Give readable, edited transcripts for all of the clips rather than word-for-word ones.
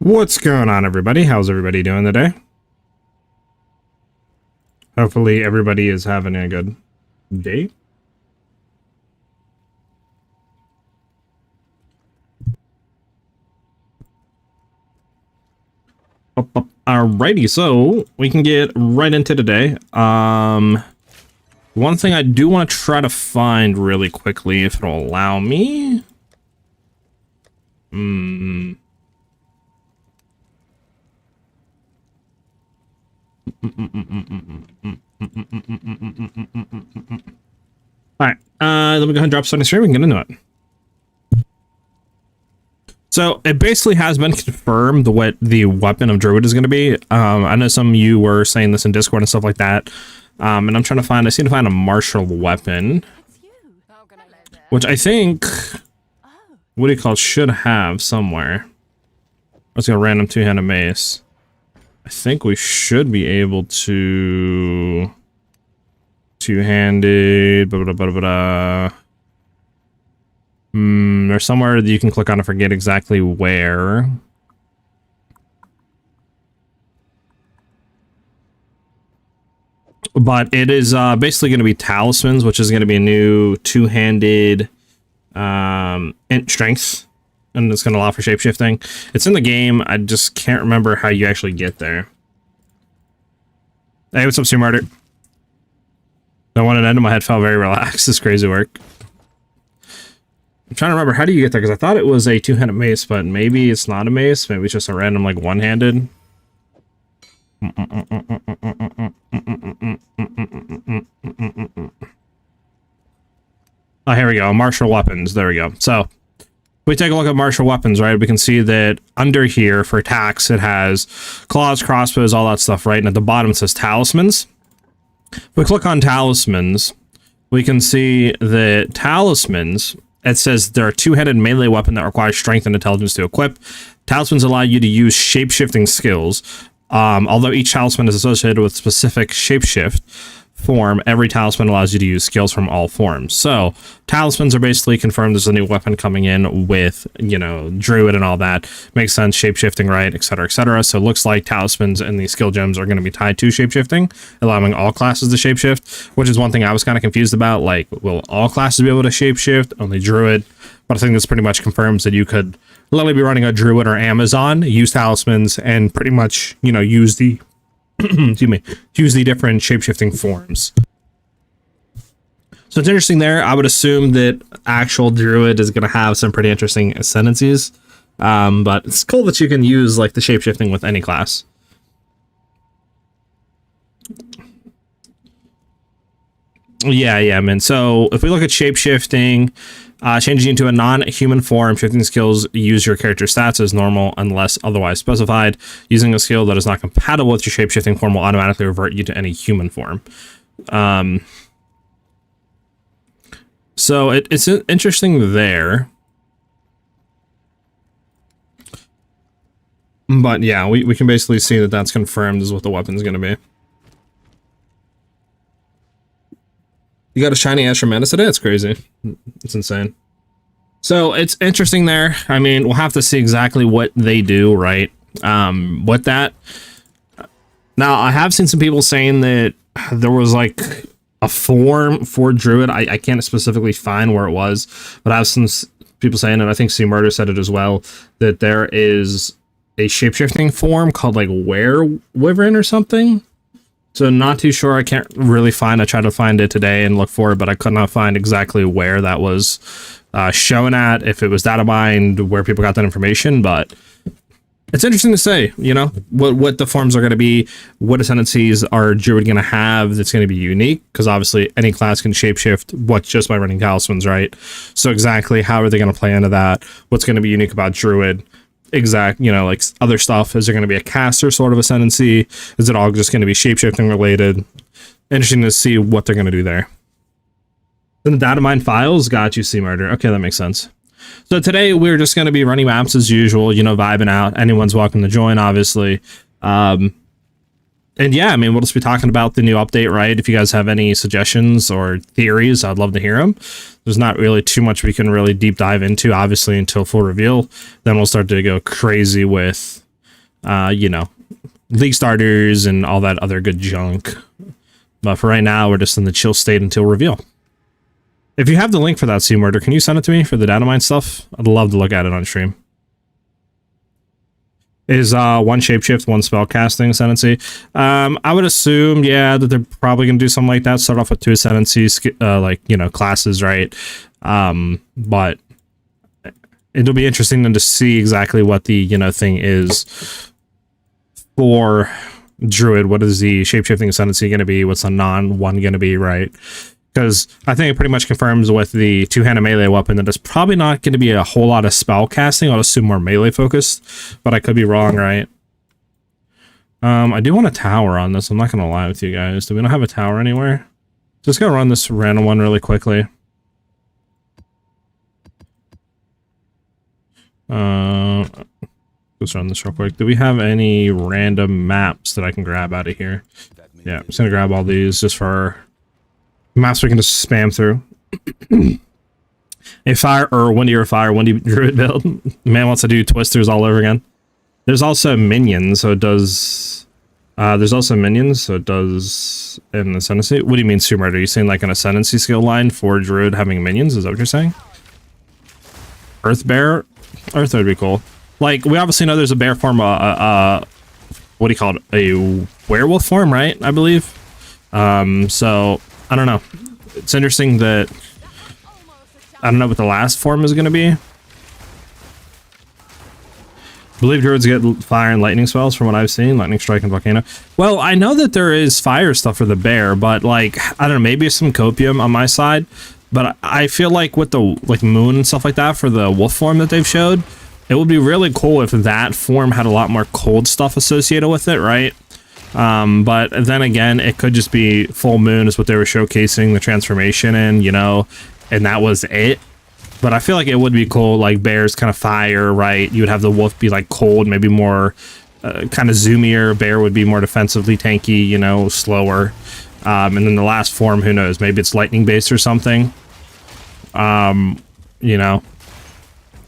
What's going on, everybody? How's everybody doing today? Hopefully everybody is having a good day. Alrighty, so we can get right into today. One thing I do want to try to find really quickly, if it'll allow me. Alright, let me go ahead and drop something stream and get into it. So it basically has been confirmed what the weapon of Druid is going to be. I know some of you were saying this in Discord and stuff like that. And I'm trying to find, I seem to find a martial weapon, which I think, what do you call it, should have somewhere. Let's go random two-handed mace. I think we should be able to two-handed, there's somewhere that you can click on, I forget exactly where. But it is basically going to be talismans, which is going to be a new two-handed int strength, and it's going to allow for shapeshifting. It's in the game. I just can't remember how you actually get there. Hey, what's up, SiahZ? I wanted to end my head felt very relaxed. This crazy work. I'm trying to remember, how do you get there? Because I thought it was a two-handed mace, but maybe it's not a mace. Maybe it's just a random, like, one-handed. Oh, here we go. Martial weapons. There we go. So, if we take a look at martial weapons, right, we can see that under here for attacks, it has claws, crossbows, all that stuff, right? And at the bottom it says talismans. If we click on talismans, we can see that talismans, it says they're a two-handed melee weapon that requires strength and intelligence to equip. Talismans allow you to use shape-shifting skills. Although each talisman is associated with specific shapeshift form, every talisman allows you to use skills from all forms. So talismans are basically confirmed as a new weapon coming in with, you know, Druid and all that. Makes sense, shapeshifting, right, etc., etc. So it looks like talismans and the skill gems are going to be tied to shapeshifting, allowing all classes to shapeshift, which is one thing I was kind of confused about. Like, will all classes be able to shapeshift? Only Druid? But I think this pretty much confirms that you could literally be running a Druid or Amazon, use talismans, and pretty much, you know, use the excuse me, use the different shapeshifting forms. So it's interesting there. I would assume that actual Druid is going to have some pretty interesting ascendancies, but it's cool that you can use like the shapeshifting with any class. Yeah, man. So if we look at shapeshifting, changing into a non-human form, shifting skills use your character stats as normal unless otherwise specified. Using a skill that is not compatible with your shapeshifting form will automatically revert you to any human form. So it's interesting there. But yeah, we can basically see that that's confirmed is what the weapon's going to be. You got a shiny Asher Menace today? It's crazy. It's insane. So it's interesting there. I mean, we'll have to see exactly what they do, right? With that. Now, I have seen some people saying that there was like a form for Druid. I can't specifically find where it was, but I have some people saying, and I think SiahZ said it as well, that there is a shapeshifting form called like Wyvern or something. So not too sure. I can't really find. I tried to find it today and look for it, but I could not find exactly where that was shown at, if it was data mined, where people got that information. But it's interesting to say, you know, what the forms are going to be, what ascendancies are Druid going to have that's going to be unique, because obviously any class can shapeshift just by running talismans, right? So exactly how are they going to play into that? What's going to be unique about Druid? You know, like other stuff. Is there going to be a caster sort of ascendancy? Is it all just going to be shapeshifting related? Interesting to see what they're going to do there. Then the data mine files, got you, SiahZ. Okay, that makes sense. So today we're just going to be running maps as usual, you know, vibing out. Anyone's welcome to join, obviously. And yeah, I mean, we'll just be talking about the new update, right? If you guys have any suggestions or theories, I'd love to hear them. There's not really too much we can really deep dive into, obviously, until full reveal. Then we'll start to go crazy with you know, league starters and all that other good junk. But for right now, we're just in the chill state until reveal. If you have the link for that Sea Murder, can you send it to me for the data mine stuff? I'd love to look at it on stream. Is one shapeshift, one spell casting ascendancy? I would assume, yeah, that they're probably gonna do something like that. Start off with 2 ascendancies, like, you know, classes, right? But it'll be interesting then to see exactly what the, you know, thing is for Druid. What is the shapeshifting ascendancy gonna be? What's a non-one gonna be, right? Because I think it pretty much confirms with the two-handed melee weapon that there's probably not going to be a whole lot of spell casting. I'll assume more melee focused, but I could be wrong, right? I do want a tower on this. I'm not going to lie with you guys. Do we not have a tower anywhere? Just going to run this random one really quickly. Let's run this real quick. Do we have any random maps that I can grab out of here? Yeah, I'm just going to grab all these just for maps we can just spam through. A fire or windy or fire, windy druid build. Man wants to do twisters all over again. There's also minions, so it does. There's also minions, so it does an ascendancy. What do you mean, Sea Murder? Are you saying like an ascendancy skill line for druid having minions? Is that what you're saying? Earth bear, earth would be cool. Like we obviously know there's a bear form. What do you call it? A werewolf form, right? I believe. So. I don't know. It's interesting that I don't know what the last form is going to be. I believe druids get fire and lightning spells from what I've seen. Lightning strike and volcano. Well, I know that there is fire stuff for the bear, but like, I don't know, maybe some copium on my side. But I feel like with the like moon and stuff like that for the wolf form that they've showed, it would be really cool if that form had a lot more cold stuff associated with it, right? But then again, it could just be full moon is what they were showcasing the transformation in, you know, and that was it. But I feel like it would be cool, like bears kind of fire, right? You would have the wolf be like cold, maybe more kind of zoomier. Bear would be more defensively tanky, you know, slower. And then the last form, who knows? Maybe it's lightning based or something. You know,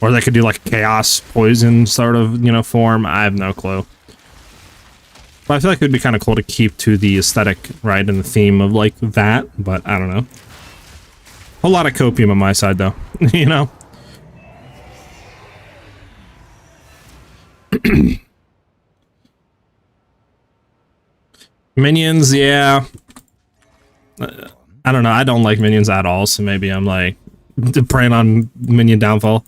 or they could do like chaos poison sort of, you know, form. I have no clue. But I feel like it would be kind of cool to keep to the aesthetic, right, and the theme of like that, but I don't know. A lot of copium on my side though, you know? Minions, yeah. I don't know, I don't like minions at all, so maybe I'm like preying on minion downfall.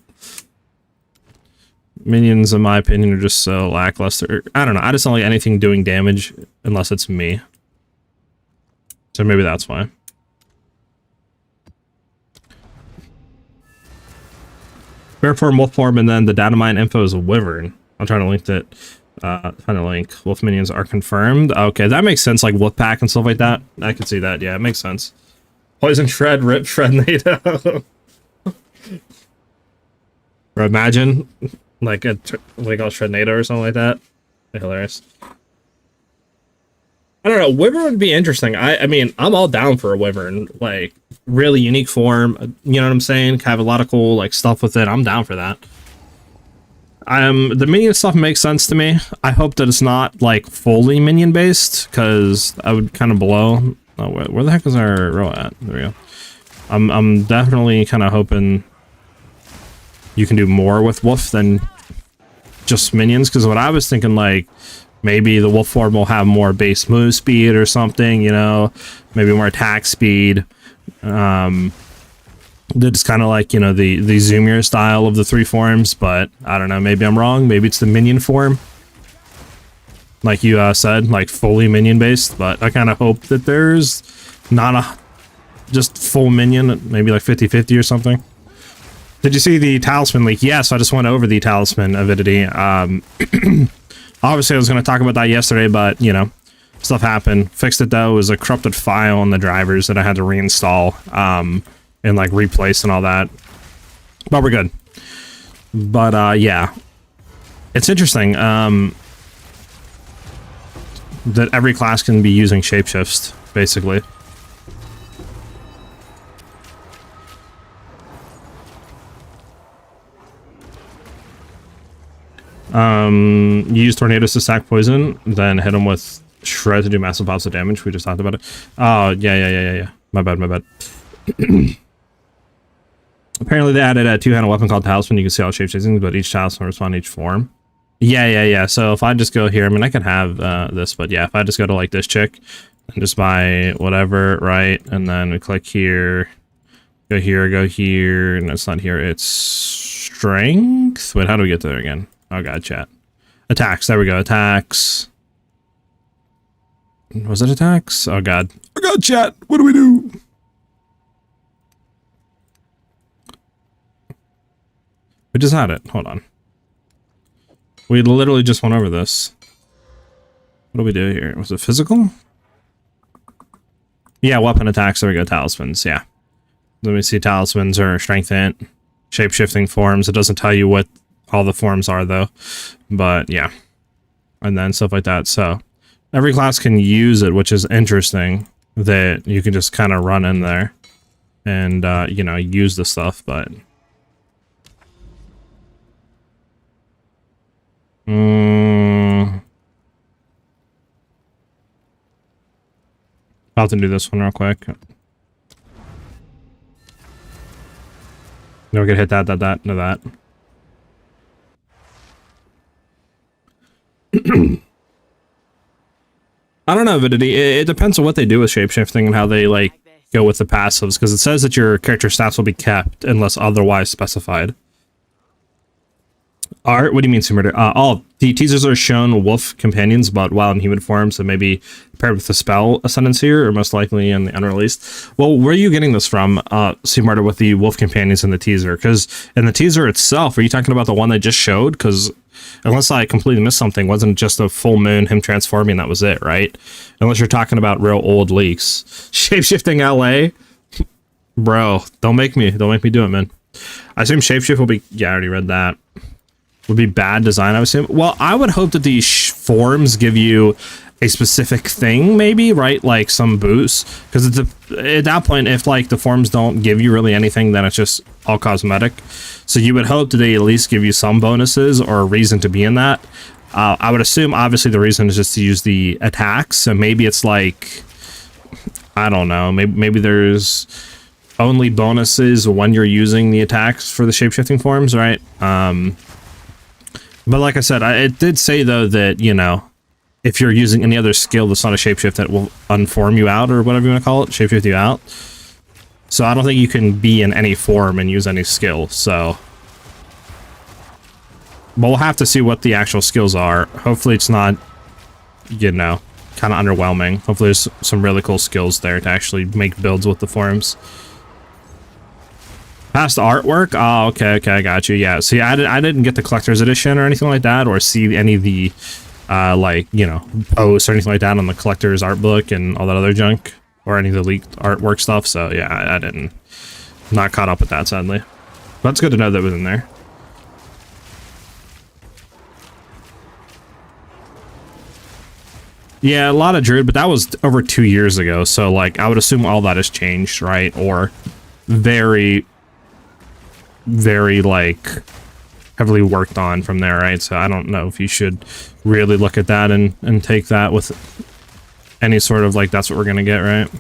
Minions, in my opinion, are just so lackluster. I don't know. I just don't like anything doing damage unless it's me. So maybe that's why. Bear form, wolf form, and then the data mine info is a wyvern. I'm trying to link that. Trying to link. Wolf minions are confirmed. Okay, that makes sense. Like wolf pack and stuff like that. I can see that. Yeah, it makes sense. Poison shred, rip shred, NATO. Or imagine. Like a Shrednado or something like that. Hilarious. I don't know. Wyvern would be interesting. I mean, I'm all down for a Wyvern. Like, really unique form. You know what I'm saying? Have a lot of cool like stuff with it. I'm down for that. The minion stuff makes sense to me. I hope that it's not like fully minion based, because I would kind of blow. Oh, where the heck is our row at? There we go. I'm definitely kind of hoping you can do more with wolf than just minions, because what I was thinking, like maybe the wolf form will have more base move speed or something, you know, maybe more attack speed. That's kind of like, you know, the zoomier style of the 3 forms, but I don't know, maybe I'm wrong. Maybe it's the minion form, like you said, like fully minion based. But I kind of hope that there's not a just full minion, maybe like 50-50 or something. Did you see the talisman leak? Yes, I just went over the talisman avidity. Obviously, I was going to talk about that yesterday, but, you know, stuff happened. Fixed it, though. It was a corrupted file in the drivers that I had to reinstall and, like, replace and all that. But we're good. But, yeah. It's interesting that every class can be using shapeshifts, basically. You use tornadoes to stack poison, then hit them with shred to do massive pops of damage. We just talked about it. Oh, yeah. My bad. Apparently they added a two-handed weapon called Talisman. You can see all shape-chasing, but each Talisman responds to each form. Yeah. So if I just go here, I mean, I can have this, but yeah, if I just go to like this chick and just buy whatever, right? And then we click here, go here, and it's not here. It's strength. Wait, how do we get there again? Oh god, chat. Attacks. There we go. Attacks. Was it attacks? Oh god. Oh god, chat. What do we do? We just had it. Hold on. We literally just went over this. What do we do here? Was it physical? Yeah, weapon attacks. There we go. Talismans. Yeah. Let me see. Talismans are strength int, shape-shifting forms. It doesn't tell you what all the forms are though. But yeah. And then stuff like that. So every class can use it, which is interesting that you can just kind of run in there and, you know, use the stuff, but... About to do this one real quick. No, we could hit that, no, that. I don't know, Avidity. It depends on what they do with shapeshifting and how they, like, go with the passives, because it says that your character stats will be kept unless otherwise specified. Art? What do you mean, Sumer? All the teasers are shown wolf companions, but while in human form, so maybe paired with the spell ascendancy, or most likely in the unreleased. Well, where are you getting this from, Sumer, with the wolf companions in the teaser? Because in the teaser itself, are you talking about the one they just showed? Because unless I completely missed something, wasn't just a full moon, him transforming, that was it, right? Unless you're talking about real old leaks. Shapeshifting LA? Bro, don't make me do it, man. I assume shapeshift will be, yeah, I already read that. Would be bad design, I would assume. Well, I would hope that these forms give you a specific thing, maybe, right? Like some boost. Because at that point, if like the forms don't give you really anything, then it's just all cosmetic. So you would hope that they at least give you some bonuses or a reason to be in that. I would assume, obviously, the reason is just to use the attacks. So maybe it's like, I don't know, maybe there's only bonuses when you're using the attacks for the shapeshifting forms, right? But like I said, it did say, though, that, you know, if you're using any other skill that's not a shapeshift, that will unform you out, or whatever you want to call it, shapeshift you out. So I don't think you can be in any form and use any skill, so... But we'll have to see what the actual skills are. Hopefully it's not, you know, kind of underwhelming. Hopefully there's some really cool skills there to actually make builds with the forms. Past artwork? Oh, okay, I got you. Yeah, see, I didn't get the collector's edition or anything like that, or see any of the, like, you know, posts or anything like that on the collector's art book and all that other junk, or any of the leaked artwork stuff, so yeah, I didn't. Not caught up with that, sadly. But it's good to know that was in there. Yeah, a lot of Druid, but that was over 2 years ago, so, like, I would assume all that has changed, right? Or very, like, heavily worked on from there, right? So I don't know if you should really look at that and take that with any sort of, like, that's what we're gonna get, right?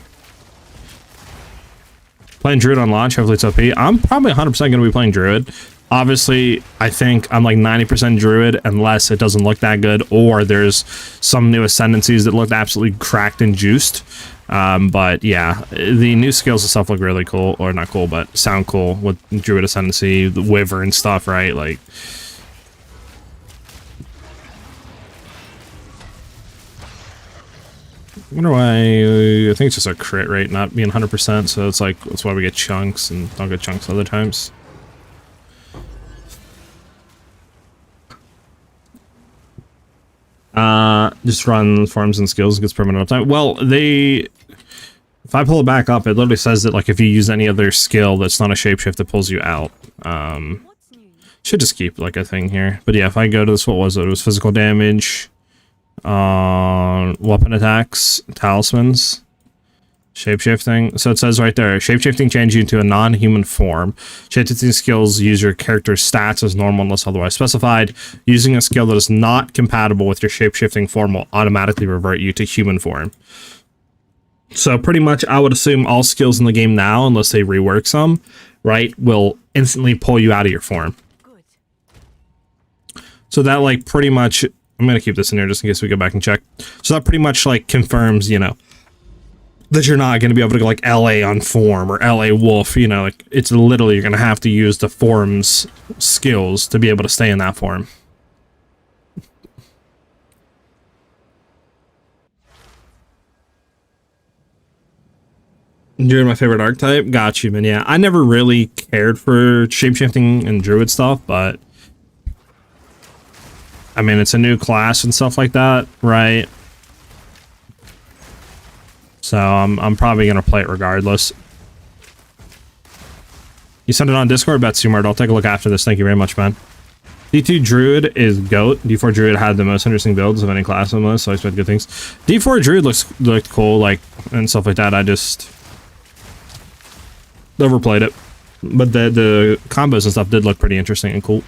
Playing Druid on launch, hopefully it's OP. I'm probably 100% gonna be playing Druid. Obviously, I think I'm like 90% Druid unless it doesn't look that good, or there's some new ascendancies that look absolutely cracked and juiced. But yeah, the new skills and stuff look really cool, or not cool, but sound cool with Druid Ascendancy, the Wyvern and stuff, right? Like, I wonder why. I think it's just a crit rate not being 100%, so it's like that's why we get chunks and don't get chunks other times. Just run forms and skills, gets permanent uptime. Well, if I pull it back up, it literally says that, like, if you use any other skill that's not a shapeshift, it pulls you out. Should just keep, like, a thing here. But yeah, if I go to this, what was it? It was physical damage, weapon attacks, talismans. Shapeshifting. So it says right there, shapeshifting changes you into a non-human form. Shapeshifting skills use your character's stats as normal unless otherwise specified. Using a skill that is not compatible with your shapeshifting form will automatically revert you to human form. So pretty much I would assume all skills in the game now, unless they rework some, right, will instantly pull you out of your form. So that like pretty much, I'm going to keep this in here just in case we go back and check. So that pretty much like confirms, you know, that you're not going to be able to go like LA on form or LA wolf, you know, like it's literally you're going to have to use the form's skills to be able to stay in that form. Druid, my favorite archetype. Got you, man. Yeah, I never really cared for shapeshifting and druid stuff, but I mean, it's a new class and stuff like that, right? So I'm probably gonna play it regardless. You sent it on Discord, Betsumart. I'll take a look after this. Thank you very much, man. D2 Druid is GOAT. D4 Druid had the most interesting builds of any class on the list, so I expect good things. D4 Druid looked cool, like, and stuff like that. I just overplayed it. But the combos and stuff did look pretty interesting and cool.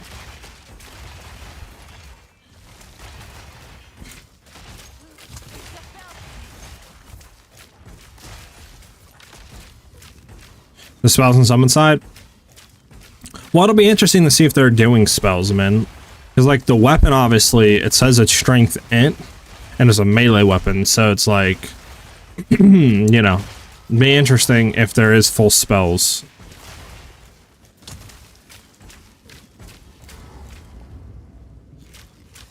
The spells and summon side. Well, it'll be interesting to see if they're doing spells, man. Because, like, the weapon, obviously, it says it's strength int, and it's a melee weapon, so it's like, you know, be interesting if there is full spells.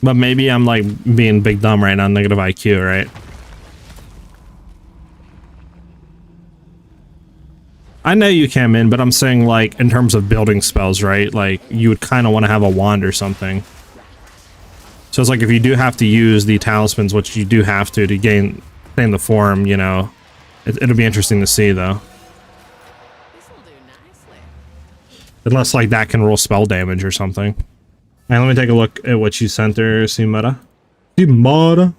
But maybe I'm, like, being big dumb right now, negative IQ, right? I know you can, man, but I'm saying, like, in terms of building spells, right? Like, you would kind of want to have a wand or something. So it's like, if you do have to use the talismans, which you do have to gain the form, you know, it'll be interesting to see, though. Unless, like, that can roll spell damage or something. Alright, let me take a look at what you sent there, Simara. Simara.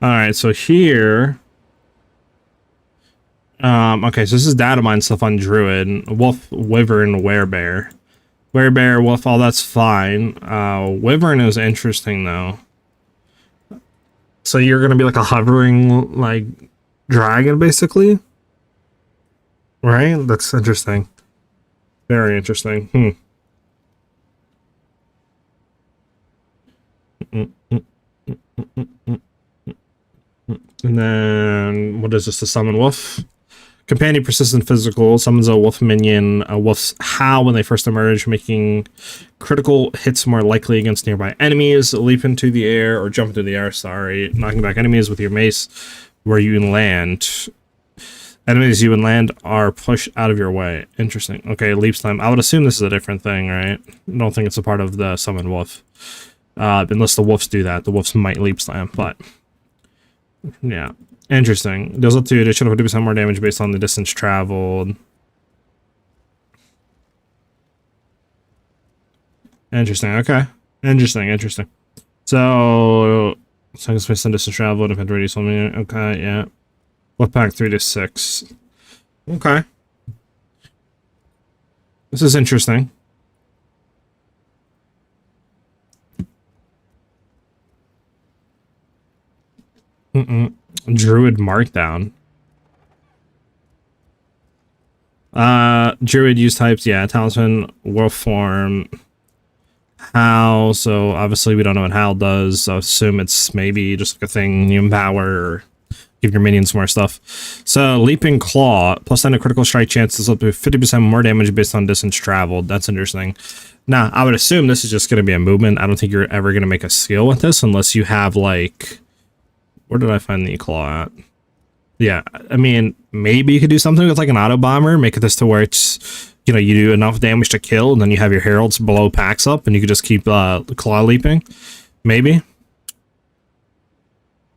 Alright, so here... okay, so this is data mine stuff on Druid. Wolf, Wyvern, Werebear. Werebear, Wolf, all that's fine. Wyvern is interesting, though. So you're gonna be like a hovering, like, dragon, basically? Right? That's interesting. Very interesting. And then, what is this? The summon wolf? Companion persistent physical summons a wolf minion. A wolf's howl when they first emerge, making critical hits more likely against nearby enemies. Leap into the air or jump into the air, sorry. Knocking back enemies with your mace where you land. Enemies you land are pushed out of your way. Interesting. Okay, leap slam. I would assume this is a different thing, right? I don't think it's a part of the summon wolf. Unless the wolves do that. The wolves might leap slam, but... yeah. Interesting. Deals up to additional 50% more damage based on the distance traveled. Interesting, okay. Interesting. So... second space on distance traveled, defend radius on me. Okay, yeah. Wolf pack 3 to 6. Okay. This is interesting. Druid Markdown. Druid use types, yeah. Talisman, wolf form. Howl, so obviously we don't know what Howl does. So I assume it's maybe just like a thing you empower or give your minions more stuff. So Leaping Claw, plus 10 to critical strike chances up to 50% more damage based on distance traveled. That's interesting. Now, I would assume this is just going to be a movement. I don't think you're ever going to make a skill with this unless you have like... where did I find the claw at? Yeah, I mean, maybe you could do something with like an auto bomber, make this to where it's, you know, you do enough damage to kill, and then you have your heralds blow packs up, and you could just keep claw leaping. Maybe.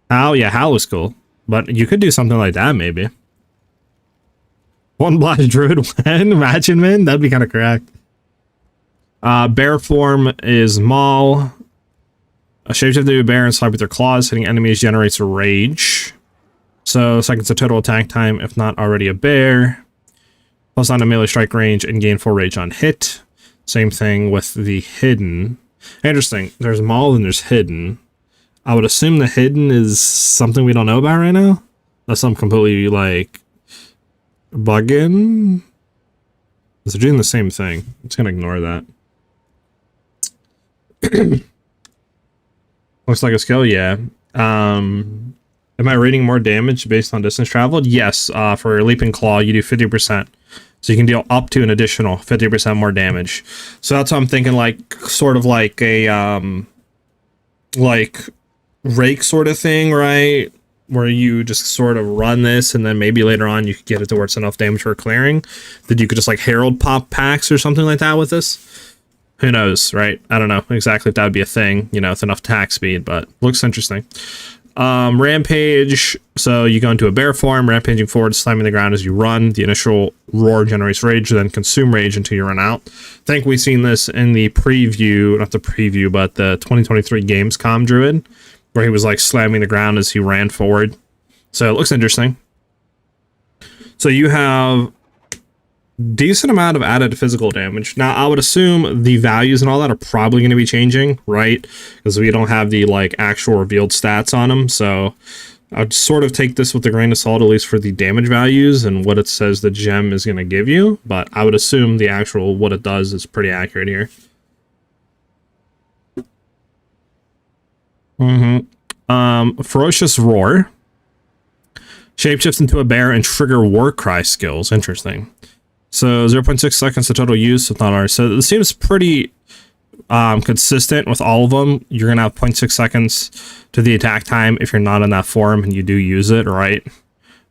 Howl, yeah, Howl was cool, but you could do something like that, maybe. One blast druid win, imagine, man, that'd be kind of correct. Bear form is Maul. A shapeshift to a bear and swipe with their claws. Hitting enemies generates rage. So seconds of total attack time if not already a bear. Plus on a melee strike range and gain 4 rage on hit. Same thing with the hidden. Interesting. There's Maul and there's hidden. I would assume the hidden is something we don't know about right now. Unless I'm completely like bugging. They're doing the same thing. I'm just gonna ignore that. Looks like a skill, yeah. Am I rating more damage based on distance traveled? Yes. For Leaping Claw, you do 50%. So you can deal up to an additional 50% more damage. So that's what I'm thinking, like, sort of like a, like, rake sort of thing, right? Where you just sort of run this, and then maybe later on you could get it to where it's enough damage for clearing. That you could just, like, Herald pop packs or something like that with this. Who knows, right? I don't know exactly if that would be a thing, you know, with enough attack speed, but looks interesting. Rampage, so you go into a bear form, rampaging forward, slamming the ground as you run. The initial roar generates rage, then consume rage until you run out. I think we've seen this in the preview, not the preview, but the 2023 Gamescom Druid, where he was like slamming the ground as he ran forward. So it looks interesting. So you have decent amount of added physical damage. Now, I would assume the values and all that are probably going to be changing, right? Because we don't have the like actual revealed stats on them. So I'd sort of take this with a grain of salt, at least for the damage values and what it says the gem is going to give you. But I would assume the actual what it does is pretty accurate here. Ferocious Roar. Shapeshifts into a bear and trigger war cry skills. Interesting. So 0.6 seconds to total use with not ours. So it seems pretty consistent with all of them. You're going to have 0.6 seconds to the attack time if you're not in that form and you do use it, right?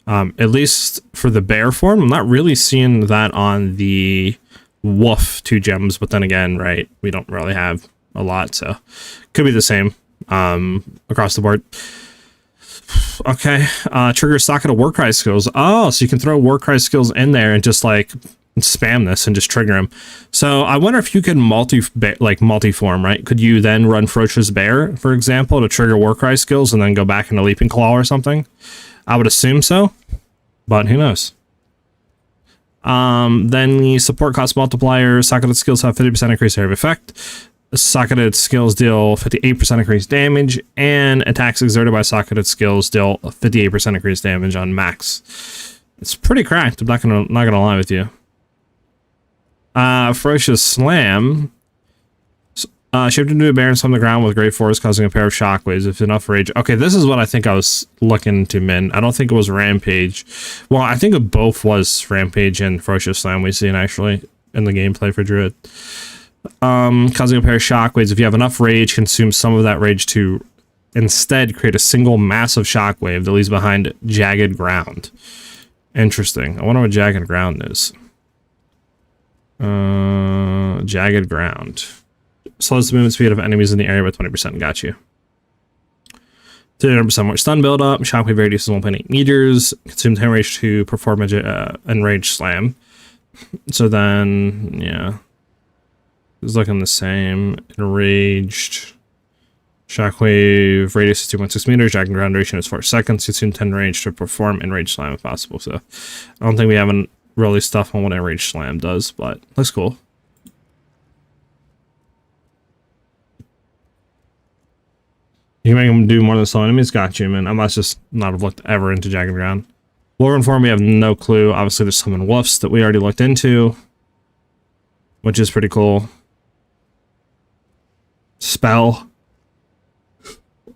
At least for the bear form, I'm not really seeing that on the wolf 2 gems. But then again, right, we don't really have a lot. So could be the same across the board. Okay, trigger socket of Warcry skills. Oh, so you can throw Warcry skills in there and just like spam this and just trigger them. So I wonder if you could multi-form, right? Could you then run Ferocious Bear, for example, to trigger Warcry skills and then go back into Leaping Claw or something? I would assume so, but who knows? Then the support cost multiplier. Socketed skills have 50% increased area of effect. Socketed skills deal 58% increased damage, and attacks exerted by socketed skills deal 58% increased damage on max. It's pretty cracked. I'm not gonna lie with you. Ferocious Slam. Shaped into a bear and slam the ground with great force, causing a pair of shockwaves. If enough rage. Okay, this is what I think I was looking to min. I don't think it was Rampage. Well, I think it both was Rampage and Ferocious Slam we've seen actually in the gameplay for Druid. Causing a pair of shockwaves. If you have enough rage, consume some of that rage to instead create a single massive shockwave that leaves behind jagged ground. Interesting. I wonder what jagged ground is. Jagged ground. Slows the movement speed of enemies in the area by 20%. Got you. 200% more stun buildup. Shockwave radius is 1.8 meters. Consume 10 rage to perform a enraged slam. So then, yeah. It's looking the same. Enraged. Shockwave radius is 2.6 meters. Jagged ground duration is 4 seconds. Consume 10 rage to perform enraged slam if possible. So I don't think we haven't really stuff on what enraged slam does, but looks cool. You can make them do more than slow enemies. Got you, man. I must just not have looked ever into jagged ground. Wolverine form, we have no clue. Obviously, there's some in wolves that we already looked into, which is pretty cool. Spell.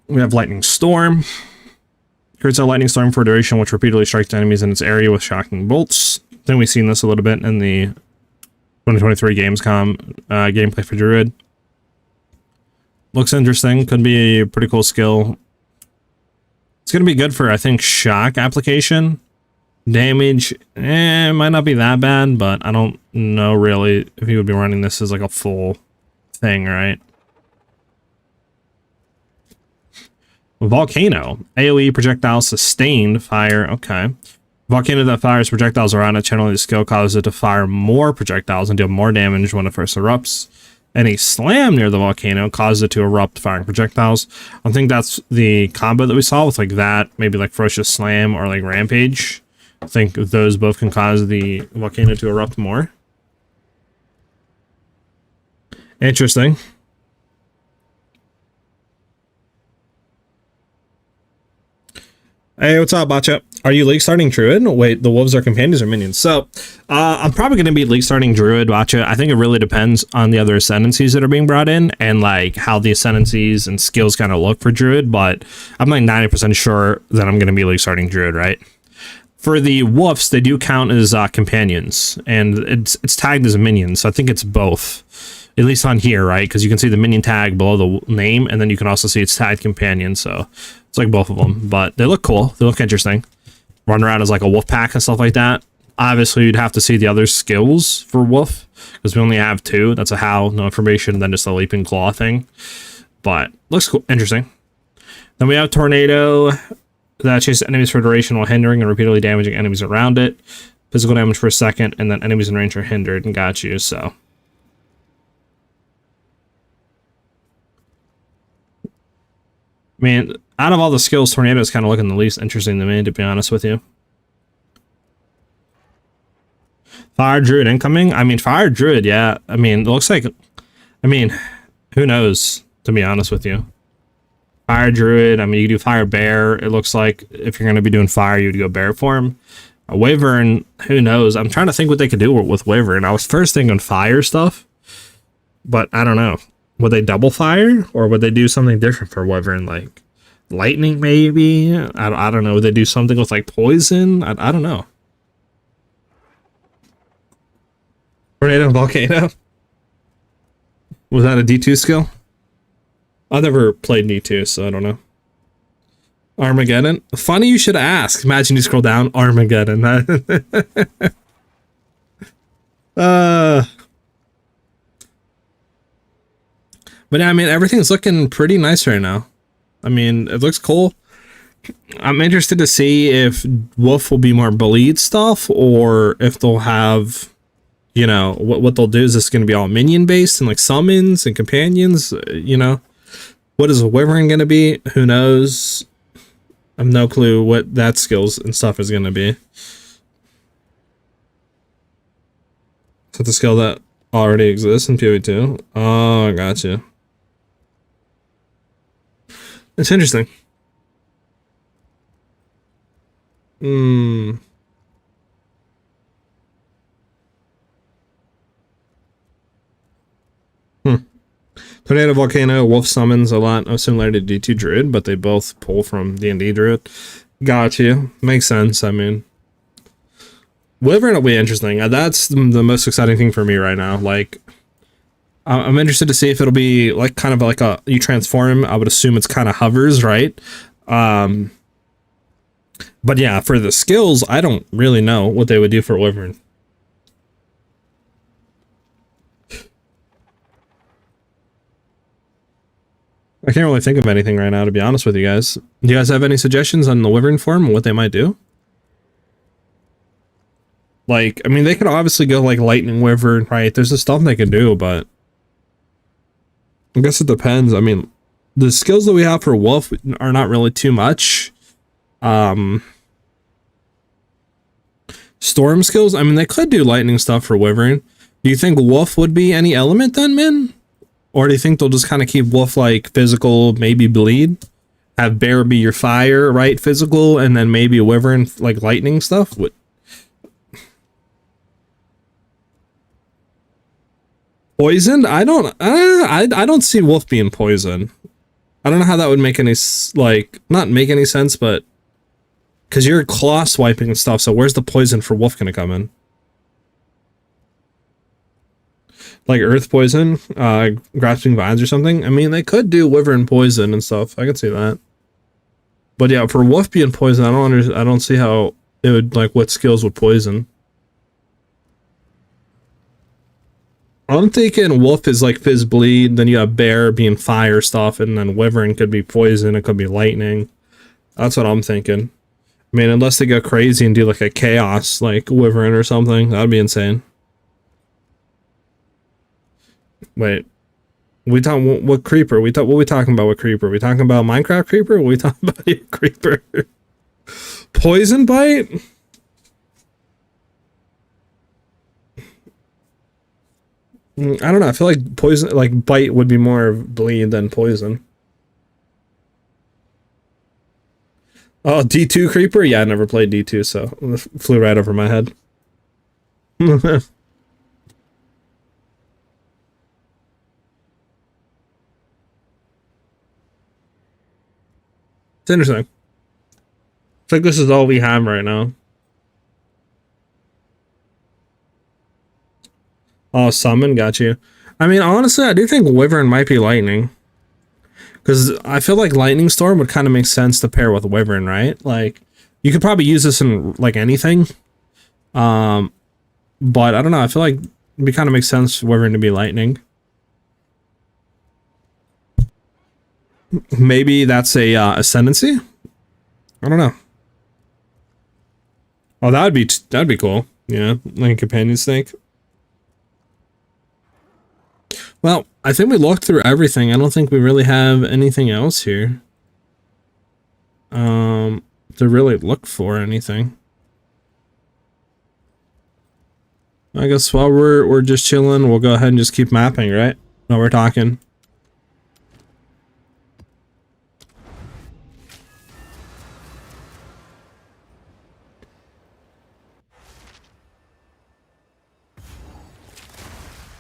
We have Lightning Storm. Creates a lightning storm for a duration which repeatedly strikes enemies in its area with shocking bolts. Then we've seen this a little bit in the 2023 Gamescom gameplay for Druid. Looks interesting. Could be a pretty cool skill. It's going to be good for, I think, shock application. Damage, might not be that bad, but I don't know really if he would be running this as like a full thing, right? Volcano. AoE projectile sustained fire. Okay. Volcano that fires projectiles around it. Generally, the skill causes it to fire more projectiles and deal more damage when it first erupts. and a slam near the volcano causes it to erupt, firing projectiles. I think that's the combo that we saw with like that, maybe like ferocious slam or like rampage. I think those both can cause the volcano to erupt more. Interesting. Hey, what's up, Bacha? Are you league starting Druid? Wait, the wolves are companions or minions? So, I'm probably going to be league starting Druid, Bacha. I think it really depends on the other ascendancies that are being brought in and like how the ascendancies and skills kind of look for Druid, but I'm like 90% sure that I'm going to be league starting Druid, right? For the wolves, they do count as companions, and it's tagged as a minion, so I think it's both. At least on here, right? Because you can see the minion tag below the name, and then you can also see it's tagged companion, so it's like both of them. But they look cool. They look interesting. Run around as like a wolf pack and stuff like that. Obviously, you'd have to see the other skills for wolf, because we only have 2. That's a how, no information, and then just a leaping claw thing. But looks cool, interesting. Then we have tornado that chases enemies for duration while hindering and repeatedly damaging enemies around it. Physical damage for a second, and then enemies in range are hindered and got you, so... I mean, out of all the skills, Tornado is kind of looking the least interesting to me, to be honest with you. Fire Druid incoming? I mean, Fire Druid, yeah. I mean, it looks like... I mean, who knows, to be honest with you. Fire Druid, I mean, you can do Fire Bear. It looks like if you're going to be doing Fire, you'd go Bear form. A Wyvern, who knows? I'm trying to think what they could do with Wyvern. I was first thinking Fire stuff, but I don't know. Would they double fire, or would they do something different for Wyvern, like lightning maybe? I don't know. Would they do something with like poison? I don't know. Tornado and Volcano? Was that a D2 skill? I've never played D2, so I don't know. Armageddon? Funny you should ask. Imagine you scroll down, Armageddon. But I mean, everything's looking pretty nice right now. I mean, it looks cool. I'm interested to see if Wolf will be more bleed stuff, or if they'll have, you know, what they'll do is this going to be all minion based and like summons and companions, you know. What is a Wyvern going to be? Who knows? I have no clue what that skills and stuff is going to be. Is that the skill that already exists in PoE 2? Oh, I gotcha. It's interesting. Tornado, Volcano, Wolf summons a lot of similarity to D2 Druid, but they both pull from D&D Druid. Got you. Makes sense. I mean, Wyvern will be interesting. That's the most exciting thing for me right now. Like, I'm interested to see if it'll be like kind of like a you transform. I would assume it's kind of hovers, right? But yeah, for the skills, I don't really know what they would do for Wyvern. I can't really think of anything right now, to be honest with you guys. Do you guys have any suggestions on the Wyvern form and what they might do? Like, I mean, they could obviously go like Lightning Wyvern, right? There's the stuff they could do, but I guess it depends. I mean, the skills that we have for Wolf are not really too much. Storm skills, I mean, they could do lightning stuff for Wyvern. Do you think Wolf would be any element then, Min? Or do you think they'll just kind of keep Wolf like physical, maybe bleed? Have Bear be your fire, right? Physical, and then maybe a Wyvern like lightning stuff? What? Poisoned? I don't see Wolf being poisoned. I don't know how that would make any like not make any sense, but because you're claw swiping and stuff, so where's the poison for Wolf gonna come in? Like earth poison, grasping vines or something. I mean, they could do Wyvern poison and stuff. I could see that. But yeah, for Wolf being poison, I don't see how it would like what skills would poison. I'm thinking Wolf is like Fizz Bleed, then you have Bear being fire stuff, and then Wyvern could be poison, it could be lightning. That's what I'm thinking. I mean, unless they go crazy and do like a chaos, like Wyvern or something, that'd be insane. Wait, We talking what creeper? What we talking about? What creeper? We talking about Minecraft creeper? What we talking about here, creeper? Poison bite? I don't know. I feel like poison, like bite, would be more of bleed than poison. Oh, D2 creeper? Yeah, I never played D2, so it flew right over my head. It's interesting. It's like this is all we have right now. Oh, summon, got you. I mean, honestly, I do think Wyvern might be lightning. Because I feel like Lightning Storm would kind of make sense to pair with Wyvern, right? Like, you could probably use this in, like, anything. But I don't know, I feel like it kind of makes sense for Wyvern to be lightning. Maybe that's a ascendancy? I don't know. Oh, that'd be cool. Yeah, like a companion snake. Well, I think we looked through everything. I don't think we really have anything else here. To really look for anything. I guess while we're just chilling, we'll go ahead and just keep mapping, right? While we're talking.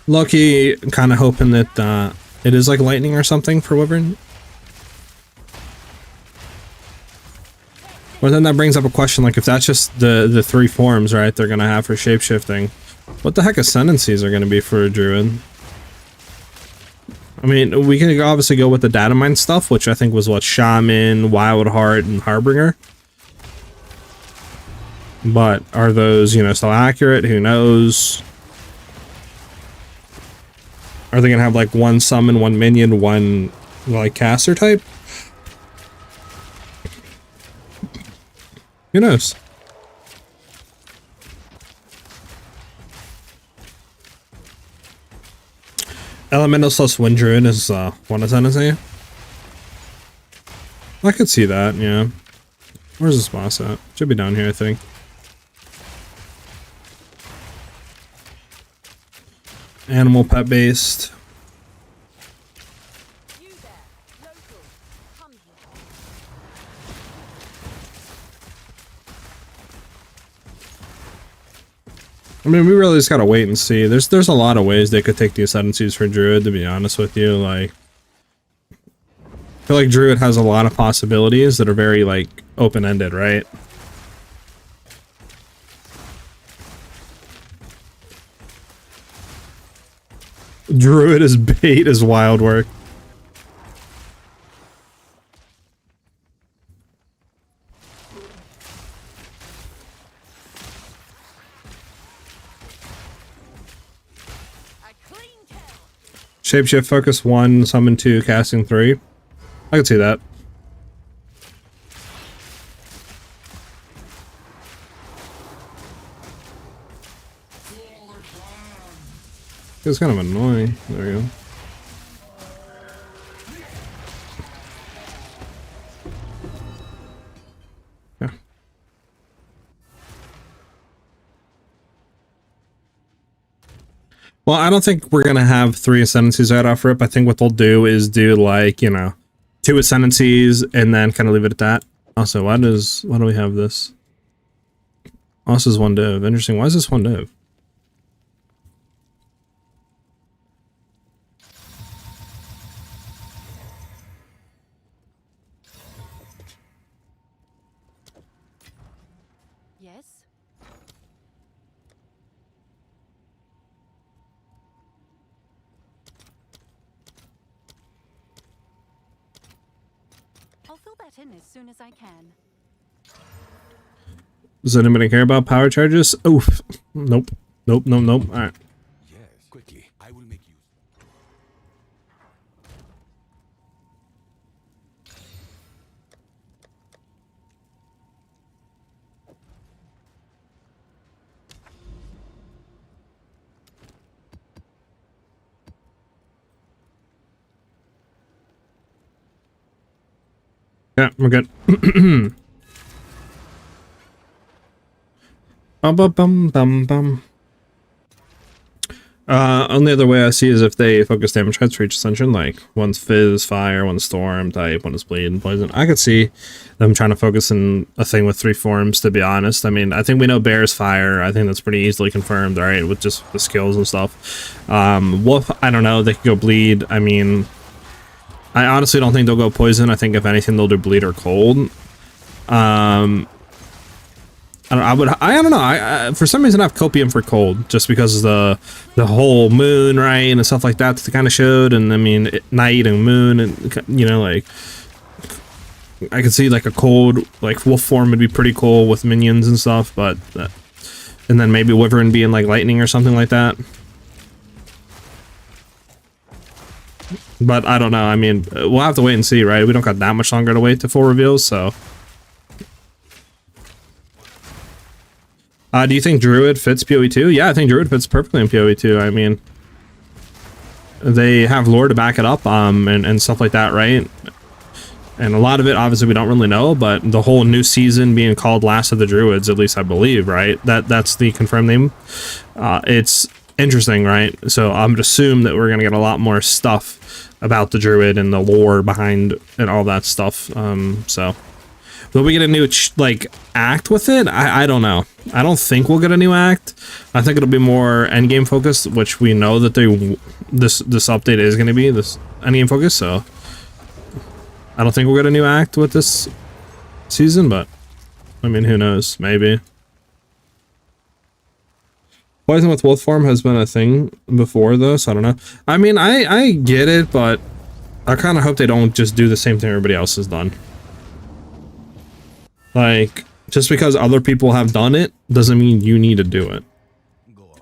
Lucky, kind of hoping that it is like lightning or something for Wyvern. But then that brings up a question, like if that's just the three forms, right, they're gonna have for shapeshifting, what the heck ascendancies are gonna be for a druid? I mean, we can obviously go with the data mine stuff, which I think was what, Shaman, Wild Heart, and Harbinger. But are those, you know, still accurate? Who knows? Are they gonna have like one summon, one minion, one like caster type? Who knows? Elemental plus Wind Druid is one ascendancy. I could see that, yeah. Where's this boss at? Should be down here, I think. Animal pet based. I mean, we really just gotta wait and see. There's a lot of ways they could take the ascendancies for Druid, to be honest with you. Like, I feel like Druid has a lot of possibilities that are very, like, open-ended, right? Druid as bait is wild work. Shapeshift, focus 1, summon 2, casting 3. I could see that. It's kind of annoying. There we go. Yeah. Well, I don't think we're gonna have 3 ascendancies right off rip. I think what they'll do is do, like, you know, 2 ascendancies and then kind of leave it at that. Also, why do we have this? Oh, this is 1 div. Interesting. Why is this 1 div? Yes. I'll fill that in as soon as I can. Does anybody care about power charges? Oof. Nope. Nope, nope, nope. Alright. Yes, quickly. I will make use. Yeah, we're good. Bum. Only other way I see is if they focus damage cards for each ascension, like one's Fizz, Fire, one's Storm type, one is Bleed and Poison. I could see them trying to focus in a thing with 3 forms, to be honest. I mean, I think we know Bear's Fire. I think that's pretty easily confirmed, right, with just the skills and stuff. Wolf, I don't know. They could go Bleed. I mean, I honestly don't think they'll go Poison. I think if anything, they'll do Bleed or Cold. I don't know. I for some reason I have Copium for Cold, just because of the whole moon, right, and stuff like that they kind of showed, and I mean night and moon, and you know, like I could see like a cold like wolf form would be pretty cool with minions and stuff, but and then maybe Wyvern being like lightning or something like that. But I don't know. I mean, we'll have to wait and see, right? We don't got that much longer to wait to full reveals, so. Do you think Druid fits PoE 2? Yeah, I think Druid fits perfectly in PoE 2. I mean, they have lore to back it up, and stuff like that, right? And a lot of it, obviously, we don't really know, but the whole new season being called Last of the Druids, at least I believe, right? That's the confirmed name. It's interesting, right? So I'm gonna assume that we're gonna get a lot more stuff about the Druid and the lore behind and all that stuff. So. Will we get a new like act with it? I don't know. I don't think we'll get a new act. I think it'll be more endgame focused, which we know that this update is going to be this endgame focus. So I don't think we'll get a new act with this season, but I mean, who knows? Maybe. Poison with wolf form has been a thing before, though, so I don't know. I mean, I get it, but I kind of hope they don't just do the same thing everybody else has done. Like, just because other people have done it doesn't mean you need to do it. Go on.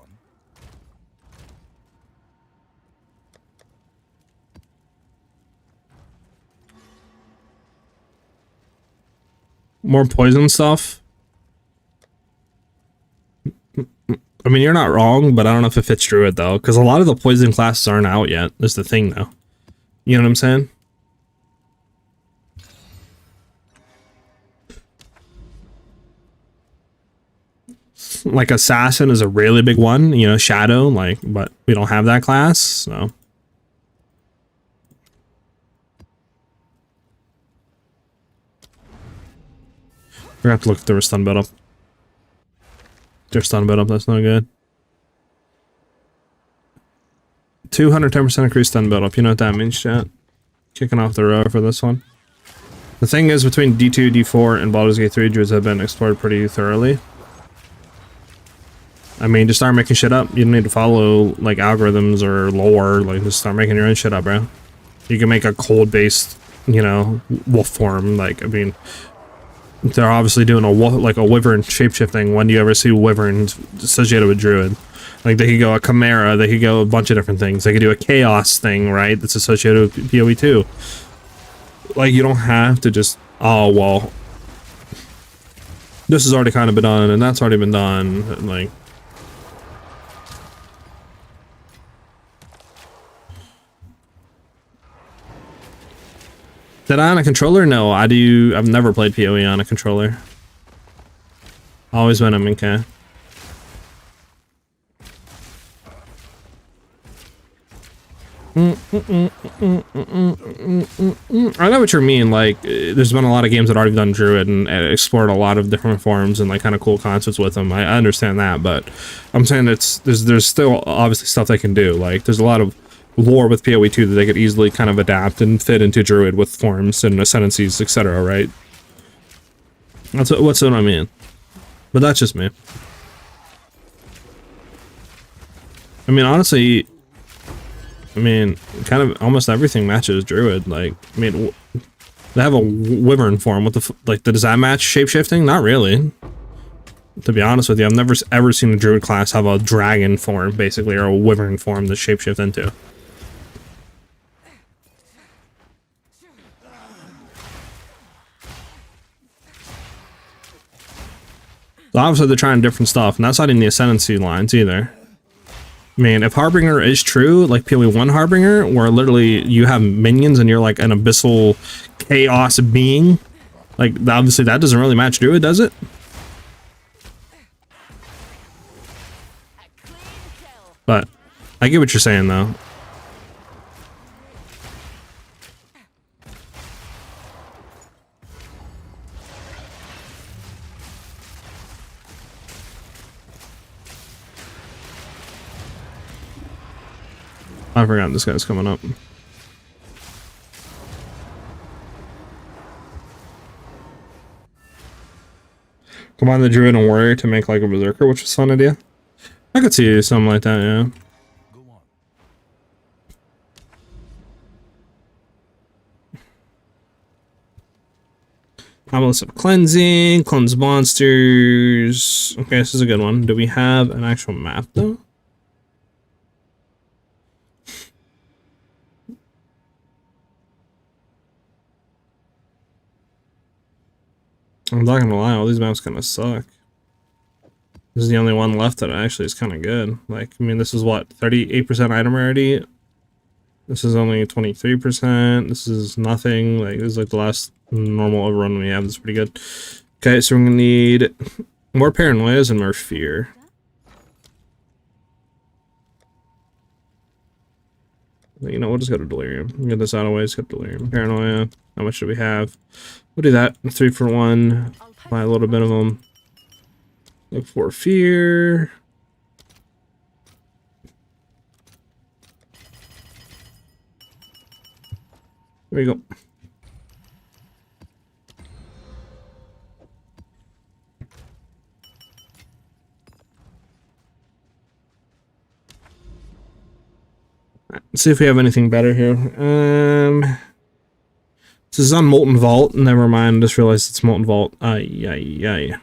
More poison stuff. I mean, you're not wrong, but I don't know if it fits Druid, though, because a lot of the poison classes aren't out yet, is the thing, though. You know what I'm saying? Like Assassin is a really big one, you know, Shadow, like, but we don't have that class, so. We're gonna have to look if there was stun build up. There's stun build up, that's not good. 210% increased stun build up, you know what that means, chat? Kicking off the row for this one. The thing is, between D2, D4, and Baldur's Gate 3, Druids have been explored pretty thoroughly. I mean, just start making shit up. You don't need to follow, like, algorithms or lore. Like, just start making your own shit up, bro. You can make a cold-based, you know, wolf form. Like, I mean, they're obviously doing a wolf, like a wyvern shapeshifting. When do you ever see wyverns associated with Druid? Like, they could go a Chimera. They could go a bunch of different things. They could do a Chaos thing, right? That's associated with PoE 2. Like, you don't have to just, oh, well, this has already kind of been done, and that's already been done. And, like, did I on a controller? No, I do. I've never played PoE on a controller. Always been a MK. I know what you mean. Like, there's been a lot of games that already done Druid and explored a lot of different forms and like kind of cool concepts with them. I understand that, but I'm saying there's still obviously stuff they can do. Like, there's a lot of lore with PoE 2 that they could easily kind of adapt and fit into Druid with forms and ascendancies, etc., right? That's what I mean. But that's just me. I mean, honestly, kind of almost everything matches Druid. Like, I mean, they have a wyvern form. What the like? Does that match shapeshifting? Not really. To be honest with you, I've never ever seen a Druid class have a dragon form, basically, or a wyvern form to shapeshift into. So obviously they're trying different stuff, and that's not in the ascendancy lines either. I mean, if Harbinger is true, like PoE 1 Harbinger, where literally you have minions and you're like an abyssal chaos being, like obviously that doesn't really match Druid, does it? But I get what you're saying though. I forgot this guy's coming up. Combine the Druid and Warrior to make like a Berserker, which was a fun idea. I could see something like that, yeah. Go on. Obelisk of Cleansing, cleanse monsters. Okay, this is a good one. Do we have an actual map though? I'm not gonna lie, all these maps kind of suck. This is the only one left that actually is kind of good. Like, I mean, this is what, 38% item rarity? This is only 23%. This is nothing. Like, this is like the last normal overrun we have. This is pretty good. Okay, so we're gonna need more paranoias and more fear. You know, we'll just go to delirium. Get this out of the way. Let's go to delirium. Paranoia. How much do we have? We'll do that. 3 for 1. Buy a little bit of them. Look for fear. There you go. Let's see if we have anything better here. This is on Molten Vault. Never mind. Just realized it's Molten Vault. Ay.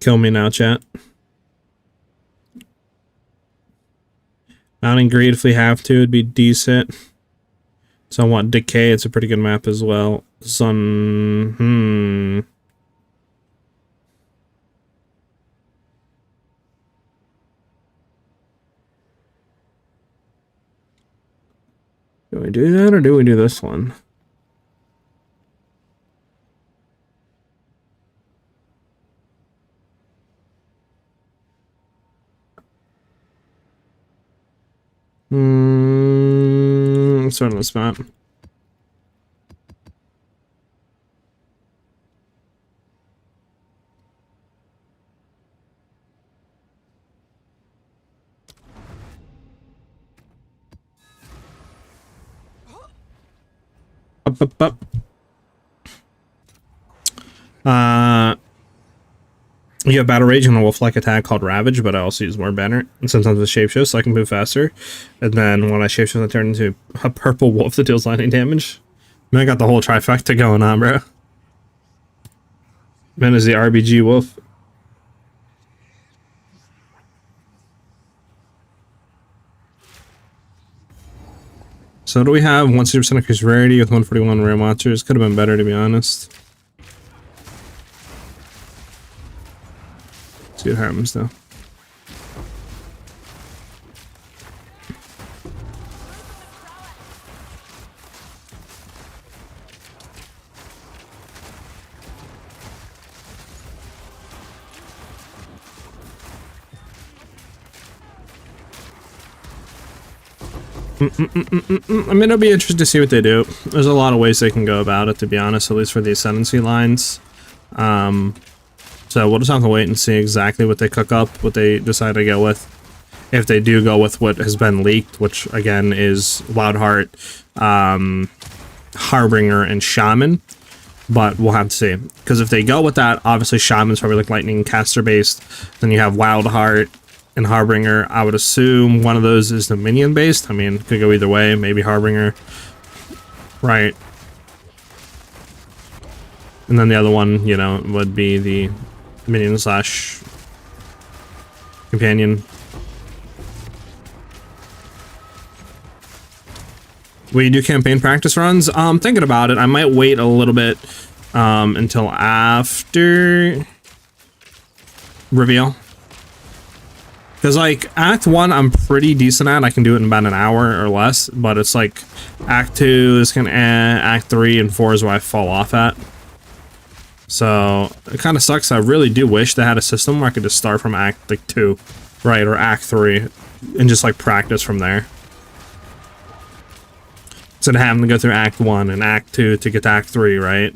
Kill me now, chat. Mounting Greed if we have to, it'd be decent. So I want Decay. It's a pretty good map as well. Sun. Do we do that or do we do this one? Let's start on this map. Up. You have Battle Rage and a wolf-like attack called Ravage, but I also use more banner. And sometimes with Shapeshift, so I can move faster. And then when I Shapeshift, I turn into a purple wolf that deals lightning damage. Man, I got the whole trifecta going on, bro. Man is the RBG wolf. So do we have 160% increased rarity with 141 rare monsters? Could have been better, to be honest. See what happens though. I mean, it'll be interesting to see what they do. There's a lot of ways they can go about it, to be honest, at least for the Ascendancy lines. So we'll just have to wait and see exactly what they cook up, what they decide to go with. If they do go with what has been leaked, which again is Wildheart, Harbinger, and Shaman. But we'll have to see. Because if they go with that, obviously Shaman's probably like Lightning Caster based. Then you have Wildheart and Harbinger. I would assume one of those is the minion based. I mean, could go either way. Maybe Harbinger. Right. And then the other one, you know, would be the minion slash companion. Will you do campaign practice runs? Thinking about it. I might wait a little bit until after reveal. Because like Act 1 I'm pretty decent at. I can do it in about an hour or less, but it's like Act 2 is gonna end, Act 3 and 4 is where I fall off at. So it kind of sucks. I really do wish they had a system where I could just start from Act like 2, right, or Act 3 and just like practice from there. Instead of having to go through Act 1 and Act 2 to get to Act 3, right?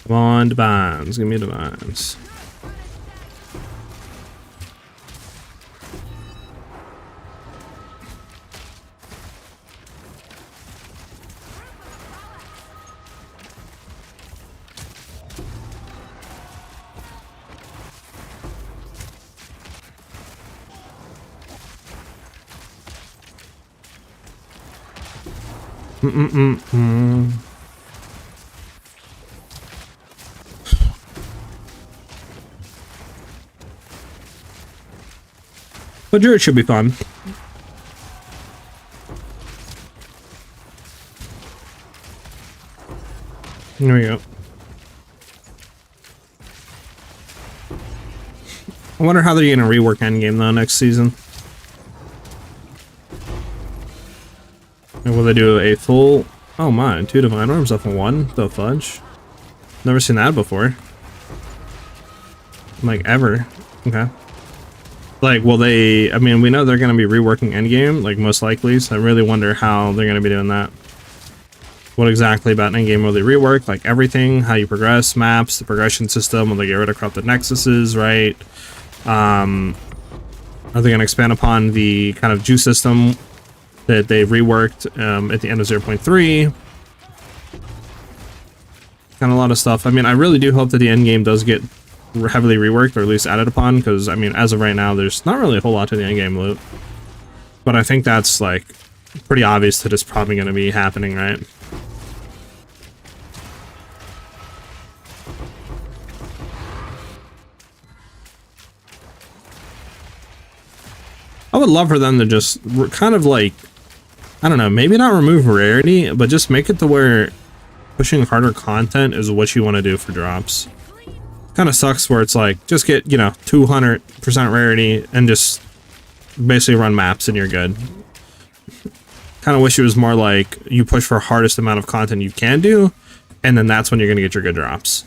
Come on, divines. Give me divines. But Druid should be fun. There we go. I wonder how they're gonna rework endgame though next season. And will they do a full... Oh my, 2 divine arms off of 1? The fudge? Never seen that before. Like, ever. Okay. Like, will they... I mean, we know they're gonna be reworking endgame, like, most likely, so I really wonder how they're gonna be doing that. What exactly about endgame will they rework? Like, everything, how you progress, maps, the progression system, will they get rid of corrupted nexuses, right? Are they gonna expand upon the kind of juice system that they reworked at the end of 0.3. Kind of a lot of stuff. I mean, I really do hope that the end game does get heavily reworked, or at least added upon, because I mean, as of right now, there's not really a whole lot to the end game loop. But I think that's like pretty obvious that it's probably going to be happening, right? I would love for them to just kind of like, I don't know, maybe not remove rarity, but just make it to where pushing harder content is what you want to do for drops. Kind of sucks where it's like, just get, you know, 200% rarity and just basically run maps and you're good. Kind of wish it was more like you push for hardest amount of content you can do, and then that's when you're going to get your good drops.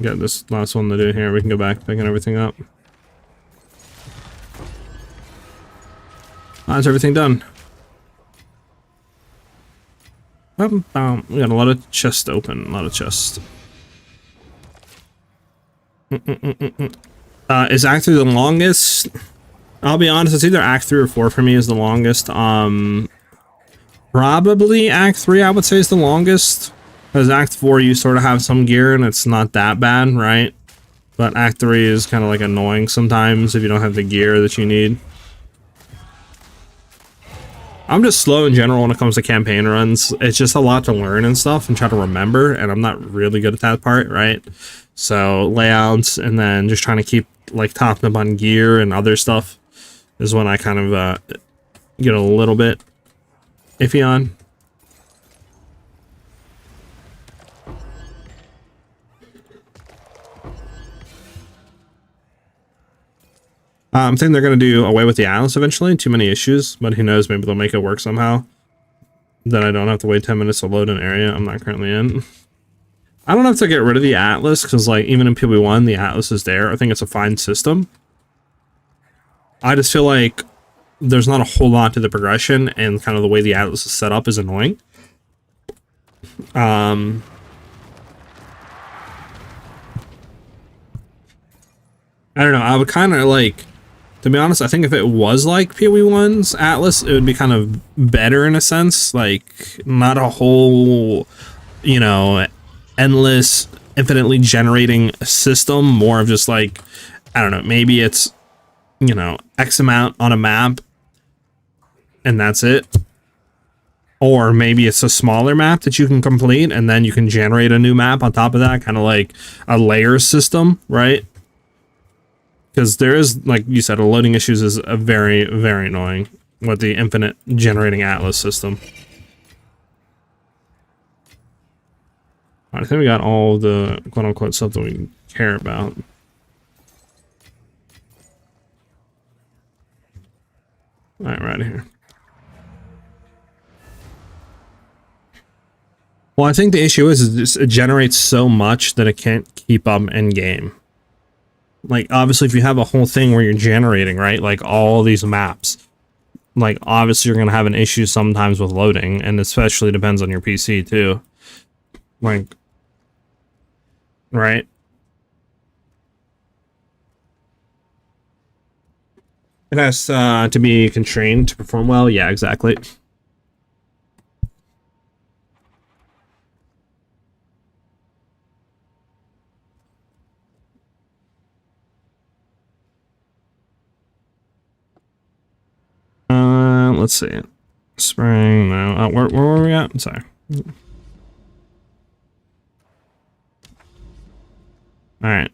Got this last one to do here. We can go back, picking everything up. How's everything done? We got a lot of chests open. A lot of chests. Is Act 3 the longest? I'll be honest, it's either Act 3 or 4 for me is the longest. Probably Act 3 I would say is the longest. Because Act 4 you sort of have some gear and it's not that bad, right? But Act 3 is kind of like annoying sometimes if you don't have the gear that you need. I'm just slow in general when it comes to campaign runs. It's just a lot to learn and stuff and try to remember, and I'm not really good at that part, right? So layouts and then just trying to keep like topping up on gear and other stuff is when I kind of get a little bit iffy on. I'm thinking they're going to do away with the Atlas eventually. Too many issues, but who knows? Maybe they'll make it work somehow. Then I don't have to wait 10 minutes to load an area I'm not currently in. I don't have to get rid of the Atlas, because like even in PoE 1, the Atlas is there. I think it's a fine system. I just feel like there's not a whole lot to the progression, and kind of the way the Atlas is set up is annoying. I don't know. I would kind of like... To be honest, I think if it was like PoE 1's Atlas, it would be kind of better in a sense. Like, not a whole, you know, endless, infinitely generating system. More of just like, I don't know, maybe it's, you know, X amount on a map, and that's it. Or maybe it's a smaller map that you can complete, and then you can generate a new map on top of that, kind of like a layer system, right? Because there is, like you said, a loading issues is a very, very annoying with the infinite generating atlas system. I think we got all the quote-unquote stuff that we care about. All right, right here. Well, I think the issue is it generates so much that it can't keep up in game. Like, obviously, if you have a whole thing where you're generating, right, like all these maps, like obviously you're gonna have an issue sometimes with loading, and especially depends on your PC too. Like, right? It has to be constrained to perform well. Yeah, exactly. Let's see. Spring, no. Where were we at? I'm sorry. Alright.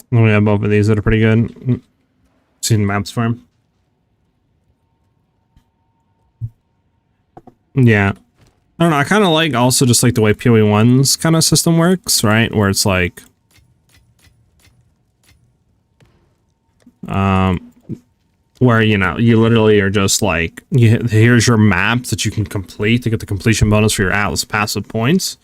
We have both of these that are pretty good. Seen maps for him. Yeah. I don't know, I kind of like also just like the way PoE 1's kind of system works, right? Where it's like... where, you know, you literally are just like, here's your map that you can complete to get the completion bonus for your Atlas passive points.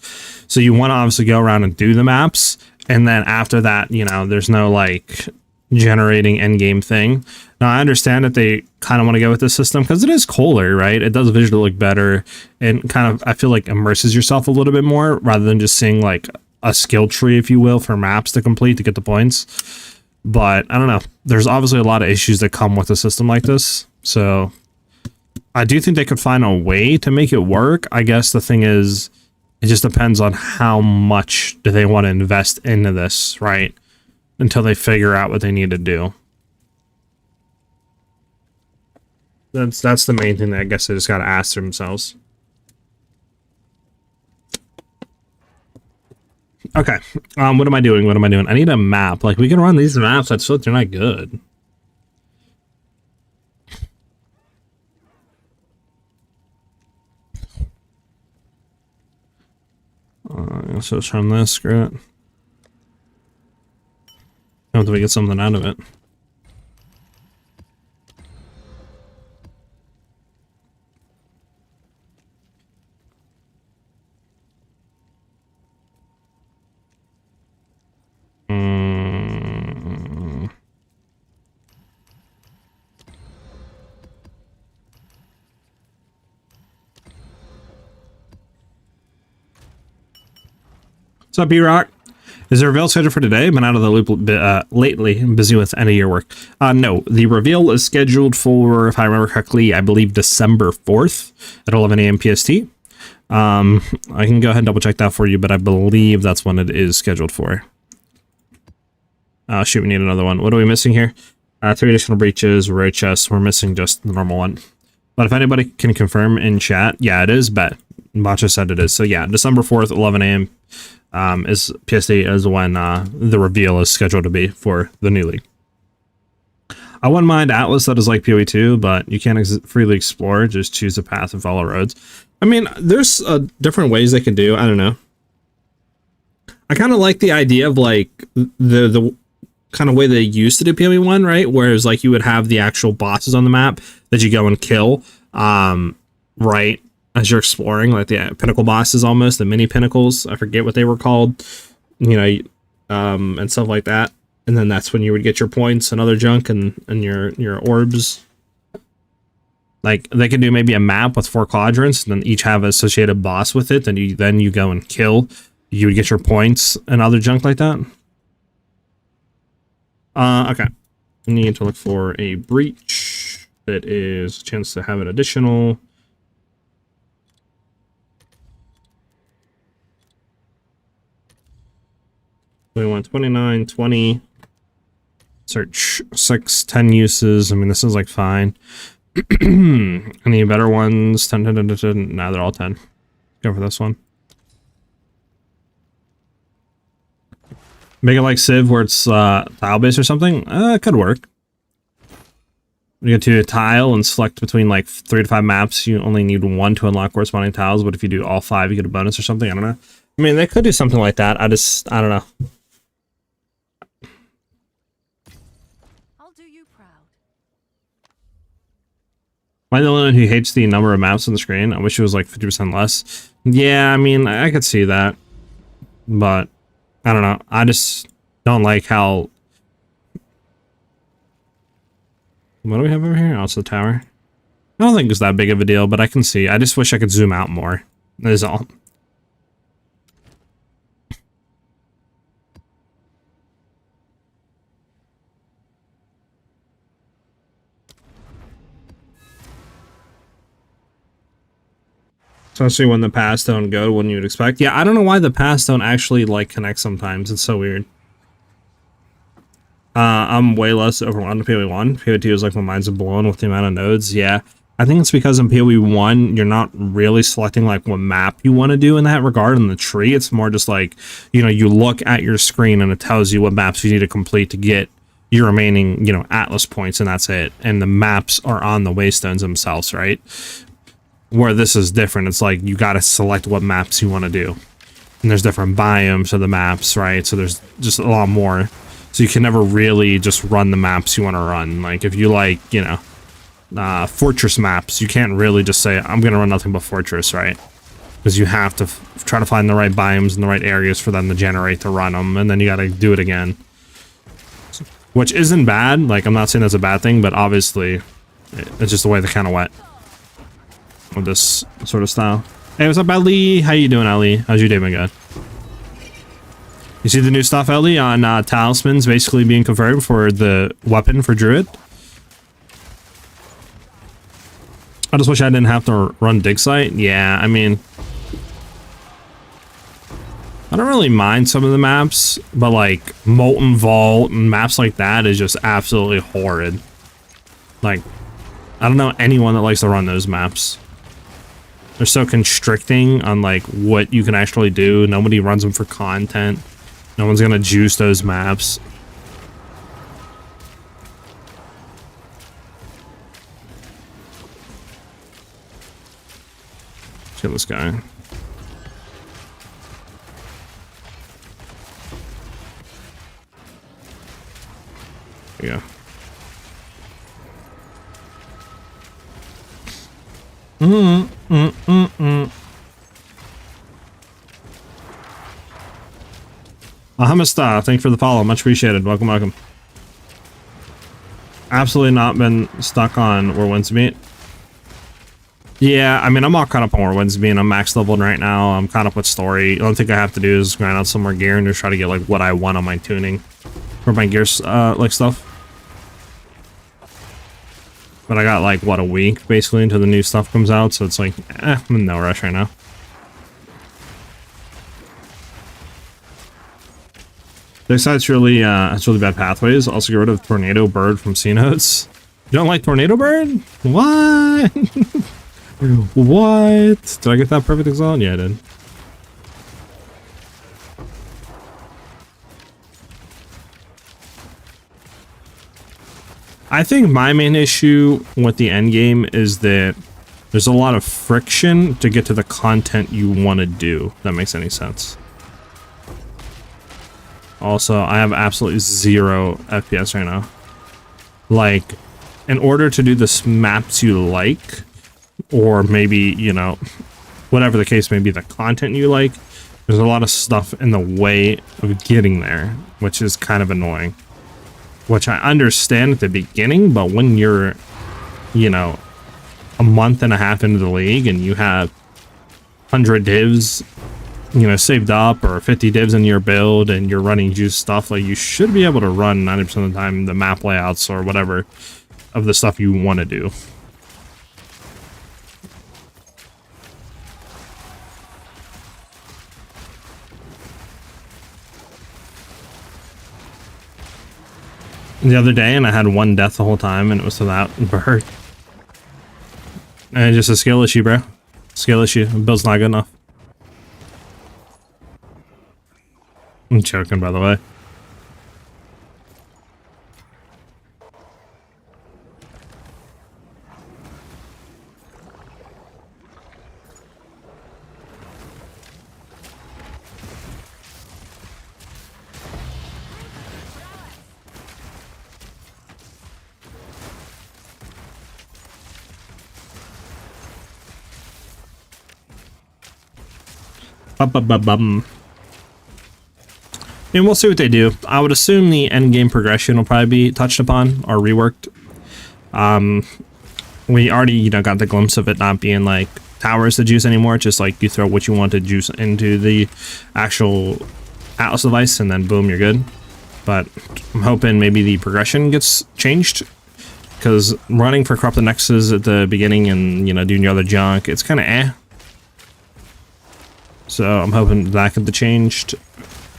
So you want to obviously go around and do the maps, and then after that, you know, there's no like generating endgame thing. Now I understand that they kind of want to go with this system because it is cooler, right? It does visually look better and kind of, I feel like, immerses yourself a little bit more rather than just seeing like a skill tree, if you will, for maps to complete to get the points. But I don't know. There's obviously a lot of issues that come with a system like this. So I do think they could find a way to make it work. I guess the thing is, it just depends on how much do they want to invest into this, right? Until they figure out what they need to do. That's the main thing that I guess they just got to ask themselves. Okay, what am I doing? What am I doing? I need a map. Like, we can run these maps, I just feel like they're not good. So let's run this, screw it. Until we get something out of it. What's up, B-Rock? Is there a reveal scheduled for today? Been out of the loop lately. I'm busy with end of year work. No, the reveal is scheduled for, if I remember correctly, I believe December 4th at 11 a.m. PST. I can go ahead and double check that for you, but I believe that's when it is scheduled for. Shoot, we need another one. What are we missing here? 3 additional breaches, rare chests. We're missing just the normal one. But if anybody can confirm in chat, yeah, it is. Bet. Bacha said it is. So yeah, December 4th, 11 a.m. Is PST is when the reveal is scheduled to be for the new league. I wouldn't mind Atlas that is like PoE 2, but you can't freely explore. Just choose a path and follow roads. I mean, there's different ways they can do. I don't know. I kind of like the idea of like the kind of way they used to do PoE 1, right? Whereas like you would have the actual bosses on the map that you go and kill, right? As you're exploring, like the pinnacle bosses, almost the mini pinnacles. I forget what they were called, you know, and stuff like that. And then that's when you would get your points and other junk and your orbs. Like they could do maybe a map with 4 quadrants, and then each have an associated boss with it. And then you go and kill. You would get your points and other junk like that. Okay. You need to look for a breach that is a chance to have an additional. We want 29, 20. Search 6, 10 uses. I mean, this is like fine. Any better ones? 10, 10, 10, 10, 10. Nah, they're all 10. Go for this one. Make it like Civ where it's tile based or something. It could work. You get to a tile and select between like 3 to 5 maps. You only need 1 to unlock corresponding tiles, but if you do all 5, you get a bonus or something. I don't know. I mean, they could do something like that. I don't know. I'll do you proud. Am I the only one who hates the number of maps on the screen? I wish it was like 50% less. Yeah, I mean, I could see that. But, I don't know. I just don't like how... What do we have over here? Oh, it's the tower. I don't think it's that big of a deal, but I can see. I just wish I could zoom out more. That is all. Especially when the paths don't go when you would expect. Yeah, I don't know why the paths don't actually like connect sometimes. It's so weird. I'm way less overwhelmed in PoE 1. PoE 2 is like my mind's blown with the amount of nodes. Yeah, I think it's because in PoE 1, you're not really selecting like what map you want to do in that regard in the tree. It's more just like, you know, you look at your screen and it tells you what maps you need to complete to get your remaining, you know, Atlas points, and that's it. And the maps are on the waystones themselves, right? Where this is different, it's like you got to select what maps you want to do. And there's different biomes of the maps, right? So there's just a lot more. So you can never really just run the maps you want to run. Like if you like, you know, fortress maps, you can't really just say, I'm going to run nothing but fortress, right? Because you have to try to find the right biomes and the right areas for them to generate to run them. And then you got to do it again. Which isn't bad. Like, I'm not saying that's a bad thing, but obviously it's just the way they kind of went with this sort of style. Hey, what's up, Ali? How you doing, Ali? How's your day been going? You see the new stuff, Ellie, on talismans basically being confirmed for the weapon for Druid? I just wish I didn't have to run dig site. Yeah, I mean, I don't really mind some of the maps, but like Molten Vault and maps like that is just absolutely horrid. Like, I don't know anyone that likes to run those maps. They're so constricting on like what you can actually do. Nobody runs them for content. No one's gonna juice those maps. Let's get this guy. There you go. Hamista, thank you for the follow. Much appreciated. Welcome, welcome. Absolutely not been stuck on where wins meet. Yeah, I mean, I'm all caught up on where wins meet. I'm max leveled right now. I'm caught up with story. The only thing I have to do is grind out some more gear and just try to get like what I want on my tuning for my gear like stuff. But I got like what, a week basically until the new stuff comes out, so it's like, I'm in no rush right now. This side's really has really bad pathways. Also get rid of Tornado Bird from C nodes. You don't like Tornado Bird? What? What? Did I get that perfect exile? Yeah, I did. I think my main issue with the end game is that there's a lot of friction to get to the content you want to do. If that makes any sense. Also, I have absolutely 0 FPS right now. Like, in order to do the maps you like, or maybe, you know, whatever the case may be, the content you like, there's a lot of stuff in the way of getting there, which is kind of annoying. Which I understand at the beginning, but when you're, you know, a month and a half into the league and you have 100 divs, you know, saved up, or 50 divs in your build, and you're running juice stuff, like, you should be able to run 90% of the time the map layouts or whatever of the stuff you want to do. the other day, and I had 1 death the whole time, and it was to that bird. And just a skill issue, bro. Skill issue. The build's not good enough. I'm joking, by the way. And we'll see what they do. I would assume the end game progression will probably be touched upon or reworked. We already, you know, got the glimpse of it not being like towers to juice anymore. Just like you throw what you want to juice into the actual Atlas device, and then boom, you're good. But I'm hoping maybe the progression gets changed, because running for Corrupted Nexus at the beginning and, you know, doing your other junk, it's kind of eh. So I'm hoping that could be changed,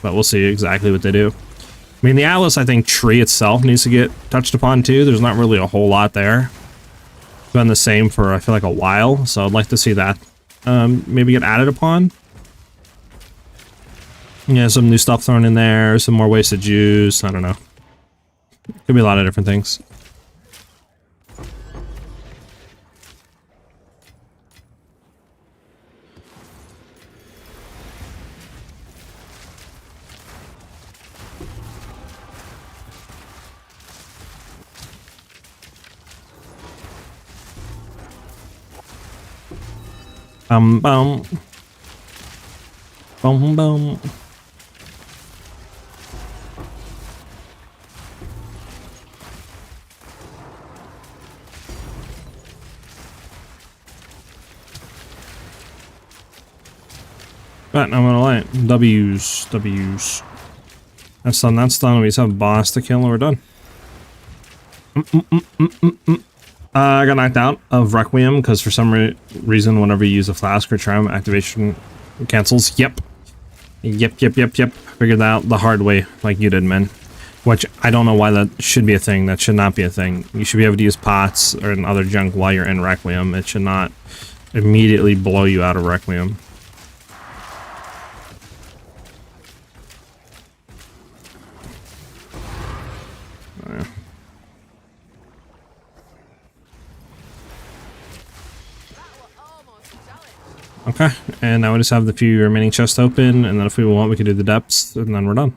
but we'll see exactly what they do. I mean, the Atlas, I think, tree itself needs to get touched upon too. There's not really a whole lot there. It's been the same for, I feel like, a while, so I'd like to see that maybe get added upon. Yeah, some new stuff thrown in there, some more ways to juice, I don't know. Could be a lot of different things. Bum bum. Bum bum. But I'm gonna lie. W's. That's done. We just have a boss to kill and we're done. I got knocked out of Requiem because for some reason whenever you use a flask or charm, activation cancels. Yep. Figured that out the hard way, like you did, man. Which I don't know why that should be a thing. That should not be a thing. You should be able to use pots or other junk while you're in Requiem. It should not immediately blow you out of Requiem. Okay, and now we just have the few remaining chests open, and then if we want, we can do the depths, and then we're done.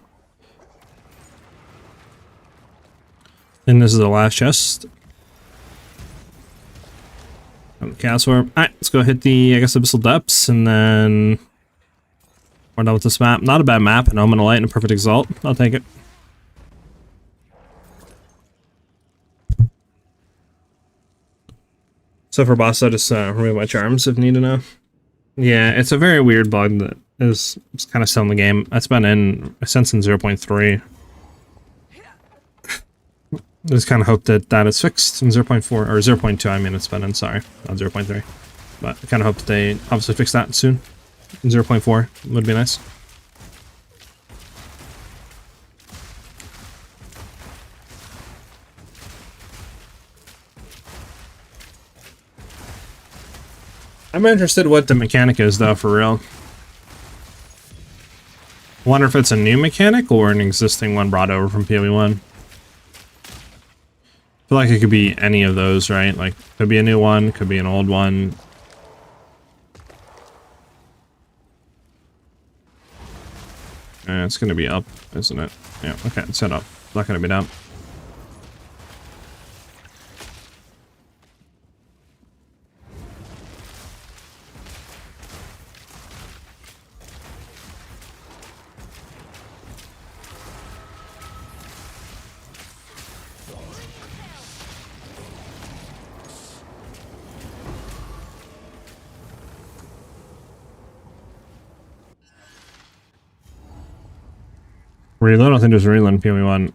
And this is the last chest. Chaos Orb. Alright, let's go hit the, I guess, Abyssal Depths, and then we're done with this map. Not a bad map, an Omen of Light and a Perfect Exalt. I'll take it. So for boss, I'll just remove my charms if need to know. Yeah, it's a very weird bug that is kind of still in the game. That's been in since 0.3. Just kind of hope that that is fixed in 0.4 or 0.2. I mean, it's been in, sorry, not 0.3. But I kind of hope that they obviously fix that soon. 0.4 would be nice. I'm interested what the mechanic is, though, for real. Wonder if it's a new mechanic or an existing one brought over from PoE 1. I feel like it could be any of those, right? Like, could be a new one, could be an old one. It's gonna be up, isn't it? Yeah, okay, it's set up. It's not gonna be down. Reload? I don't think there's a reload in PoE 1.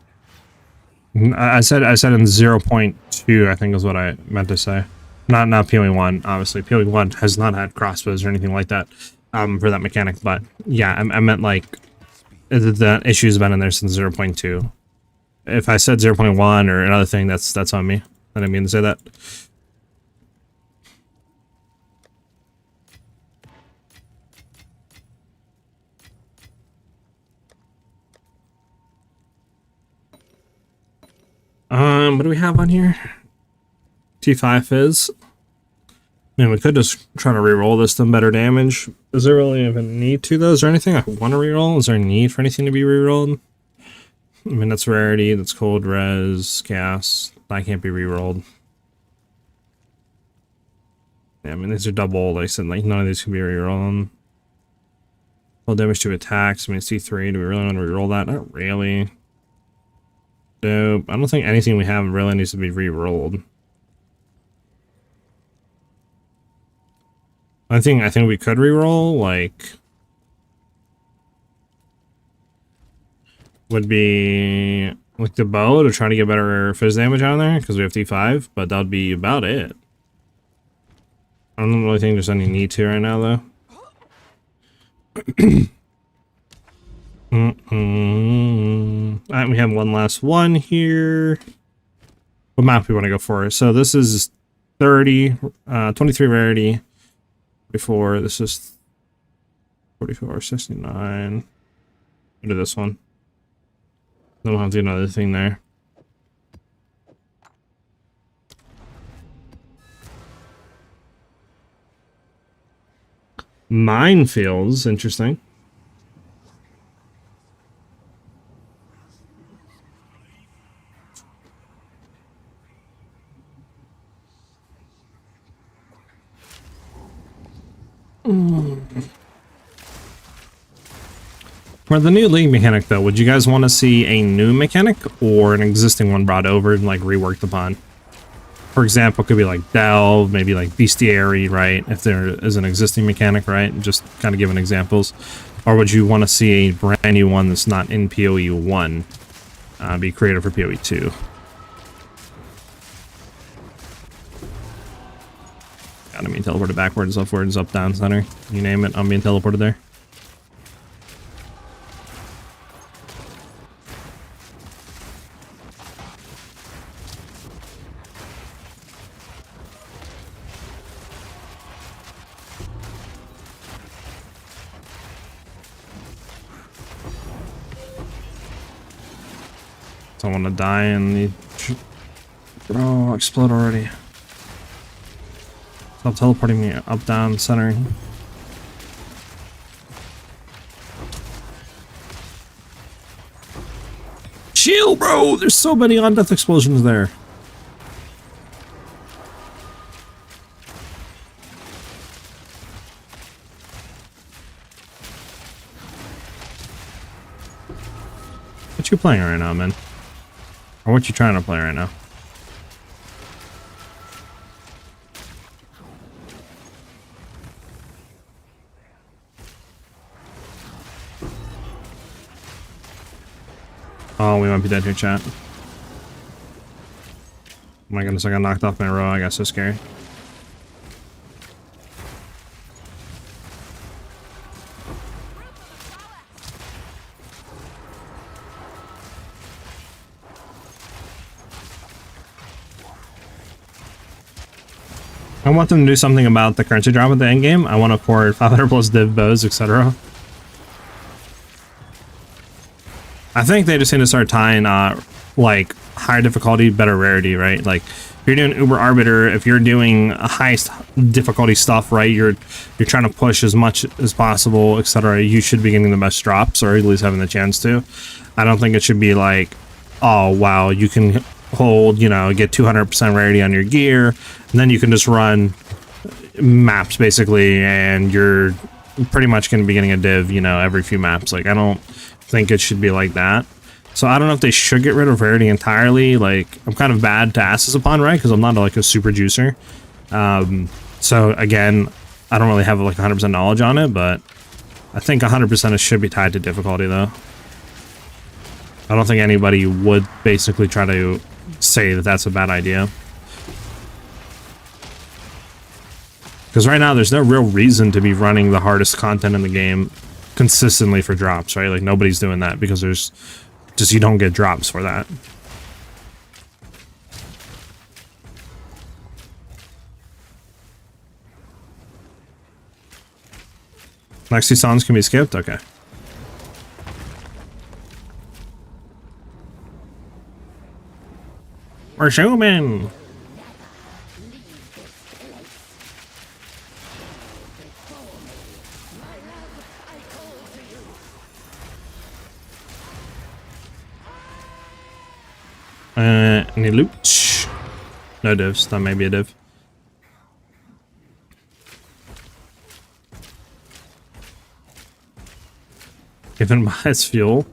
I said in 0.2, I think is what I meant to say. Not PoE 1, obviously. PoE 1 has not had crossbows or anything like that for that mechanic, but yeah, I meant like the issue's been in there since 0.2. if I said 0.1 or another thing, that's on me. I didn't mean to say that. What do we have on here? T5 Fizz. I mean, we could just try to reroll this to better damage. Is there really even need to though? Is there anything I want to reroll? Is there a need for anything to be rerolled? I mean, that's rarity, that's cold res, gas. That can't be rerolled. Yeah, I mean, these are double. Like I said, like none of these can be rerolled. Full damage to attacks. I mean, C3. Do we really want to reroll that? Not really. Nope. I don't think anything we have really needs to be rerolled. I think we could reroll, like, would be like the bow to try to get better fizz damage out of there because we have T5, but that would be about it. I don't really think there's any need to right now though. Alright, we have one last one here. What map we want to go for? So this is 30, 23 rarity. Before this is 44, 69. Go to this one. Then we'll have to do another thing there. Minefields, interesting. For the new league mechanic though, would you guys want to see a new mechanic or an existing one brought over and like reworked upon? For example, it could be like Delve, maybe like Bestiary, right? If there is an existing mechanic, right? Just kind of giving examples. Or would you want to see a brand new one that's not in PoE 1 be created for PoE 2? I mean, teleported backwards, upwards, up, down, center. You name it, I'm being teleported there. Don't want to die and the... Oh, explode already. Stop teleporting me up, down, center. Chill, bro! There's so many on-death explosions there. What you playing right now, man? Or what you trying to play right now? Oh, we might be dead here, chat. Oh my goodness, I got knocked off my row. I got so scared. I want them to do something about the currency drop at the end game. I want to pour 500 plus div bows, etc. I think they just need to start tying like higher difficulty, better rarity, right? Like if you're doing Uber Arbiter, if you're doing highest difficulty stuff, right? You're trying to push as much as possible, etc. You should be getting the best drops, or at least having the chance to. I don't think it should be like, oh wow, you can hold, you know, get 200% rarity on your gear, and then you can just run maps basically, and you're pretty much going to be getting a div, you know, every few maps. Like I don't think it should be like that. So I don't know if they should get rid of rarity entirely. Like I'm kind of bad to ask this upon, right? Because I'm not like a super juicer. So again, I don't really have like 100% knowledge on it, but I think 100% it should be tied to difficulty though. I don't think anybody would basically try to say that that's a bad idea. Because right now there's no real reason to be running the hardest content in the game consistently for drops, right? Like nobody's doing that because there's just, you don't get drops for that. Next two songs can be skipped? Okay. We're zooming! Any loot? No divs. That may be a div. Given by its fuel.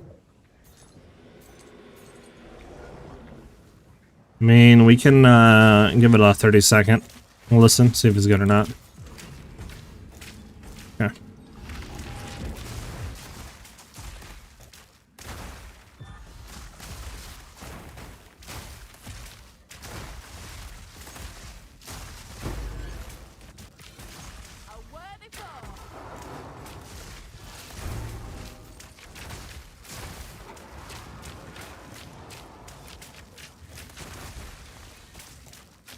I mean, we can give it a 30-second. We'll listen, see if it's good or not. Okay.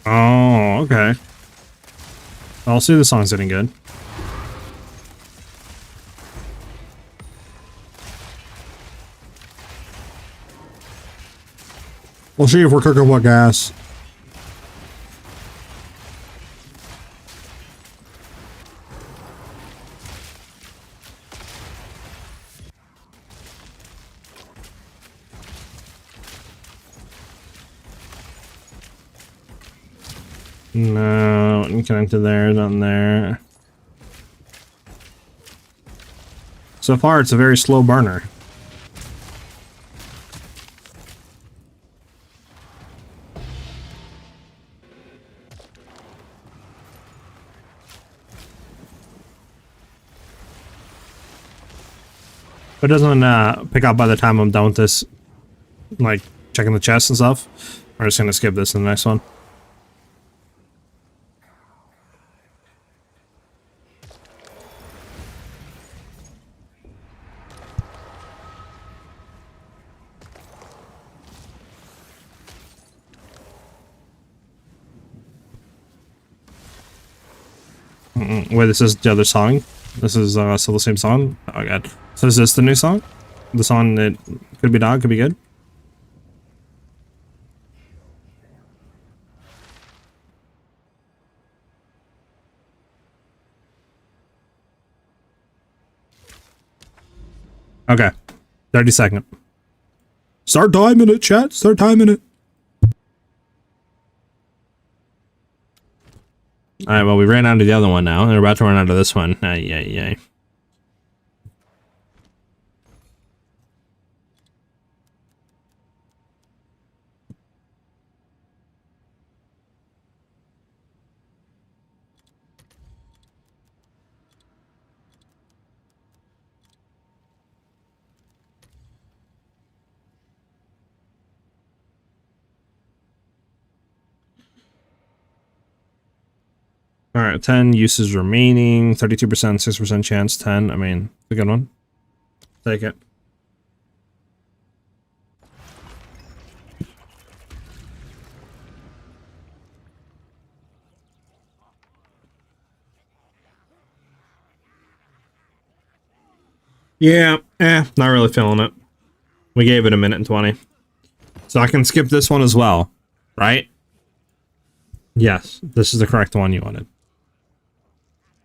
Oh, okay. I'll see the song's getting good. We'll see if we're cooking what gas. No, you connect to there, nothing there. So far, it's a very slow burner. If it doesn't pick up by the time I'm done with this, like checking the chest and stuff, we're just gonna skip this in the next one. Wait, this is the other song? This is still the same song? Oh god. So is this the new song? The song that could be dog, could be good? Okay. 30-second. Start timing it, chat. Start timing it. Alright, well, we ran out of the other one now, and we're about to run out of this one. Yay. Alright, 10 uses remaining, 32%, 6% chance, 10. I mean, a good one. Take it. Yeah, not really feeling it. We gave it a minute and 20. So I can skip this one as well, right? Yes, this is the correct one you wanted.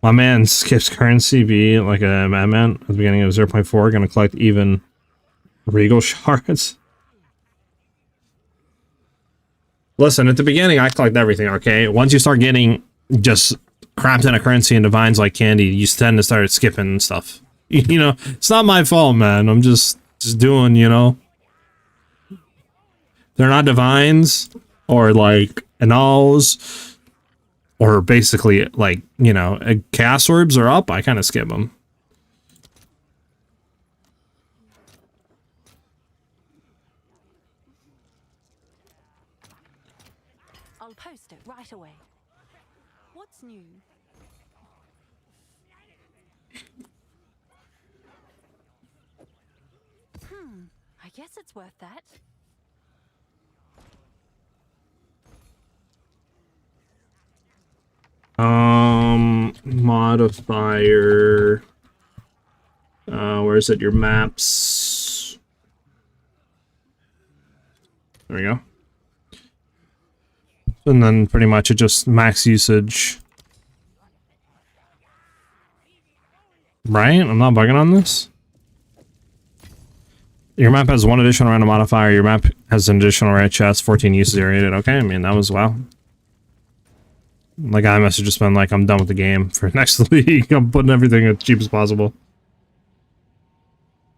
My man skips currency B like a madman at the beginning of 0.4, gonna collect even regal shards. Listen, at the beginning I collect everything, okay? Once you start getting just crap ton of currency and divines like candy, you tend to start skipping stuff. You know, it's not my fault, man. I'm just doing, you know. They're not divines or like annuls. Or basically, like, you know, chaos orbs are up, I kind of skip them. I'll post it right away. What's new? I guess it's worth that. Modifier Where is it? Your maps. There we go. And then pretty much it just max usage. Right? I'm not bugging on this. Your map has 1 additional random modifier. Your map has an additional rare chest, 14 uses aerated. Okay, I mean, that was wow. Like, I must have just been like, I'm done with the game for next league. I'm putting everything as cheap as possible.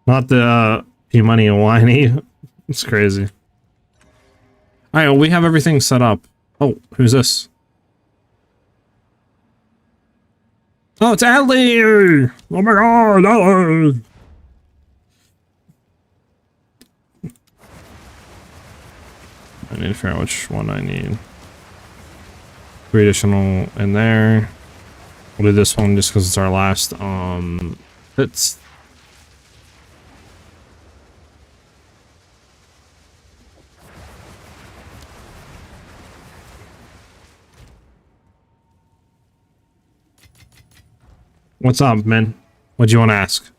Not the P-Money and whiny. It's crazy. Alright, well, we have everything set up. Oh, who's this? Oh, it's Adley! Oh my god! Adley! I need to figure out which one I need. 3 additional in there. We'll do this one just because it's our last hits. What's up, man? What do you want to ask?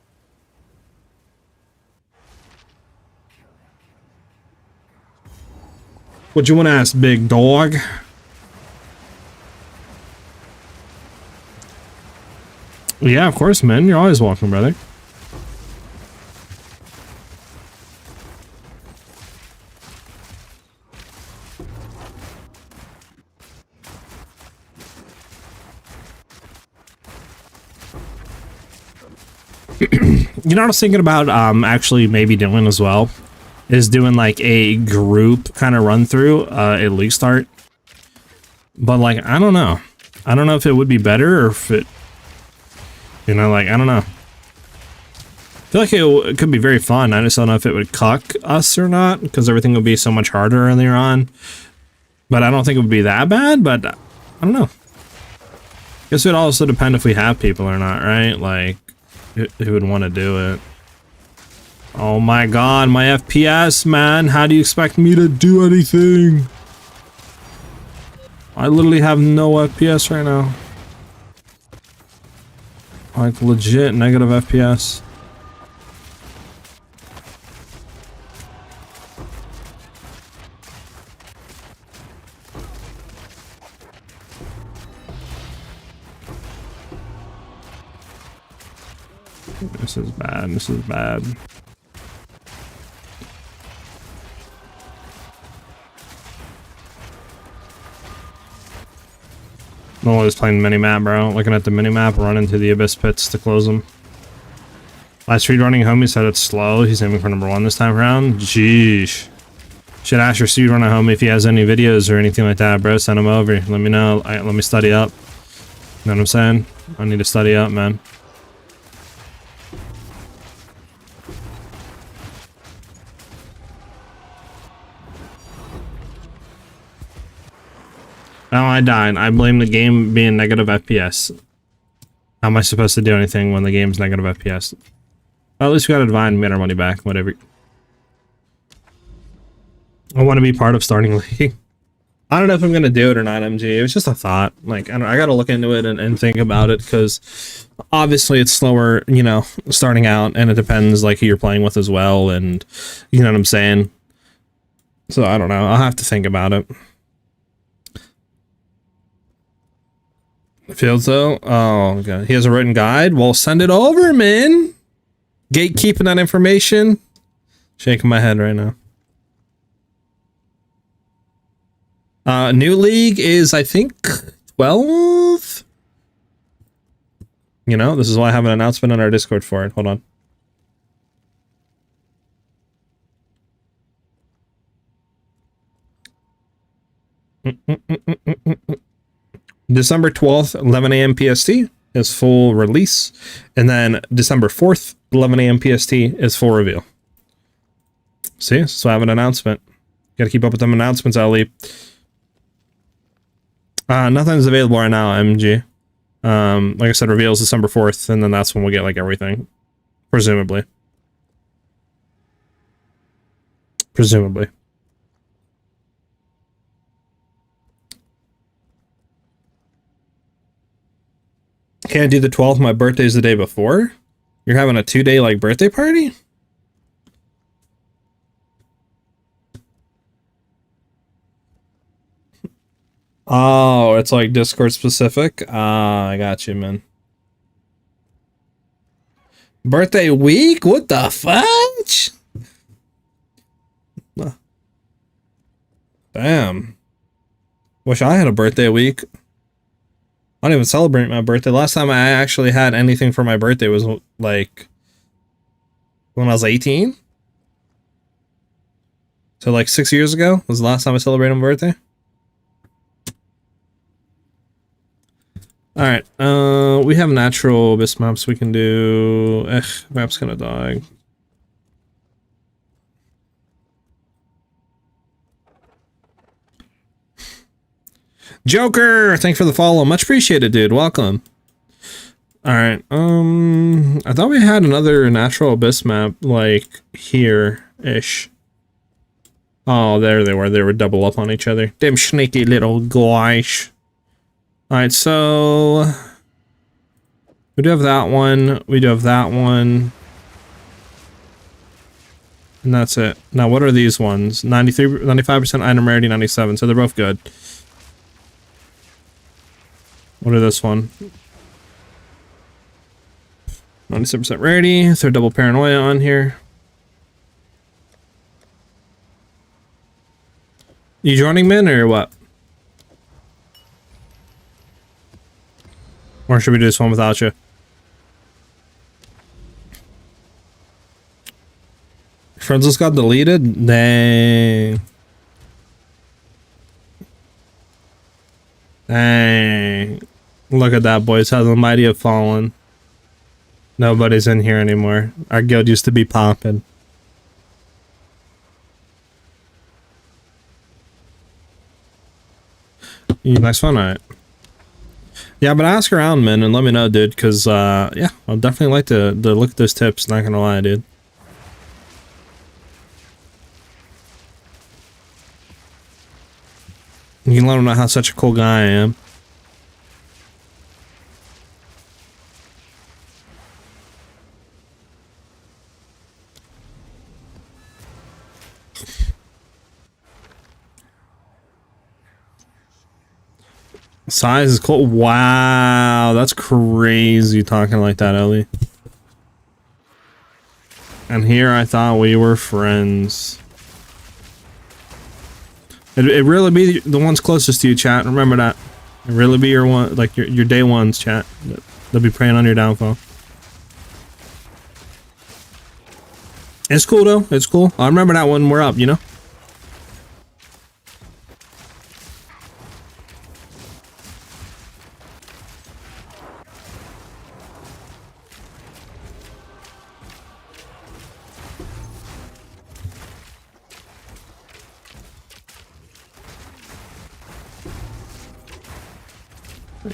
What do you want to ask, big dog? Yeah, of course, man. You're always welcome, brother. You know what I was thinking about actually maybe doing as well? Is doing like a group kind of run through at league start. But like, I don't know. I don't know if it would be better or if it, you know, like, I don't know. I feel like it could be very fun. I just don't know if it would cuck us or not, because everything would be so much harder earlier on. But I don't think it would be that bad, but I don't know. Guess it would also depend if we have people or not, right? Like, who would want to do it. Oh my god, my FPS, man. How do you expect me to do anything? I literally have no FPS right now. Like, legit negative FPS. This is bad, this is bad. I'm always playing mini-map, bro. Looking at the mini-map, running to the abyss pits to close them. Last speedrunning homie said it's slow. He's aiming for #1 this time around. Jeez. Should ask your speedrunner homie if he has any videos or anything like that, bro. Send them over. Let me know. Let me study up. You know what I'm saying? I need to study up, man. Oh, I died. I blame the game being negative FPS. How am I supposed to do anything when the game's negative FPS? Well, at least we got a divine and made our money back. Whatever. I want to be part of starting league. I don't know if I'm gonna do it or not, MG. It was just a thought. Like, I gotta look into it and think about it, because obviously it's slower, you know, starting out, and it depends like who you're playing with as well, and you know what I'm saying. So I don't know. I'll have to think about it. Fields though? Oh, okay. He has a written guide? Well, send it over, man. Gatekeeping that information. Shaking my head right now. New league is, I think, 12? You know, this is why I have an announcement on our Discord for it. Hold on. December 12th, 11 a.m. PST is full release. And then December 4th, 11 a.m. PST is full reveal. See? So I have an announcement. Gotta keep up with them announcements, Ali. Nothing's available right now, MG. Like I said, reveals December 4th, and then that's when we'll get, like, everything. Presumably. Presumably. Can't do the 12th. My birthday's the day before. You're having a 2-day like birthday party? Oh, it's like Discord specific. Ah, I got you, man. Birthday week? What the fudge? Damn. Wish I had a birthday week. I don't even celebrate my birthday. Last time I actually had anything for my birthday was like when I was 18. So like 6 years ago was the last time I celebrated my birthday. Alright, we have natural abyss maps we can do. Map's gonna die. Joker, thanks for the follow. Much appreciated, dude. Welcome. Alright, I thought we had another natural abyss map, like, here-ish. Oh, there they were. They were double up on each other. Them sneaky little guys. Alright, so... we do have that one. We do have that one. And that's it. Now, what are these ones? 95% item rarity, 97. So they're both good. What are this one? 97% rarity. Throw double paranoia on here. You joining, Min, or what? Or should we do this one without you? Friends list got deleted? Dang. Dang. Look at that, boys. How the mighty have fallen. Nobody's in here anymore. Our guild used to be popping. Nice fun, alright. Yeah, but ask around, man, and let me know, dude, because, yeah, I'd definitely like to look at those tips, not gonna lie, dude. You can let them know how such a cool guy I am. SiahZ is cool. Wow, that's crazy talking like that, Ellie. And here I thought we were friends. It really be the ones closest to you, chat. Remember that. It really be your one, like your day ones, chat. They'll be preying on your downfall. It's cool though. It's cool. I remember that when we're up, you know.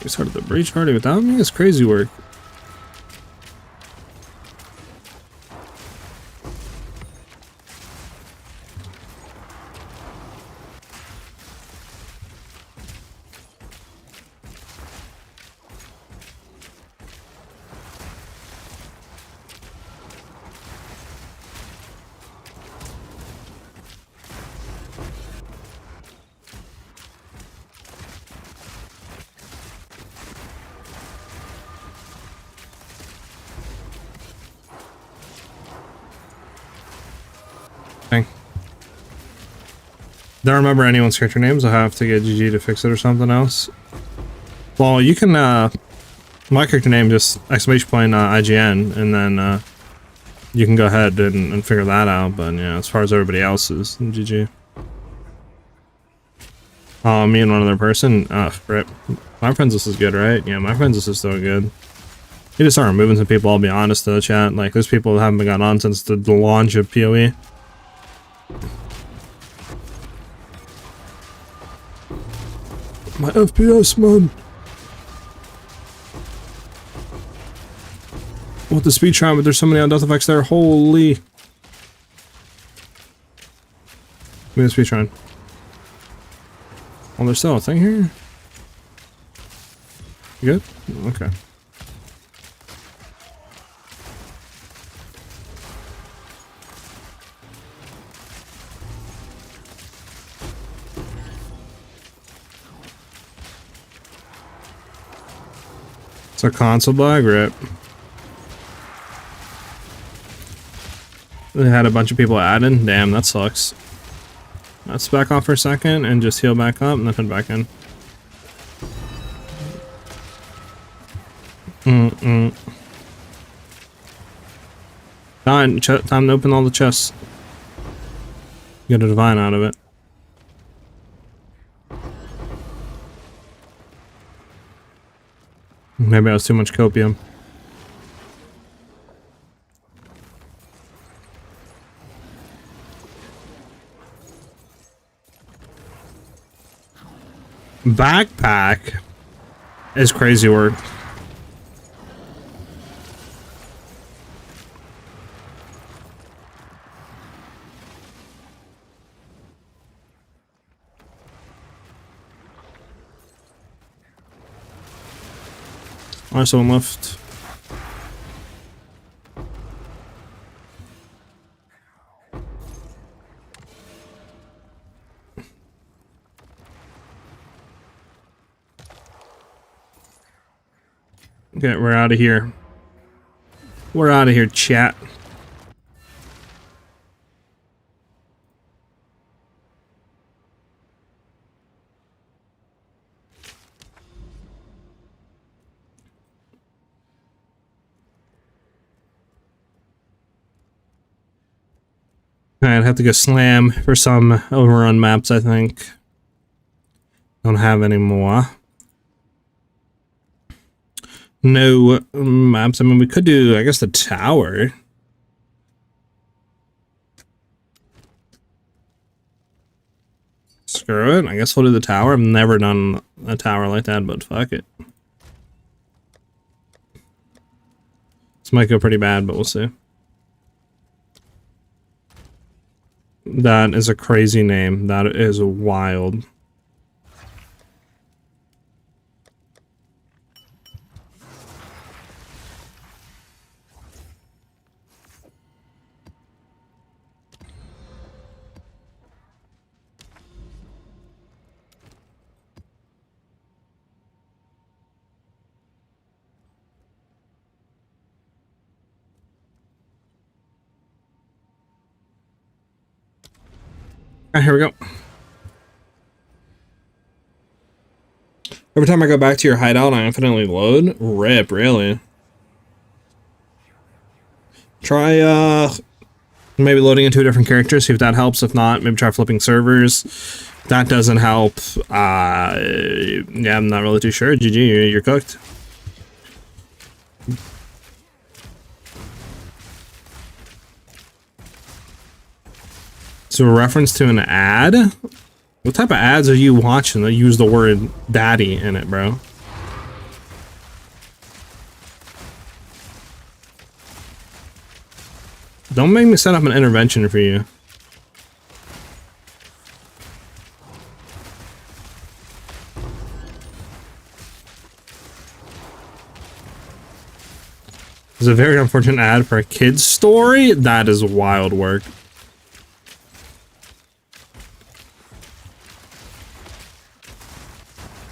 You started the breach party without me? It's crazy work. Don't remember anyone's character names. I'll have to get GG to fix it or something else. Well, you can, my character name just exclamation point IGN, and then you can go ahead and figure that out. But yeah, as far as everybody else's, GG. Oh, me and one other person. Rip. My friends list is good, right? Yeah, my friends list is so good. You just start removing some people. I'll be honest, though, chat. Like, there's people that haven't been got on since the launch of PoE. My FPS, man. With the speed trying, but there's so many on death effects there. Holy. Give me the speed trying. Oh, there's still a thing here? You good? Okay. It's a console bug, rip. They had a bunch of people added. Damn, that sucks. Let's back off for a second and just heal back up and then head back in. Time to open all the chests. Get a divine out of it. Maybe I was too much copium. Backpack is crazy work. Alright, someone left. Okay, we're out of here. We're out of here, chat. I'd have to go slam for some overrun maps, I think. Don't have any more. No maps. I mean, we could do, I guess, the tower. Screw it. I guess we'll do the tower. I've never done a tower like that, but fuck it. This might go pretty bad, but we'll see. That is a crazy name. That is wild. Alright, here we go. Every time I go back to your hideout, I infinitely load. Rip, really. Try, maybe loading into a different character, see if that helps. If not, maybe try flipping servers. If that doesn't help, yeah, I'm not really too sure. GG, you're cooked. So a reference to an ad? What type of ads are you watching that use the word daddy in it, bro? Don't make me set up an intervention for you. It's a very unfortunate ad for a kid's story. That is wild work.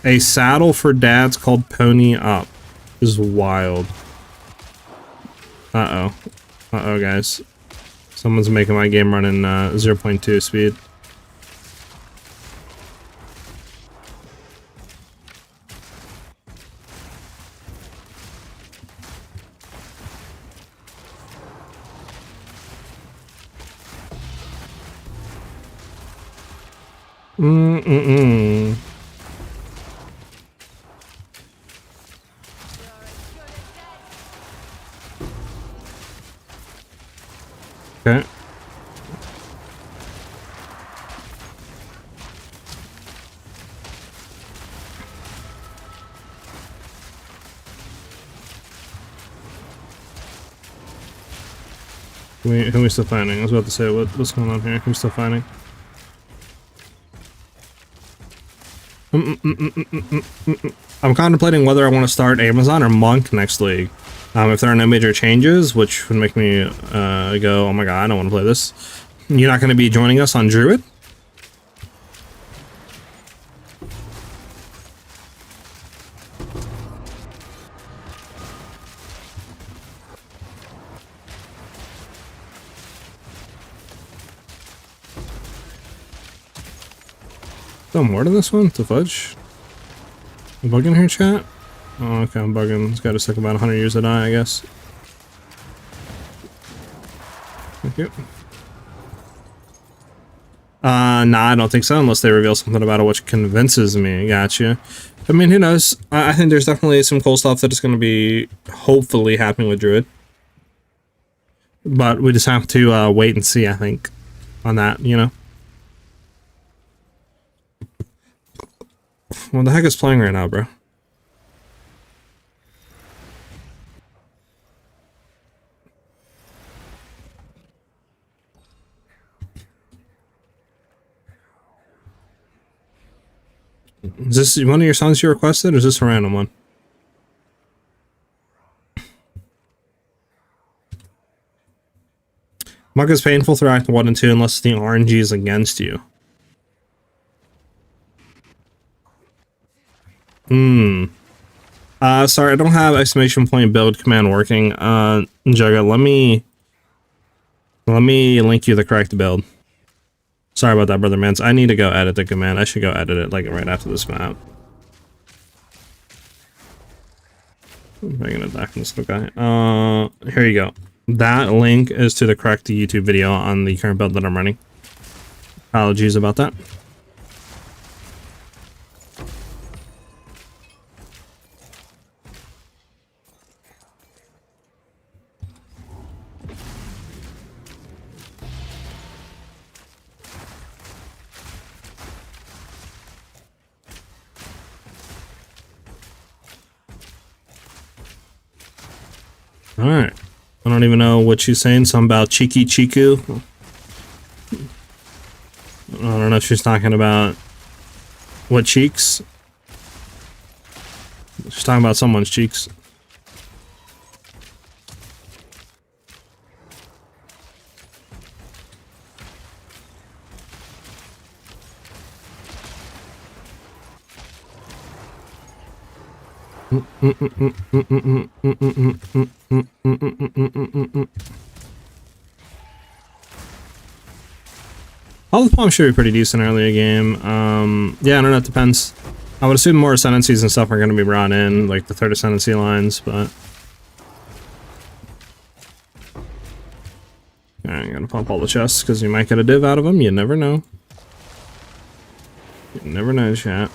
A saddle for dads called Pony Up is wild. Uh-oh. Uh-oh, guys. Someone's making my game run in 0.2 speed. Okay. Who are we still finding? I was about to say, what's going on here? Who's still finding? I'm contemplating whether I want to start Amazon or Monk next league. If there are no major changes, which would make me go, oh my god, I don't want to play this. You're not going to be joining us on Druid? No more to this one? To fudge? I'm bugging here, chat? Oh, okay, I'm bugging. It's got to take about 100 years to die, I guess. Thank you. Nah, I don't think so, unless they reveal something about it which convinces me. Gotcha. I mean, who knows? I think there's definitely some cool stuff that is going to be hopefully happening with Druid. But we just have to wait and see, I think, on that, you know? What the heck is playing right now, bro? Is this one of your songs you requested, or is this a random one? Mug is painful through Act 1 and 2 unless the RNG is against you. Sorry, I don't have exclamation point build command working. Jugga, let me link you the correct build. Sorry about that, brother mans. I need to go edit the command. I should go edit it like right after this map. I'm gonna attack this little guy. Here you go. That link is to the correct YouTube video on the current build that I'm running. Apologies about that. Alright. I don't even know what she's saying. Something about Cheeky Chiku. I don't know if she's talking about what cheeks. She's talking about someone's cheeks. All the palms should be pretty decent early in game. Yeah, I don't know, it depends. I would assume more ascendancies and stuff are going to be brought in, like the third ascendancy lines, but... Alright, I'm gonna pump all the chests, because you might get a div out of them, you never know. You never know, chat.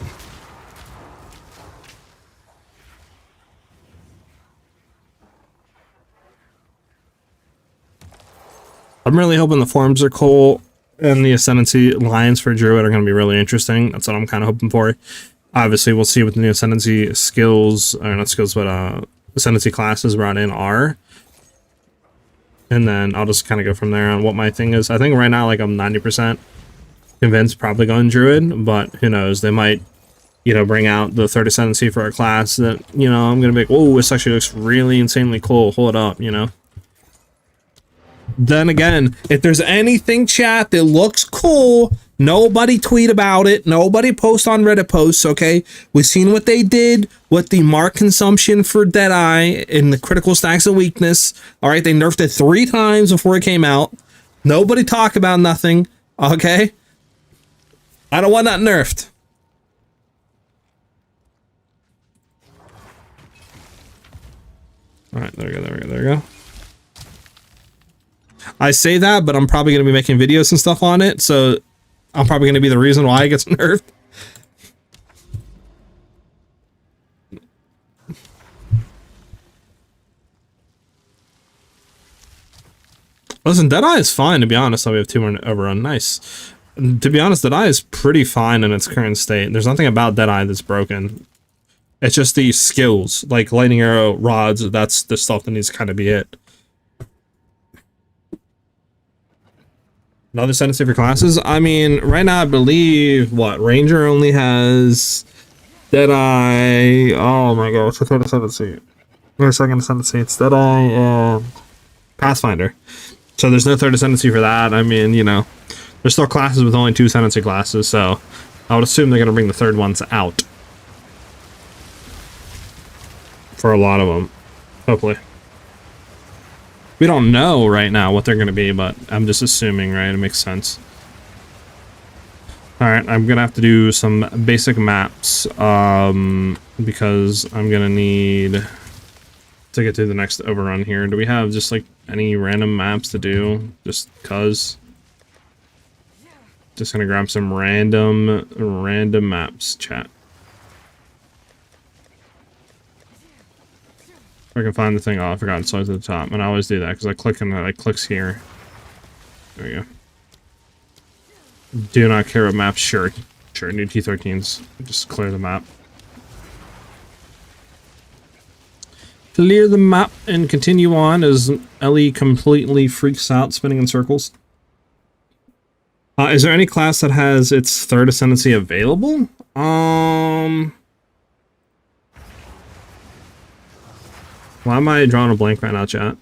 I'm really hoping the forms are cool, and the ascendancy lines for Druid are going to be really interesting. That's what I'm kind of hoping for. Obviously, we'll see what the new ascendancy skills, or not skills, but ascendancy classes brought in are. And then I'll just kind of go from there on what my thing is. I think right now, like, I'm 90% convinced probably going Druid, but who knows? They might, you know, bring out the third ascendancy for a class that, you know, I'm going to be like, oh, this actually looks really insanely cool. Hold up, you know? Then again, if there's anything, chat, that looks cool, nobody tweet about it, nobody post on Reddit posts, okay? We've seen what they did with the mark consumption for Deadeye in the critical stacks of weakness. All right, they nerfed it 3 times before it came out. Nobody talk about nothing, okay? I don't want that nerfed. All right, there we go, there we go, there we go. I say that, but I'm probably going to be making videos and stuff on it, so I'm probably going to be the reason why it gets nerfed. Listen, Deadeye is fine, to be honest. So we have 2 more overrun. Nice. To be honest, Deadeye is pretty fine in its current state. There's nothing about Deadeye that's broken. It's just the skills, like lightning arrow, rods, that's the stuff that needs to kind of be it. Another ascendancy for classes? I mean, right now I believe, what, Ranger only has Deadeye, oh my god, what's the third ascendancy? Or second ascendancy, it's Deadeye and Pathfinder. So there's no third ascendancy for that. I mean, you know, there's still classes with only 2 ascendancy classes, so I would assume they're going to bring the third ones out. For a lot of them, hopefully. We don't know right now what they're going to be, but I'm just assuming, right? It makes sense. All right, I'm gonna have to do some basic maps because I'm gonna need to get to the next overrun here. Do we have just like any random maps to do? Just cuz. Just gonna grab some random maps, chat. If I can find the thing. Oh, I forgot it's always at the top, and I always do that because I click on it. It clicks here. There we go. Do not care what maps. Sure, new T13s. Just clear the map. Clear the map and continue on as Ellie completely freaks out, spinning in circles. Is there any class that has its third ascendancy available? Why am I drawing a blank right now, chat?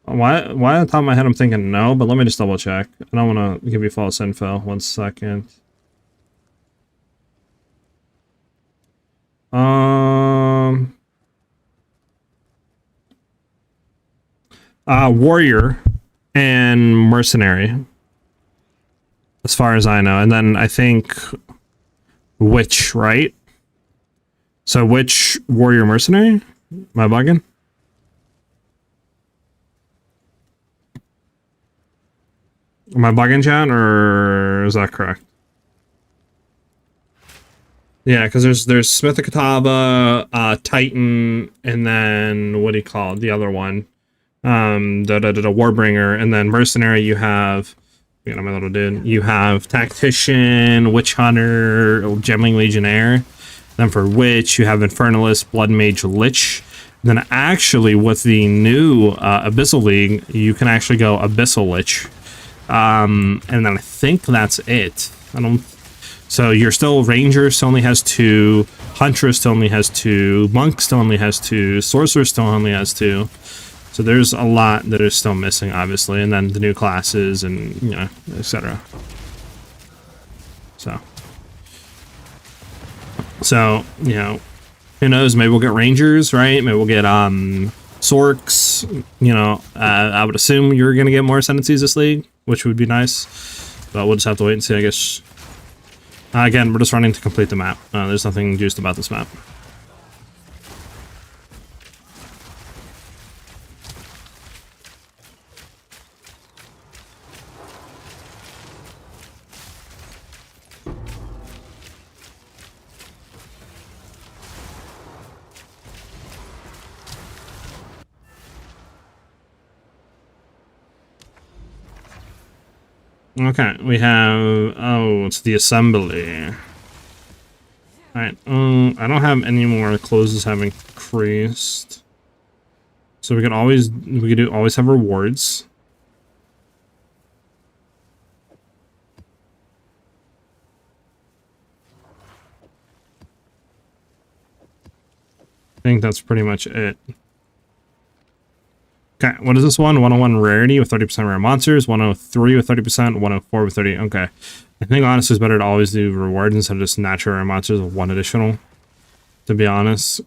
Why on top of my head I'm thinking no, but let me just double check. I don't want to give you false info. 1 second. Warrior and mercenary, as far as I know, and then I think witch, right? So witch, warrior, mercenary. Am I bugging? Am I bugging, chat, or is that correct? Yeah, because there's Smith of Catawba, Titan, and then what do you call it? The other one, the Warbringer, and then mercenary. You have, you know, my little dude. You have tactician, witch hunter, gemling legionnaire. Then for witch, you have infernalist, blood mage, lich. Then actually, with the new Abyssal League, you can actually go Abyssal Lich. And then I think that's it. So you're still Ranger still only has 2, Huntress still only has 2, Monk still only has 2, Sorcerer still only has 2. So there's a lot that is still missing, obviously, and then the new classes and, you know, etc. So, you know, who knows, maybe we'll get Rangers, right? Maybe we'll get Sorks, you know. I would assume you're gonna get more ascendancies this league, which would be nice, but we'll just have to wait and see, I guess. Again, we're just running to complete the map. There's nothing juiced about this map. Okay, we have, oh, it's the assembly. Alright, I don't have any more closes have increased. So we could always have rewards. I think that's pretty much it. Okay, what is this one? 101 rarity with 30% rare monsters, 103 with 30%, 104 with 30. Okay. I think honestly it's better to always do rewards instead of just natural rare monsters with 1 additional. To be honest.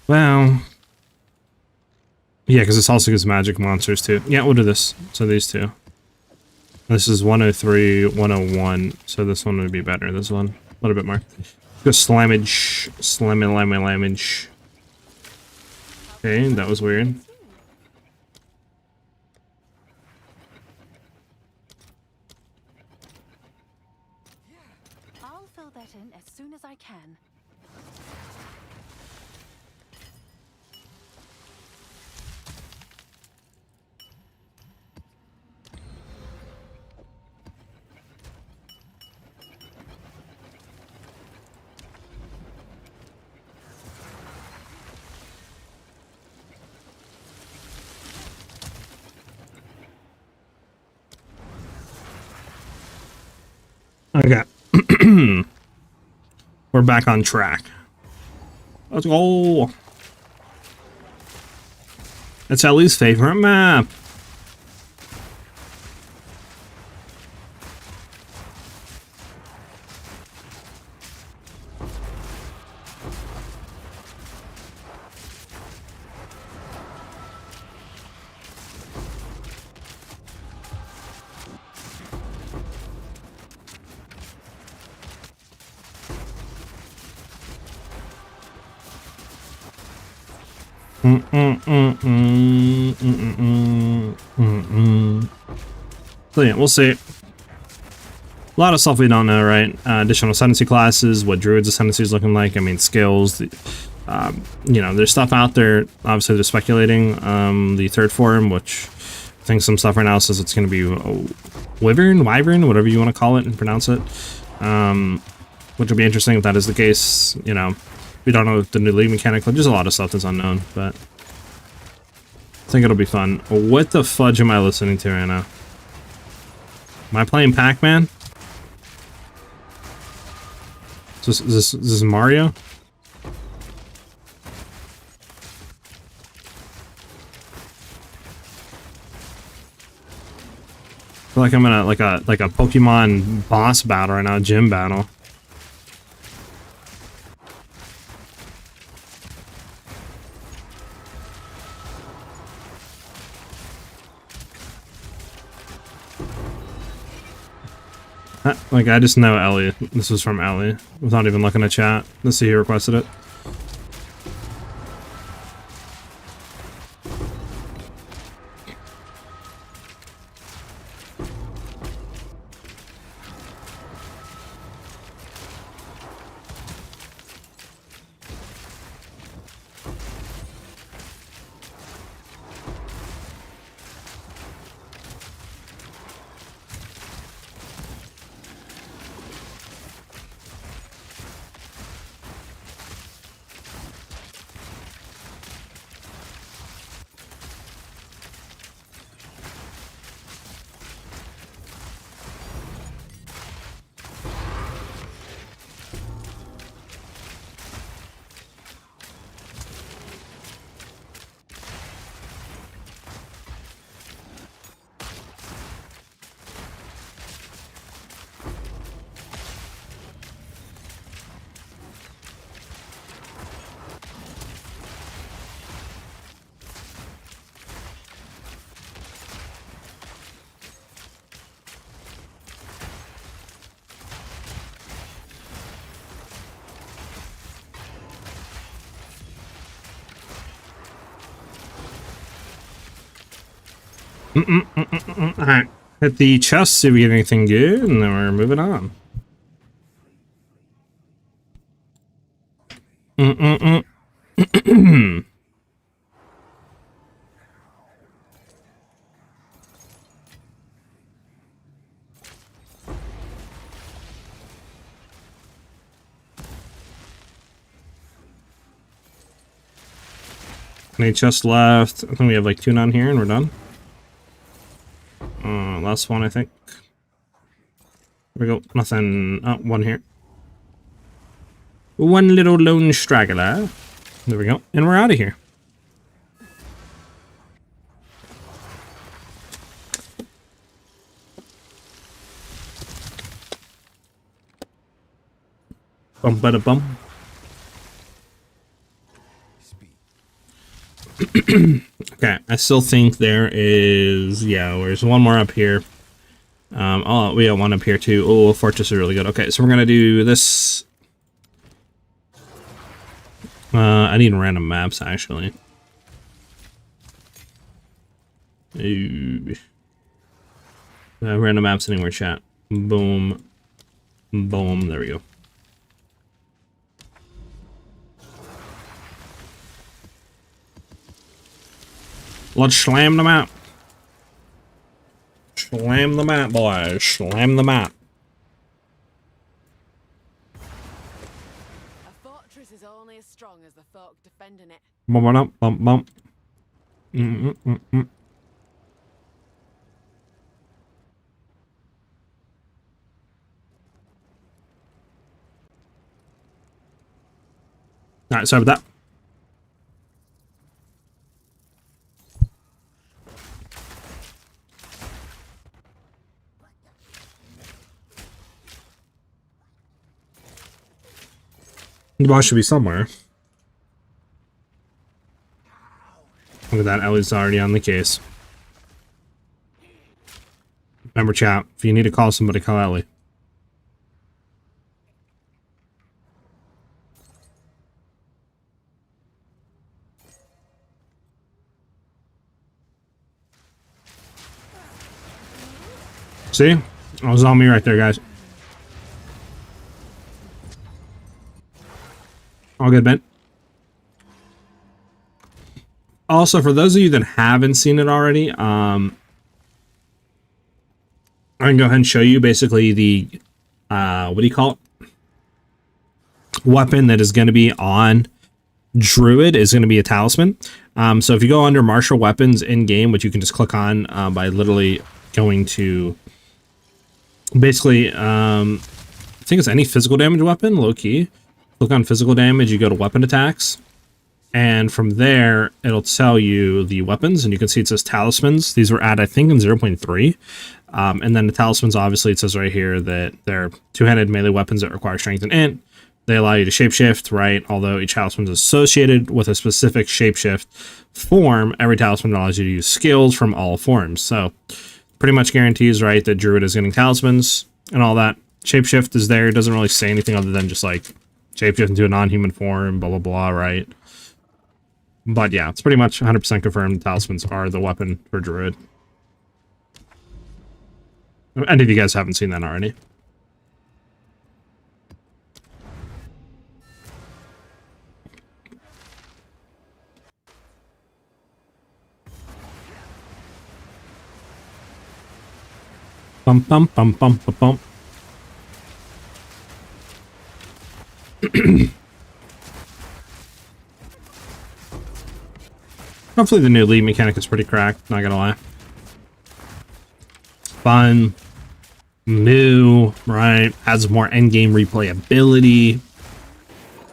Well. Yeah, because this also gives magic monsters too. Yeah, we'll do this. So these two. This is 103, 101. So this one would be better. This one. A little bit more. Go slamage. Slamage. Okay, that was weird. I'll fill that in as soon as I can. Okay. We're back on track. Let's go. It's Ellie's favorite map. So yeah, we'll see. A lot of stuff we don't know, right? Additional ascendancy classes, what druids ascendancy is looking like. I mean, skills. You know, there's stuff out there. Obviously, they're speculating. The third form, which I think some stuff right now says it's going to be wyvern, whatever you want to call it and pronounce it. Which will be interesting if that is the case. You know, we don't know the new league mechanic. There's a lot of stuff that's unknown, but I think it'll be fun. What the fudge am I listening to right now? Am I playing Pac-Man? Is this Mario? I feel like I'm in a like a Pokemon boss battle right now, gym battle. Like, I just know Ellie. This was from Ellie. Without even looking at chat. Let's see who requested it. Alright. Hit the chest, see if we get anything good, and then we're moving on. Any chest left? I think we have like 2 down here and we're done. Last one, I think. There we go. Nothing. Oh, 1 here. 1 little lone straggler. There we go. And we're out of here. Bum bada bum. Okay, I still think there is, yeah, there's 1 more up here. Oh, we got 1 up here too. Oh, Fortress is really good. Okay, so we're gonna do this. I need random maps actually. Ooh. Random maps anywhere, chat. Boom. Boom. There we go. Let's slam the map. Slam the map, boys. Slam the map. A fortress is only as strong as the folk defending it. Bum bum bum. Alright, sorry about that. The boss should be somewhere. Look at that, Ellie's already on the case. Remember, chat, if you need to call somebody, call Ellie. See? It was on me right there, guys. All good, man. Also, for those of you that haven't seen it already, I can go ahead and show you basically the, what do you call it? Weapon that is going to be on Druid is going to be a talisman. So if you go under martial weapons in game, which you can just click on by literally going to basically, I think it's any physical damage weapon, low key. Click on physical damage, you go to weapon attacks, and from there it'll tell you the weapons, and you can see it says talismans. These were added, I think, in 0.3. And then the talismans, obviously, it says right here that they're two-handed melee weapons that require strength and int. They allow you to shapeshift, right? Although each talisman is associated with a specific shapeshift form, every talisman allows you to use skills from all forms. So pretty much guarantees, right, that Druid is getting talismans and all that. Shapeshift is there. It doesn't really say anything other than just like shapeshift into a non-human form, blah, blah, blah, right? But yeah, it's pretty much 100% confirmed talismans are the weapon for Druid. And if you guys haven't seen that already. Bum, bum, bum, bum, bum, bum. Hopefully the new lead mechanic is pretty cracked, not gonna lie. Fun. New, right? Adds more endgame replayability.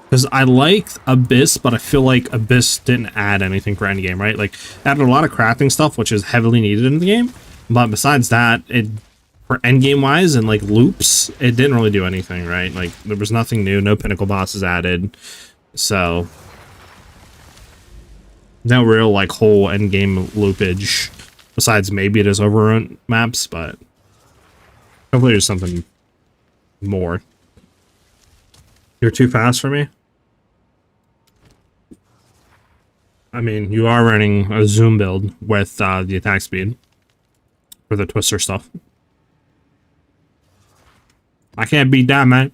Because I liked Abyss, but I feel like Abyss didn't add anything for endgame, right? Like, added a lot of crafting stuff, which is heavily needed in the game. But besides that, it, for endgame wise and like loops, it didn't really do anything, right? Like, there was nothing new, no pinnacle bosses added. So, no real like whole endgame loopage. Besides maybe it is overrun maps, but hopefully there's something more. You're too fast for me? I mean, you are running a zoom build with the attack speed for the twister stuff. I can't beat that, man.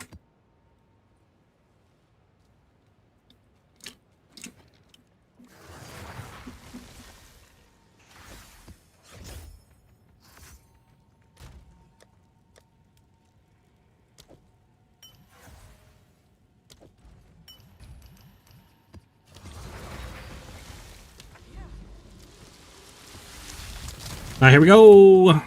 Alright, here we go.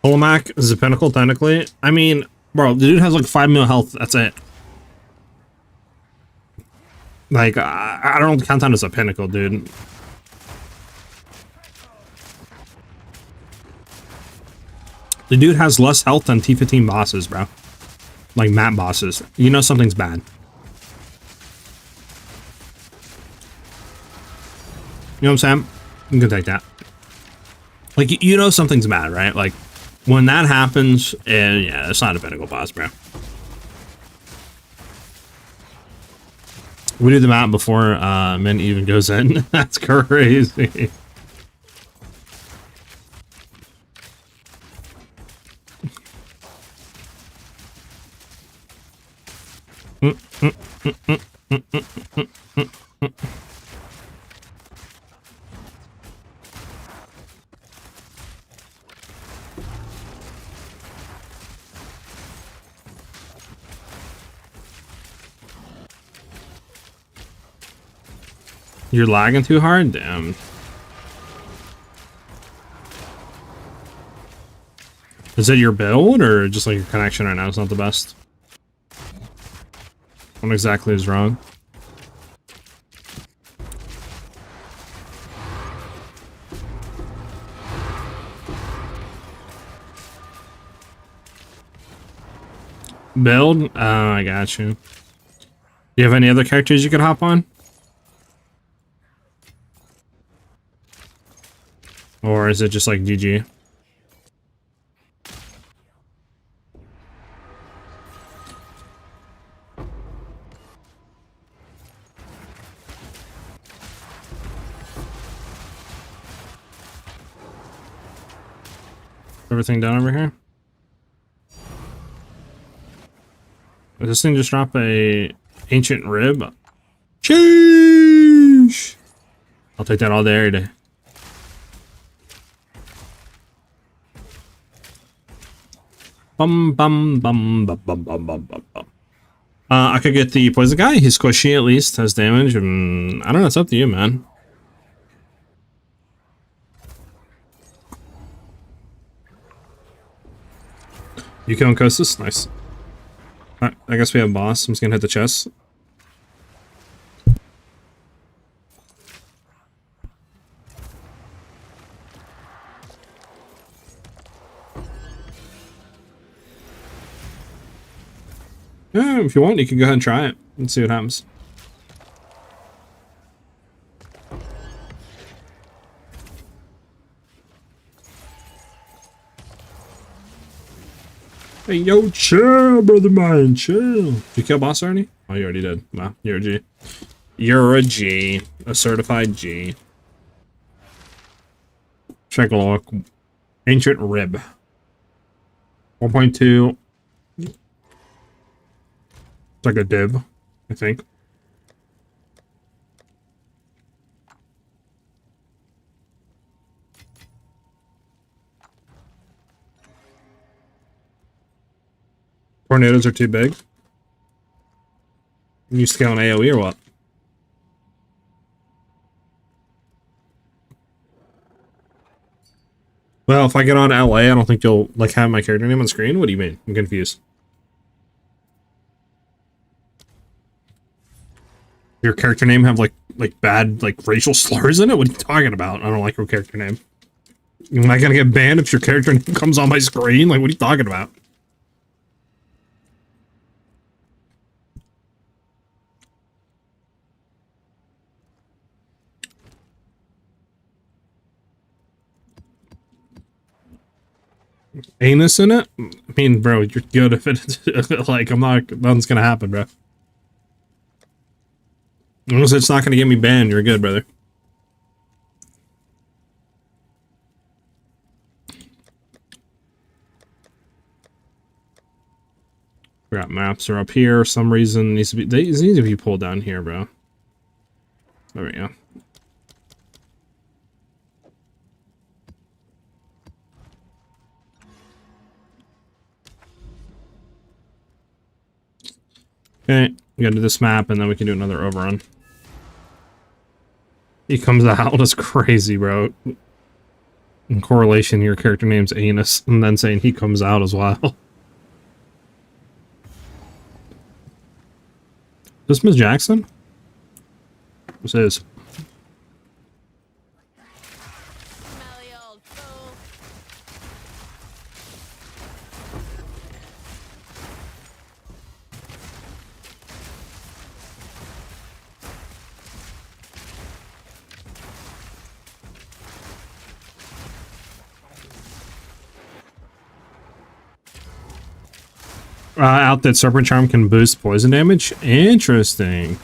Holomac is a pinnacle, technically. I mean, bro, the dude has like 5 mil health. That's it. Like, I don't count that as a pinnacle, dude. The dude has less health than T15 bosses, bro. Like map bosses. You know something's bad. You know what I'm saying? You can take that. Like, you know something's bad, right? Like, when that happens, yeah, it's not a pinnacle boss, bro. We do the map before Min even goes in. That's crazy. You're lagging too hard? Damn. Is it your build or just like your connection right now is not the best? What exactly is wrong? Build? Oh, I got you. Do you have any other characters you could hop on? Or is it just like GG? Everything down over here. Does this thing just drop a ancient rib? Sheesh! I'll take that all day, every day. Bum bum bum bum bum bum bum bum bum. I could get the poison guy. He's squishy at least, has damage. I don't know. It's up to you, man. You killing Kostas? Nice. Alright, I guess we have boss. I'm just gonna hit the chest. Yeah, if you want, you can go ahead and try it and see what happens. Hey, yo, chill, brother mine, chill. Did you kill boss already? Oh, you already did. Wow, you're a G. You're a G. A certified G. Check a look. Ancient Rib. 1.2. It's like a div, I think. Tornadoes are too big. You scale an AoE or what? Well, if I get on LA, I don't think you'll like have my character name on screen. What do you mean? I'm confused. Your character name have like bad like racial slurs in it? What are you talking about? I don't like your character name. Am I gonna get banned if your character name comes on my screen? Like, what are you talking about? Anus in it? I mean, bro, you're good if it's like nothing's gonna happen, bro. Unless it's not gonna get me banned, you're good, brother. Forgot maps are up here. Some reason these need to be pulled down here, bro. There we go. Okay, we gotta do this map and then we can do another overrun. He comes out as crazy, bro. In correlation, your character name's Anus, and then saying he comes out as well. This Miss Jackson? This is. Smelly old fool. Out that Serpent Charm can boost poison damage? Interesting.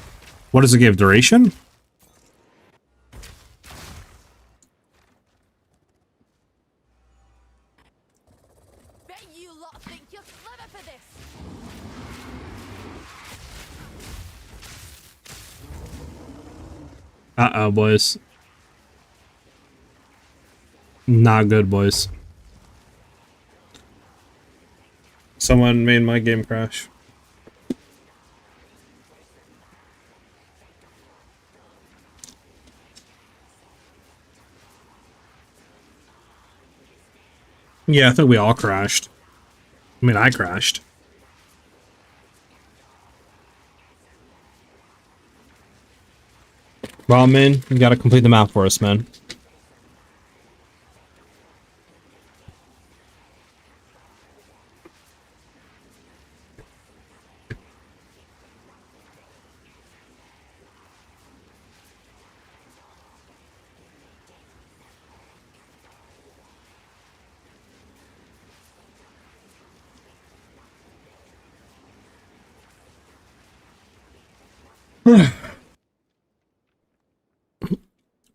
What does it give? Duration? Bet you lot think you're clever for this. Uh-oh, boys. Not good, boys. Someone made my game crash. Yeah, I think we all crashed. I mean, I crashed. Well, man, you gotta complete the map for us, man.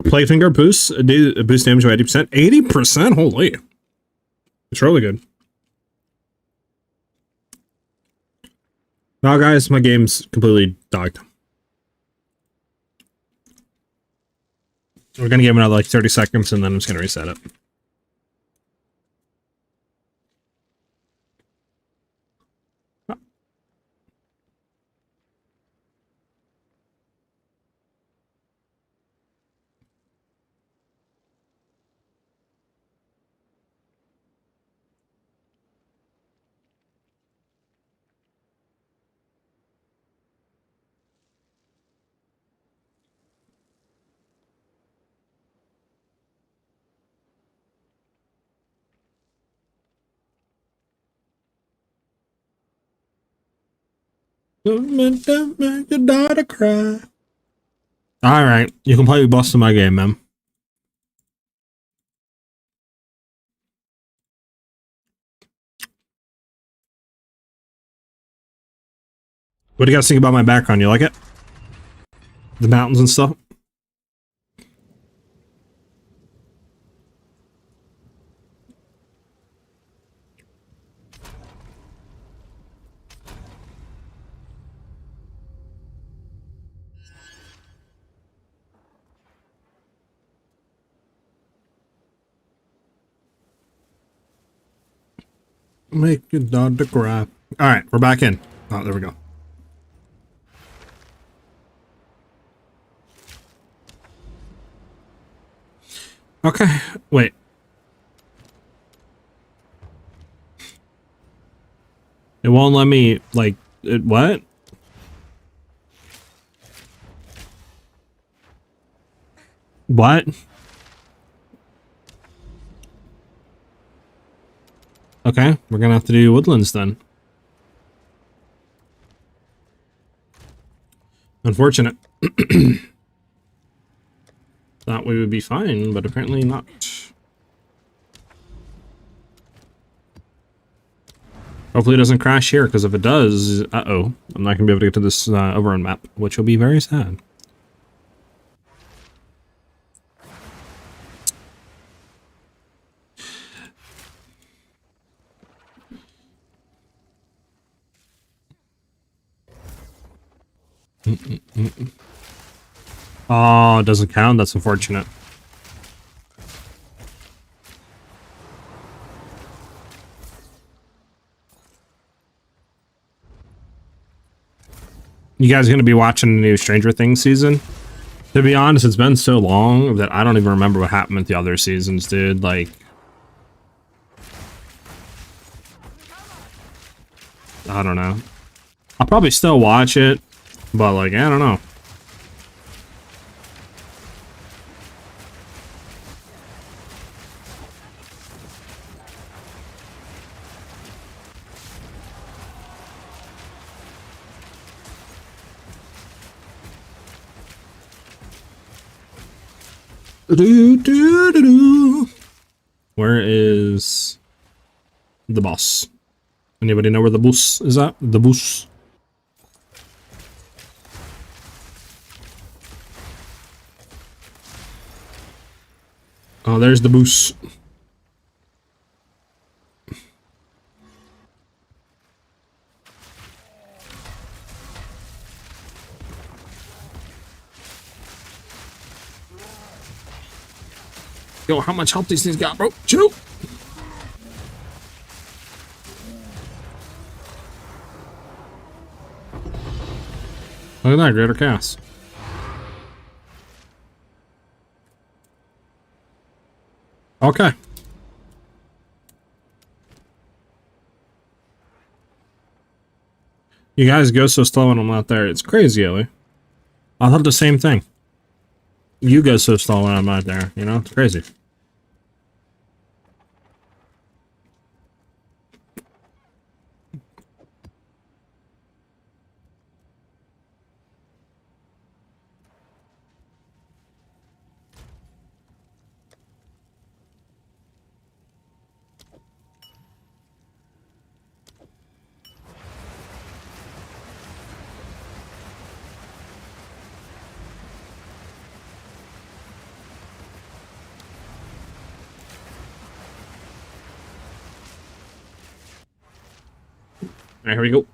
Playfinger boost damage by 80%. 80%? Holy. It's really good. Now, guys, my game's completely dogged. We're gonna give it another like 30 seconds, and then I'm just gonna reset it. Don't make your daughter cry. Alright, you completely busted my game, man. What do you guys think about my background? You like it? The mountains and stuff? Make your daughter cry. Alright, we're back in. Oh, there we go. Okay, wait. It won't let me, like, what? What? Okay, we're gonna have to do woodlands then. Unfortunate. Thought we would be fine, but apparently not. Hopefully it doesn't crash here, because if it does, uh-oh, I'm not gonna be able to get to this overrun map, which will be very sad. Oh, it doesn't count? That's unfortunate. You guys gonna be watching the new Stranger Things season? To be honest, it's been so long that I don't even remember what happened with the other seasons, dude. Like, I don't know. I'll probably still watch it, but like, I don't know. Where is the boss? Anybody know where the boss is at? The boss. Oh, there's the boss. Yo, how much health these things got, bro? Chill. Look at that, greater chaos. Okay. You guys go so slow when I'm not there. It's crazy, Ellie. I thought the same thing. You go so slow when I'm not there, you know? It's crazy. Alright, here we go.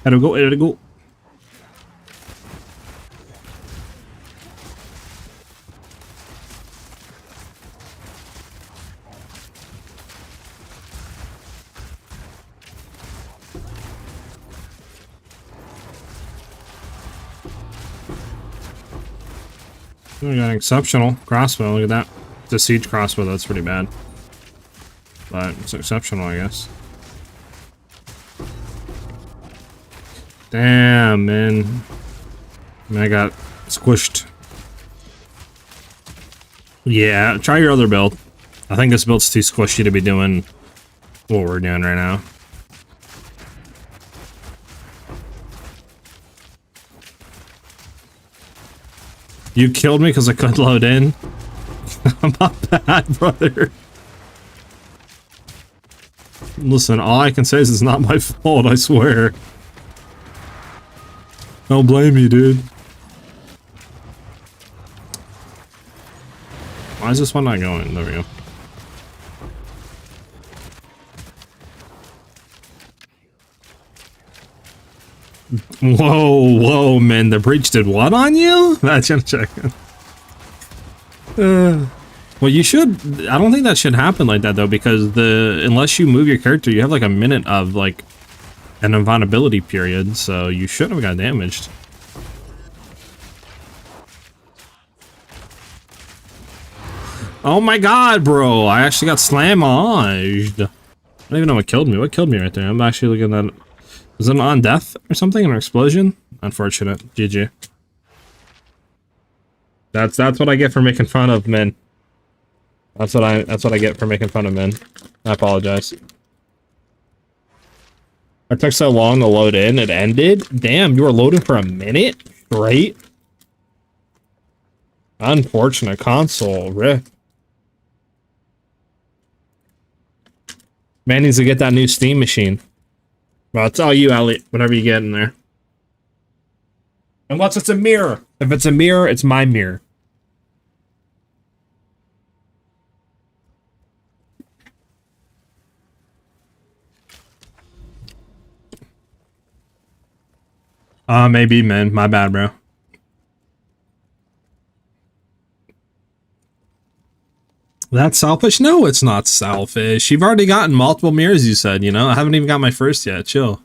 Here we go, here we go. We got an exceptional crossbow, look at that. It's a siege crossbow, that's pretty bad. But it's exceptional, I guess. Damn, man. I got squished. Yeah, try your other build. I think this build's too squishy to be doing what we're doing right now. You killed me because I couldn't load in. I'm not bad, brother. Listen, all I can say is it's not my fault, I swear. Don't blame you, dude. Why is this one not going? There we go. Whoa, whoa, man. The breach did what on you? That's just checking. Well, you should. I don't think that should happen like that, though, because unless you move your character, you have like a minute of like an invulnerability period, so you shouldn't have got damaged. Oh my god, bro. I actually got slamaged. I don't even know what killed me. What killed me right there? I'm actually looking at... Was it an on death or something? An explosion? Unfortunate. GG. That's what I get for making fun of men. That's what I get for making fun of men. I apologize. It took so long to load in, it ended? Damn, you were loading for a minute? Great. Unfortunate console, rip. Man needs to get that new Steam machine. Well, it's all you, Elliot. Whatever you get in there. Unless it's a mirror. If it's a mirror, it's my mirror. Maybe, man. My bad, bro. That's selfish? No, it's not selfish. You've already gotten multiple mirrors, you said, you know? I haven't even got my first yet. Chill.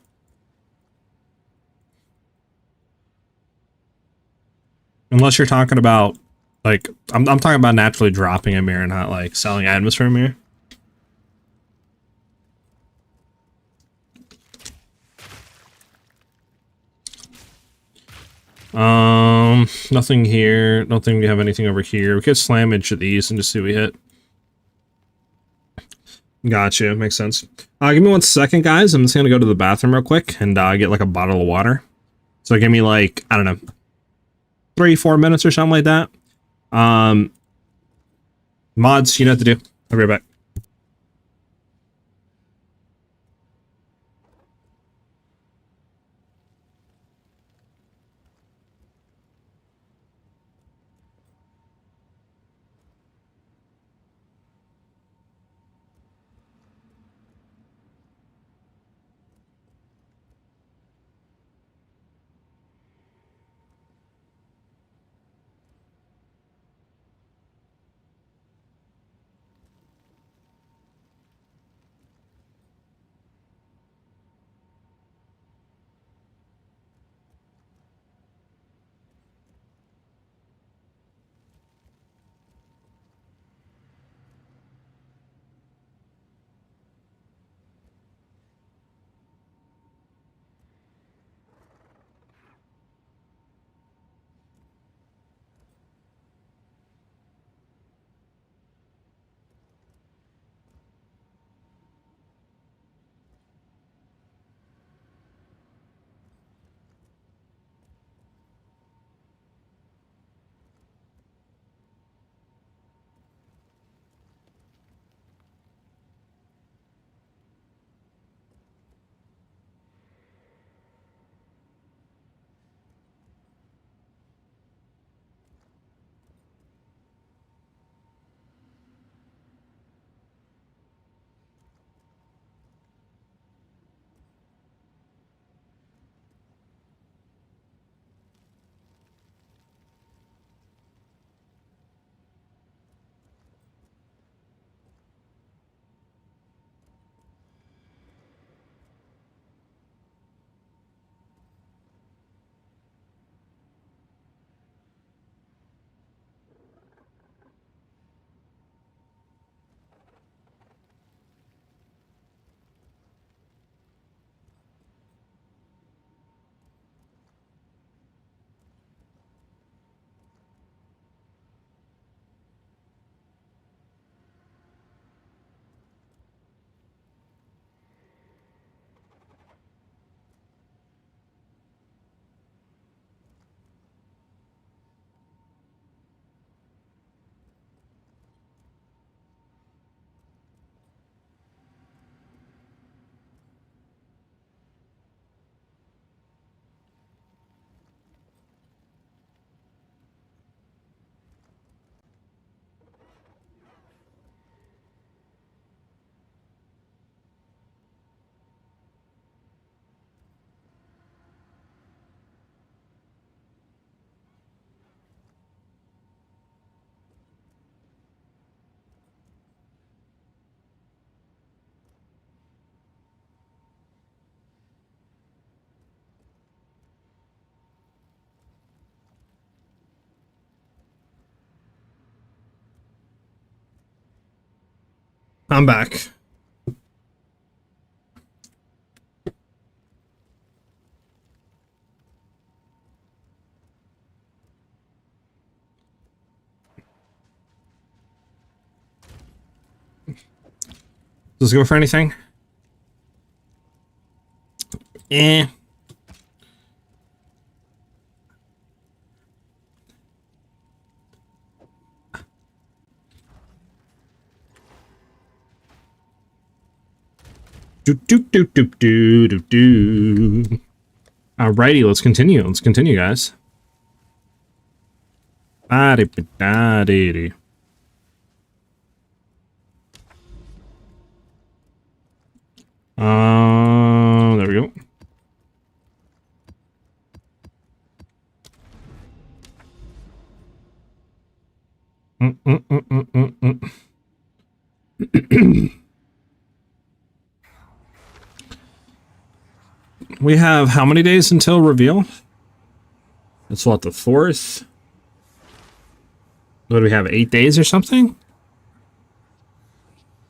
Unless you're talking about, like, I'm talking about naturally dropping a mirror, not, like, selling items for a mirror. Nothing here. Don't think we have anything over here. We could slam each of these and just see what we hit. Gotcha, makes sense. Give me 1 second, guys. I'm just gonna go to the bathroom real quick and get like a bottle of water. So give me like, I don't know, 3-4 minutes or something like that. Mods, you know what to do. I'll be right back. I'm back. Does this go for anything? Eh. Alrighty, let's continue. Let's continue, guys. There we go. We have how many days until reveal? It's what, the 4th? What do we have, 8 days or something?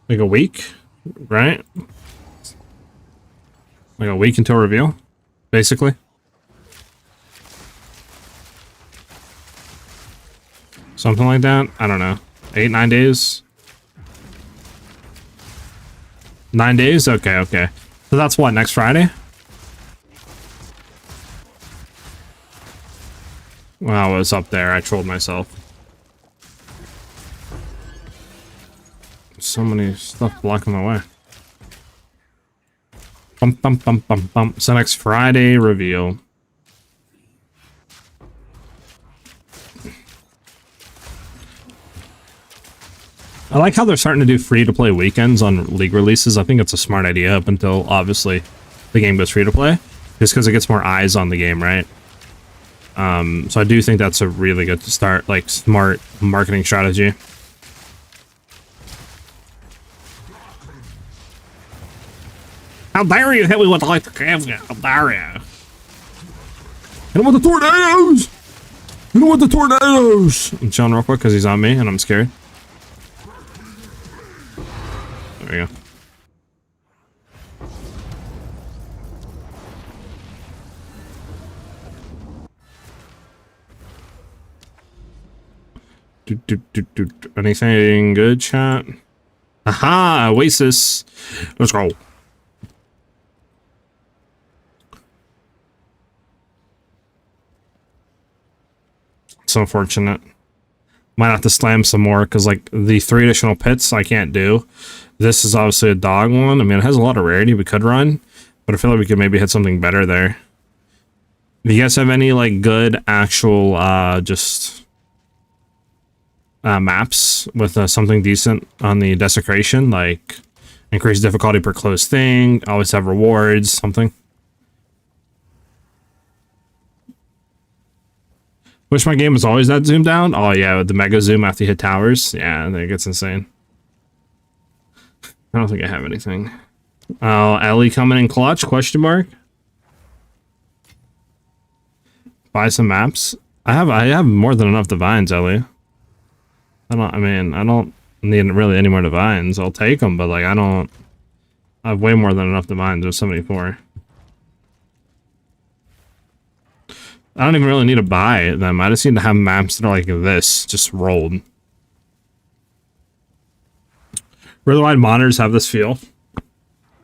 Like a week, right? Like a week until reveal, basically. Something like that. I don't know. 8, 9 days. 9 days? Okay, okay. So that's what, next Friday? Wow, it's up there. I trolled myself. So many stuff blocking my way. Bump, bump, bump, bump, bump. So next Friday reveal. I like how they're starting to do free-to-play weekends on League releases. I think it's a smart idea up until, obviously, the game goes free-to-play. Just because it gets more eyes on the game, right? So I do think that's a really good start, like, smart marketing strategy. How dare you hit me with the electric camera? How dare you? Hit him with the tornadoes! Hit him with the tornadoes! I'm chilling real quick because he's on me and I'm scared. There we go. Anything good, chat? Aha! Oasis! Let's go. It's unfortunate. Might have to slam some more because, like, the 3 additional pits I can't do. This is obviously a dog one. I mean, it has a lot of rarity we could run, but I feel like we could maybe hit something better there. Do you guys have any, like, good actual maps with something decent on the desecration, like increased difficulty per close thing, always have rewards, something? Wish my game was always that zoomed down. Oh yeah, with the mega zoom after you hit towers. Yeah, I think it gets insane. I don't think I have anything. Oh, Ellie coming in clutch? Question mark. Buy some maps. I have more than enough divines, Ellie. I don't need really any more divines. I'll take them, but like I have way more than enough divines. There's 74. I don't even really need to buy them. I just need to have maps that are like this, just rolled. Really wide monitors have this feel.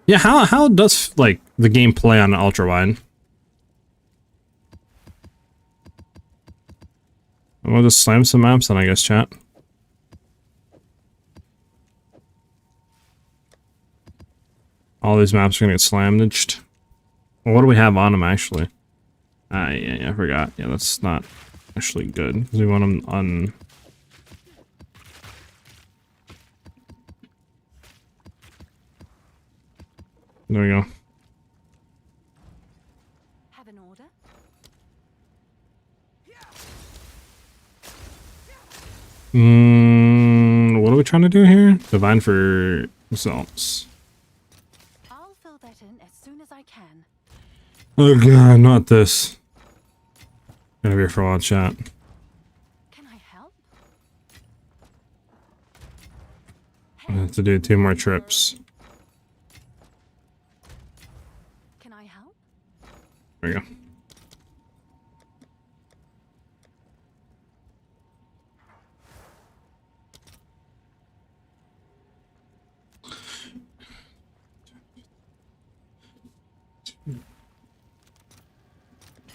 Yeah, how does like the game play on ultra wide? We'll just slam some maps then, I guess, chat. All these maps are gonna get slammed. Well, what do we have on them actually? Yeah, I forgot. Yeah, that's not actually good because we want them on. There we go. Have an order? What are we trying to do here? Divine for results. I'll fill that in as soon as I can. Oh god, not this. Gonna be here for a while, chat. Can I help? I have to do 2 more trips. Can I help? There we go.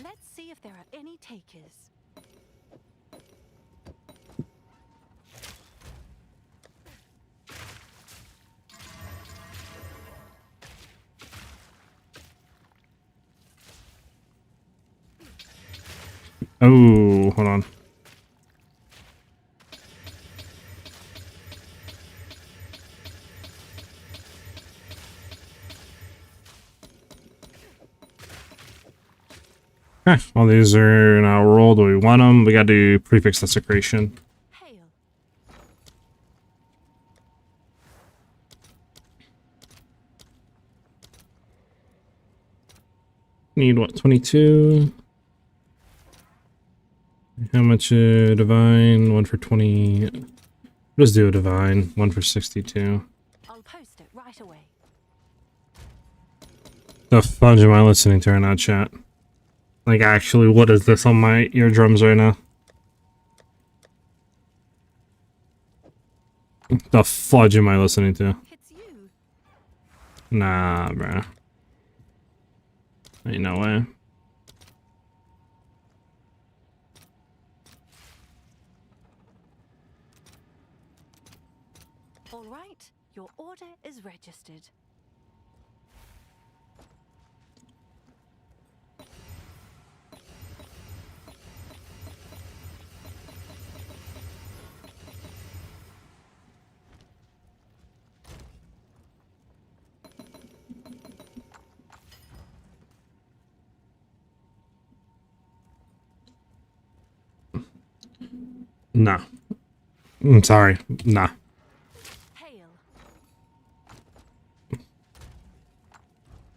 Let's see if there are any takers. Oh, hold on. Okay, all these are now rolled. We want them. We gotta do prefix desecration. Hail. Need what? 22. How much divine? 1 for 20. Let's do a divine. 1 for 62. I'll post it right away. The fudge am I listening to right now, chat? Like, actually, what is this on my eardrums right now? The fudge am I listening to? It's you. Nah, bruh. Ain't no way. All right. Your order is registered. Nah. I'm sorry. Nah. Hail.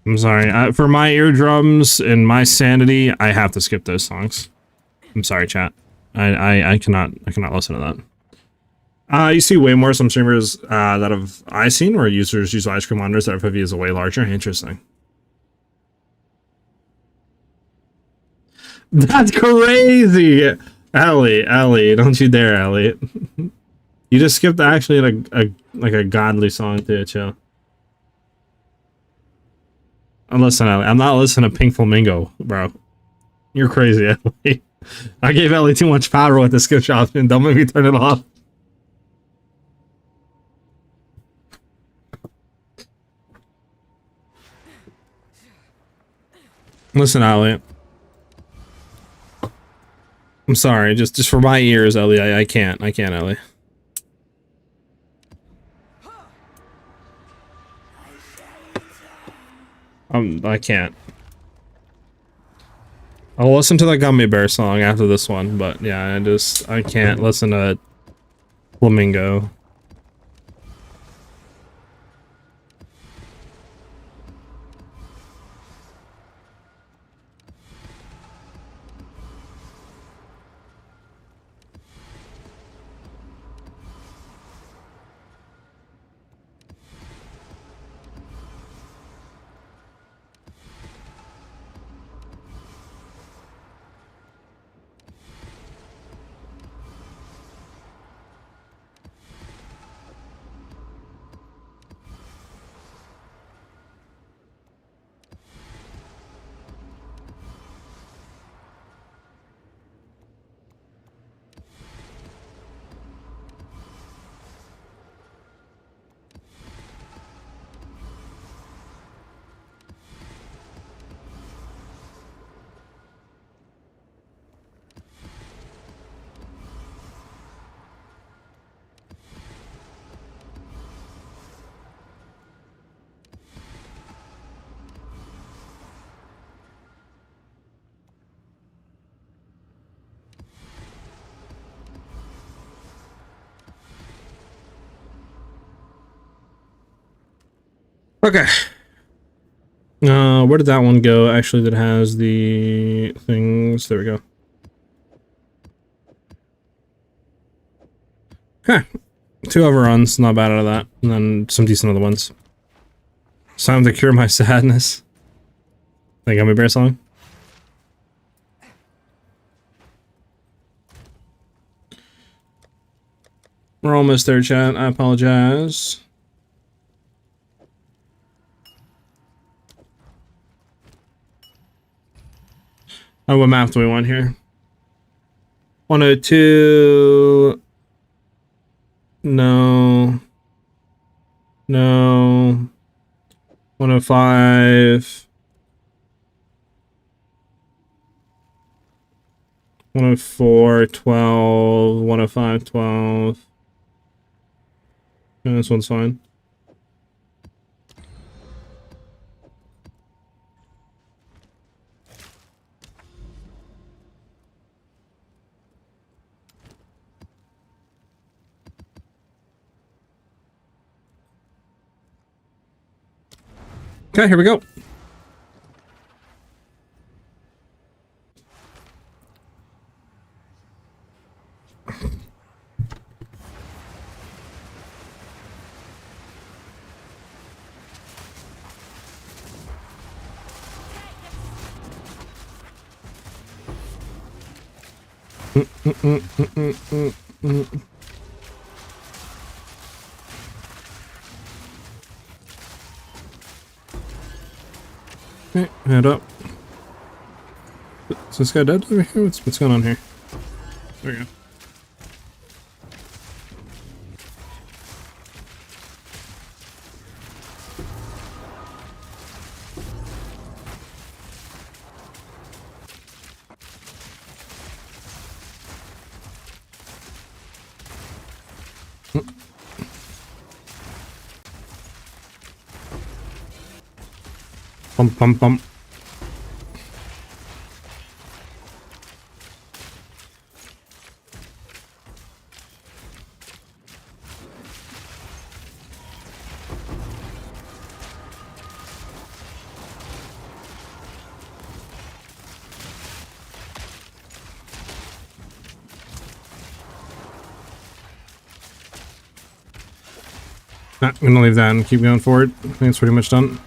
I'm sorry. For my eardrums and my sanity, I have to skip those songs. I'm sorry, chat. I cannot listen to that. You see way more some streamers that have I seen where users use ice cream monitors that FOV is way larger. Interesting. That's crazy, Ellie, don't you dare, Ellie. You just skipped actually like a godly song too, chill. Listen, Ellie, I'm not listening to Pink Flamingo, bro. You're crazy, Ellie. I gave Ellie too much power with the skip option. Don't make me turn it off. Listen, Ellie. I'm sorry, just for my ears, Ellie. I can't, Ellie. I can't. I'll listen to the Gummy Bear song after this one, but yeah, I can't listen to Flamingo. Okay. Where did that one go? Actually, that has the things. There we go. Okay. 2 overruns, not bad out of that. And then some decent other ones. It's time to cure my sadness. Like Gummy Bear song. We're almost there, chat. I apologize. Oh, what map do we want here? 102. No. No. 105. 104, 12. 105, 12. Yeah, this one's fine. Okay, here we go. Okay, head up. Is this guy dead over here? What's going on here? There we go. Bump, bump, bump. I'm gonna leave that and keep going forward. I think it's pretty much done.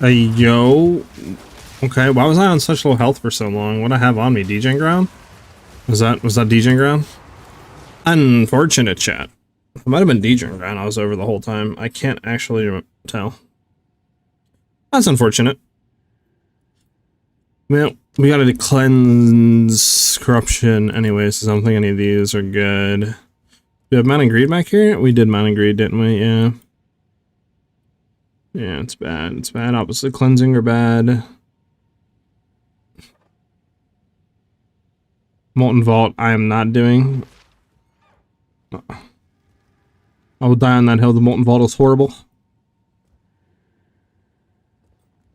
Yo. Okay, why was I on such low health for so long? What I have on me? DJing ground? Was that DJing ground? Unfortunate, chat. It might have been DJing ground. I was over the whole time. I can't actually tell. That's unfortunate. Well, we gotta cleanse corruption anyways, so I don't think any of these are good. Do we have Man and Greed back here? We did Man and Greed, didn't we? Yeah. Yeah, it's bad. It's bad. Obviously, cleansing are bad. Molten Vault, I am not doing. I will die on that hill. The Molten Vault is horrible.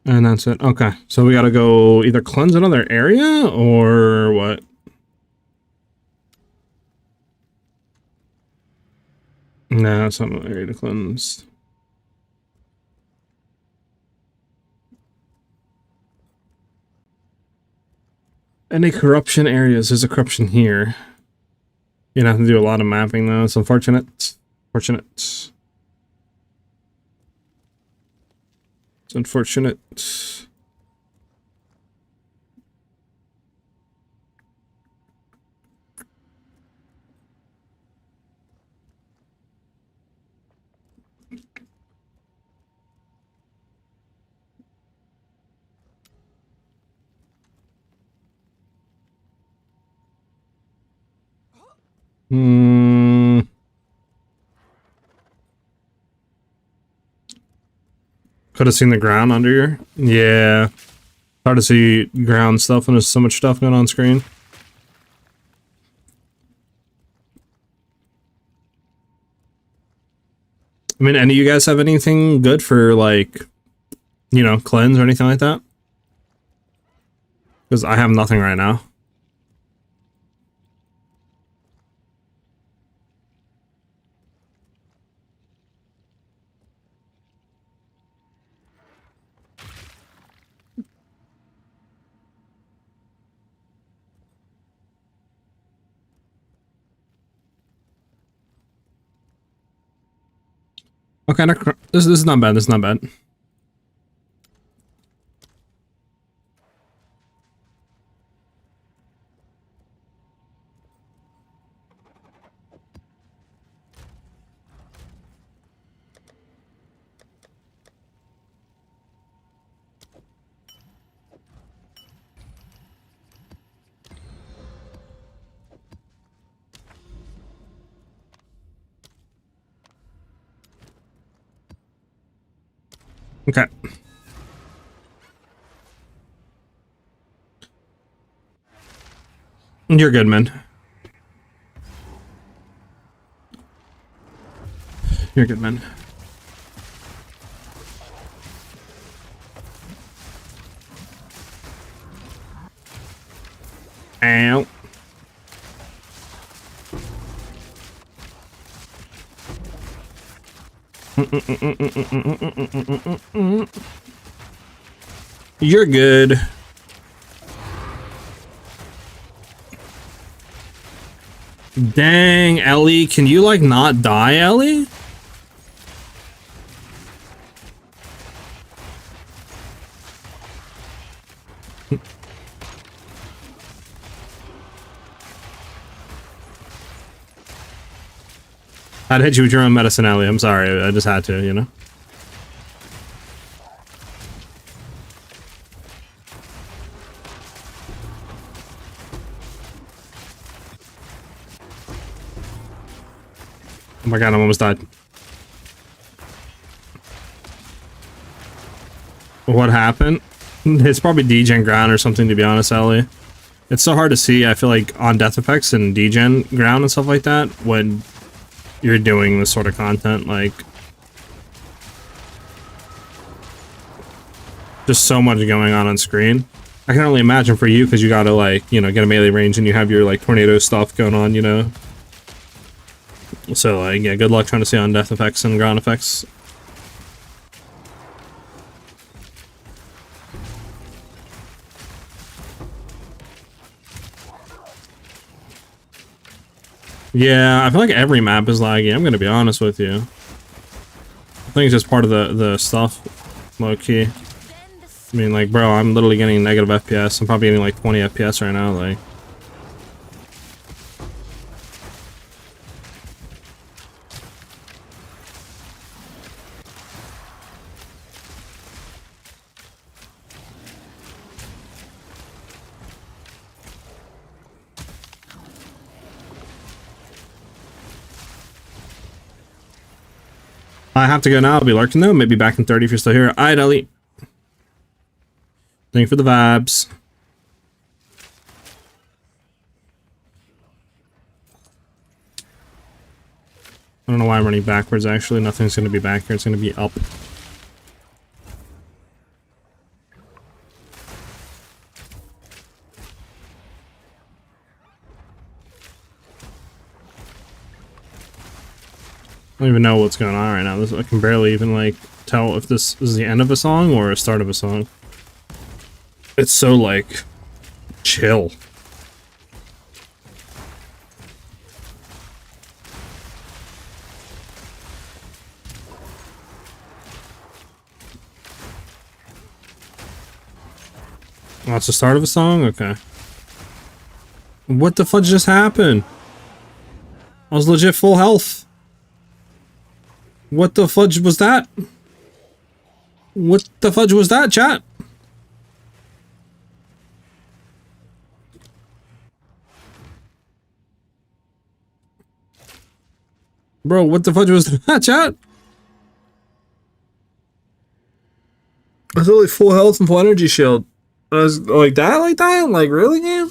And that's it. Okay, so we gotta go either cleanse another area or what? No, it's not an area to cleanse. Any corruption areas? There's a corruption here. You're gonna have to do a lot of mapping though. It's unfortunate. Fortunate. It's unfortunate. Could have seen the ground under your... Yeah. Hard to see ground stuff when there's so much stuff going on screen. I mean, any of you guys have anything good for, like, you know, cleanse or anything like that? Because I have nothing right now. Okay, this is not bad. This is not bad. Okay. You're good, man. You're good, man. Ow. You're good. Dang, Ellie, can you like not die, Ellie? I'd hit you with your own medicine, Ellie. I'm sorry, I just had to, you know? Oh my god, I almost died. What happened? It's probably degen ground or something, to be honest, Ellie. It's so hard to see, I feel like, on death effects and degen ground and stuff like that when you're doing this sort of content, like... Just so much going on screen. I can only imagine for you, because you gotta, like, you know, get a melee range and you have your, like, tornado stuff going on, you know? So, like, yeah, good luck trying to see on death effects and ground effects. Yeah, I feel like every map is laggy, I'm gonna be honest with you. I think it's just part of the stuff, low-key. I mean, like, bro, I'm literally getting negative FPS. I'm probably getting, like, 20 FPS right now, like... I have to go now. I'll be lurking though. Maybe back in 30 if you're still here. Alright, Ellie. Thank you for the vibes. I don't know why I'm running backwards actually. Nothing's going to be back here. It's going to be up. I don't even know what's going on right now. I can barely even like tell if this is the end of a song or a start of a song. It's so like chill. Oh, it's the start of a song? Okay. What the fudge just happened? I was legit full health. What the fudge was that? What the fudge was that, chat? Bro, what the fudge was that, chat? I was only full health and full energy shield. I was like that, like really, game?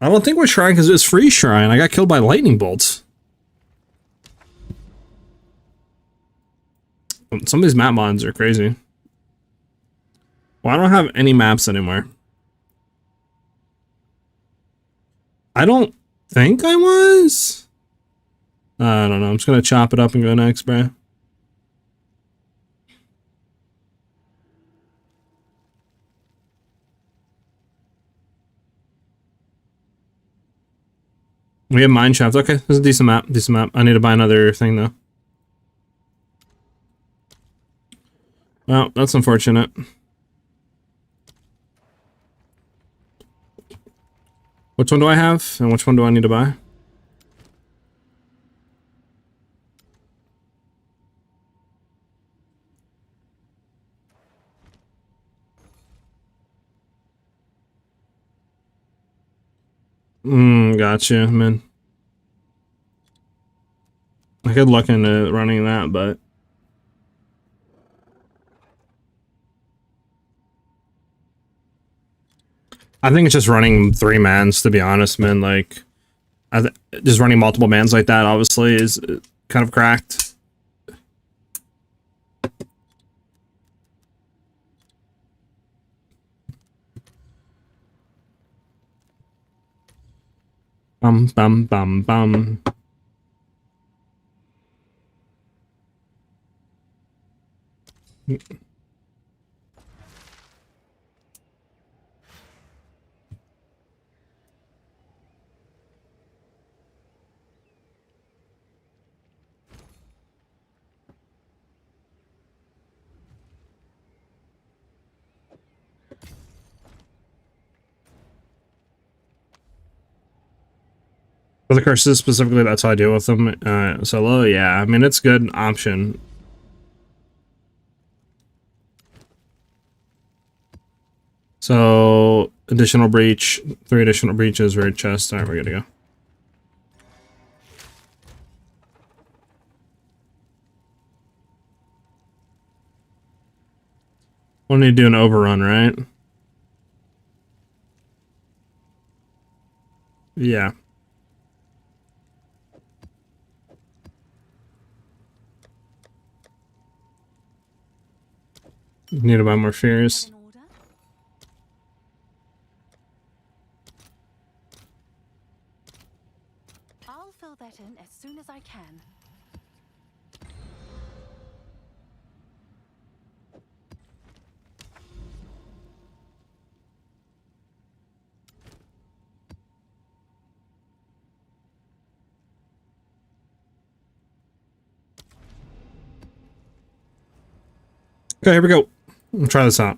I don't think we're shrine because it was free shrine. I got killed by lightning bolts. Some of these map mods are crazy. Well, I don't have any maps anymore. I don't think I was. I don't know. I'm just gonna chop it up and go next, bro. We have mine shaft. Okay, this is a decent map. Decent map. I need to buy another thing though. Well, that's unfortunate. Which one do I have, and which one do I need to buy? Gotcha, man. I could look into running that, but I think it's just running 3 mans, to be honest, man. Like, just running multiple mans like that, obviously, is kind of cracked. Bum, bum, bum, bum. For the curses specifically, that's how I deal with them. Solo, yeah. I mean, it's a good option. So, additional breach, 3 additional breaches, raid chest. Alright, we're good to go. We'll need to do an overrun, right? Yeah. Need to buy more fears. In order? I'll fill that in as soon as I can. Okay, here we go. We'll try this out.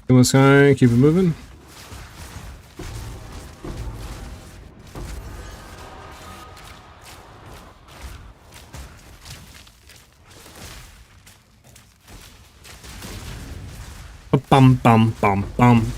Kill this guy, keep it moving. Bum bum bum bum.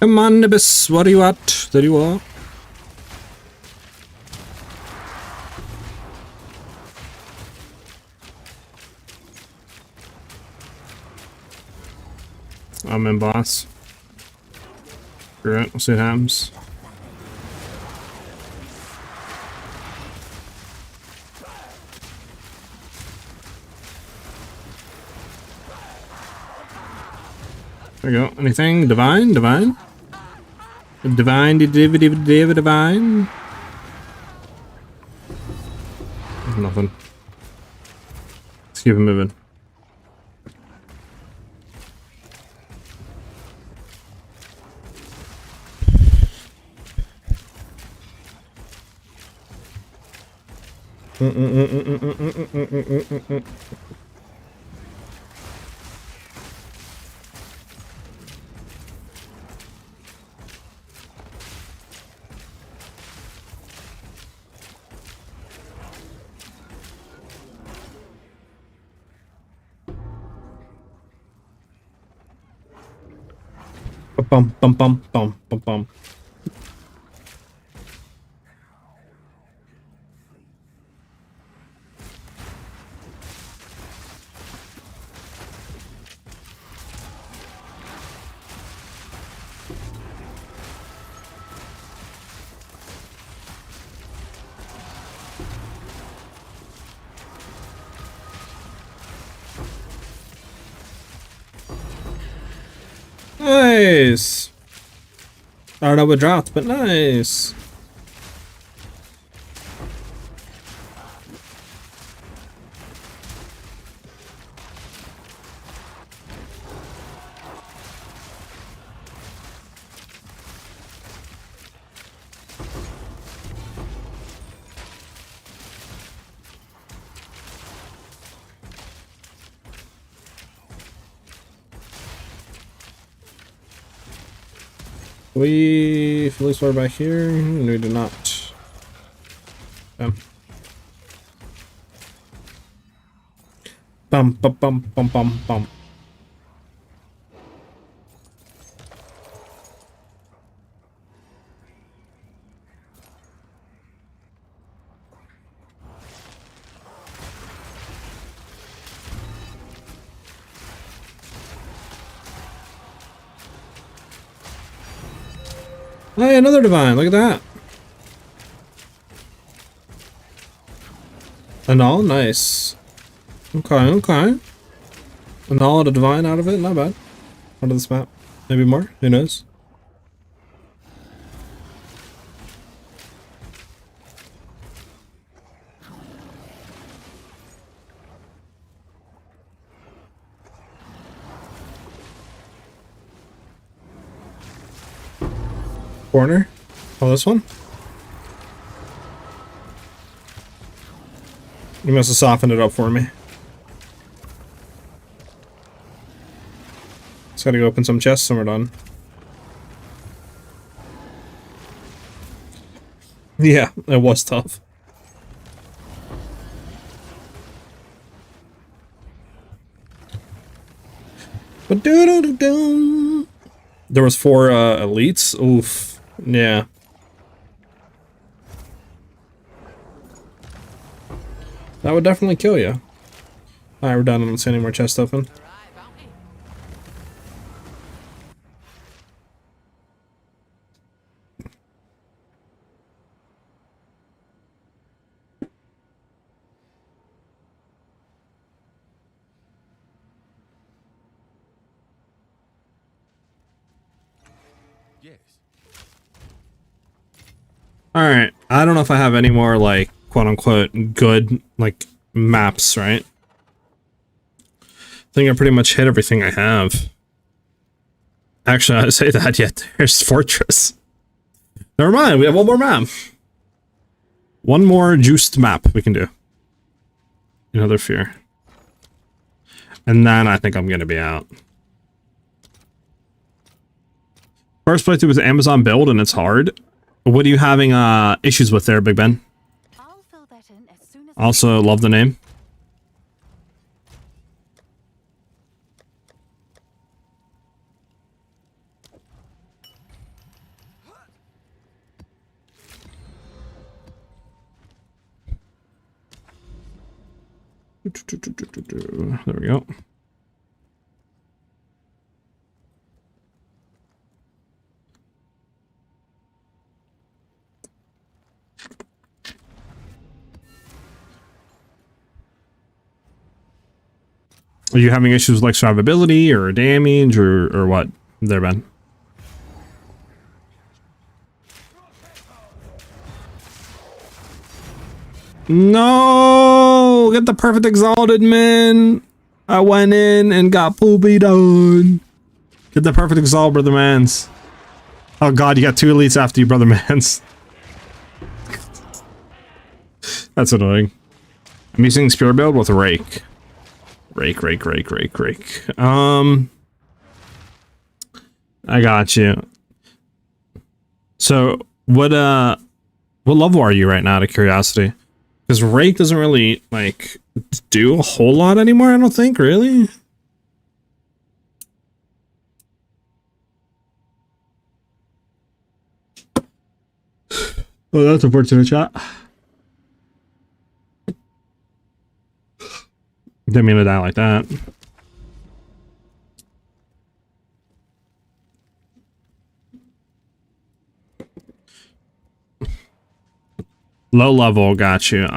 Come on, Nibis, what are you at? There you are. I'm in, boss. Screw it, we'll see what happens. There you go. Anything? Divine? Divine? Divine, divine. Nothing. Let's keep it moving. Bum bum bum bum bum bum. Nice. I don't know what dropped, but nice. We fully sword back here. No, we do not. Bum bum bum bum bum bum. Hey, another divine. Look at that. Annul, nice. Okay, okay. Annul a divine out of it, not bad. Out of this map. Maybe more, who knows? Corner. Oh, this one? You must have softened it up for me. Just gotta go open some chests and we're done. Yeah, it was tough. But there was 4 elites. Oof. Yeah. That would definitely kill you. Alright, we're done. I don't see any more chest open. Yes. Alright, I don't know if I have any more, like, quote-unquote, good, like, maps, right? I think I pretty much hit everything I have. Actually, I say that yet. There's Fortress. Never mind, we have one more map. One more juiced map we can do. Another Fear. And then I think I'm gonna be out. First playthrough was Amazon build and it's hard. What are you having issues with there, Big Ben? I'll fill that in as soon as Also, love the name. There we go. Are you having issues with like survivability or damage or what there, Ben? No, get the perfect exalted, man. I went in and got poopy done. Get the perfect exalt, brother mans. Oh god, you got 2 elites after you, brother mans. That's annoying. I'm using spear build with rake. Rake. I got you. So what level are you right now, out of curiosity? Because rake doesn't really like do a whole lot anymore, I don't think, really. Oh, that's unfortunate, chat. Didn't mean to die like that. Low level, got you.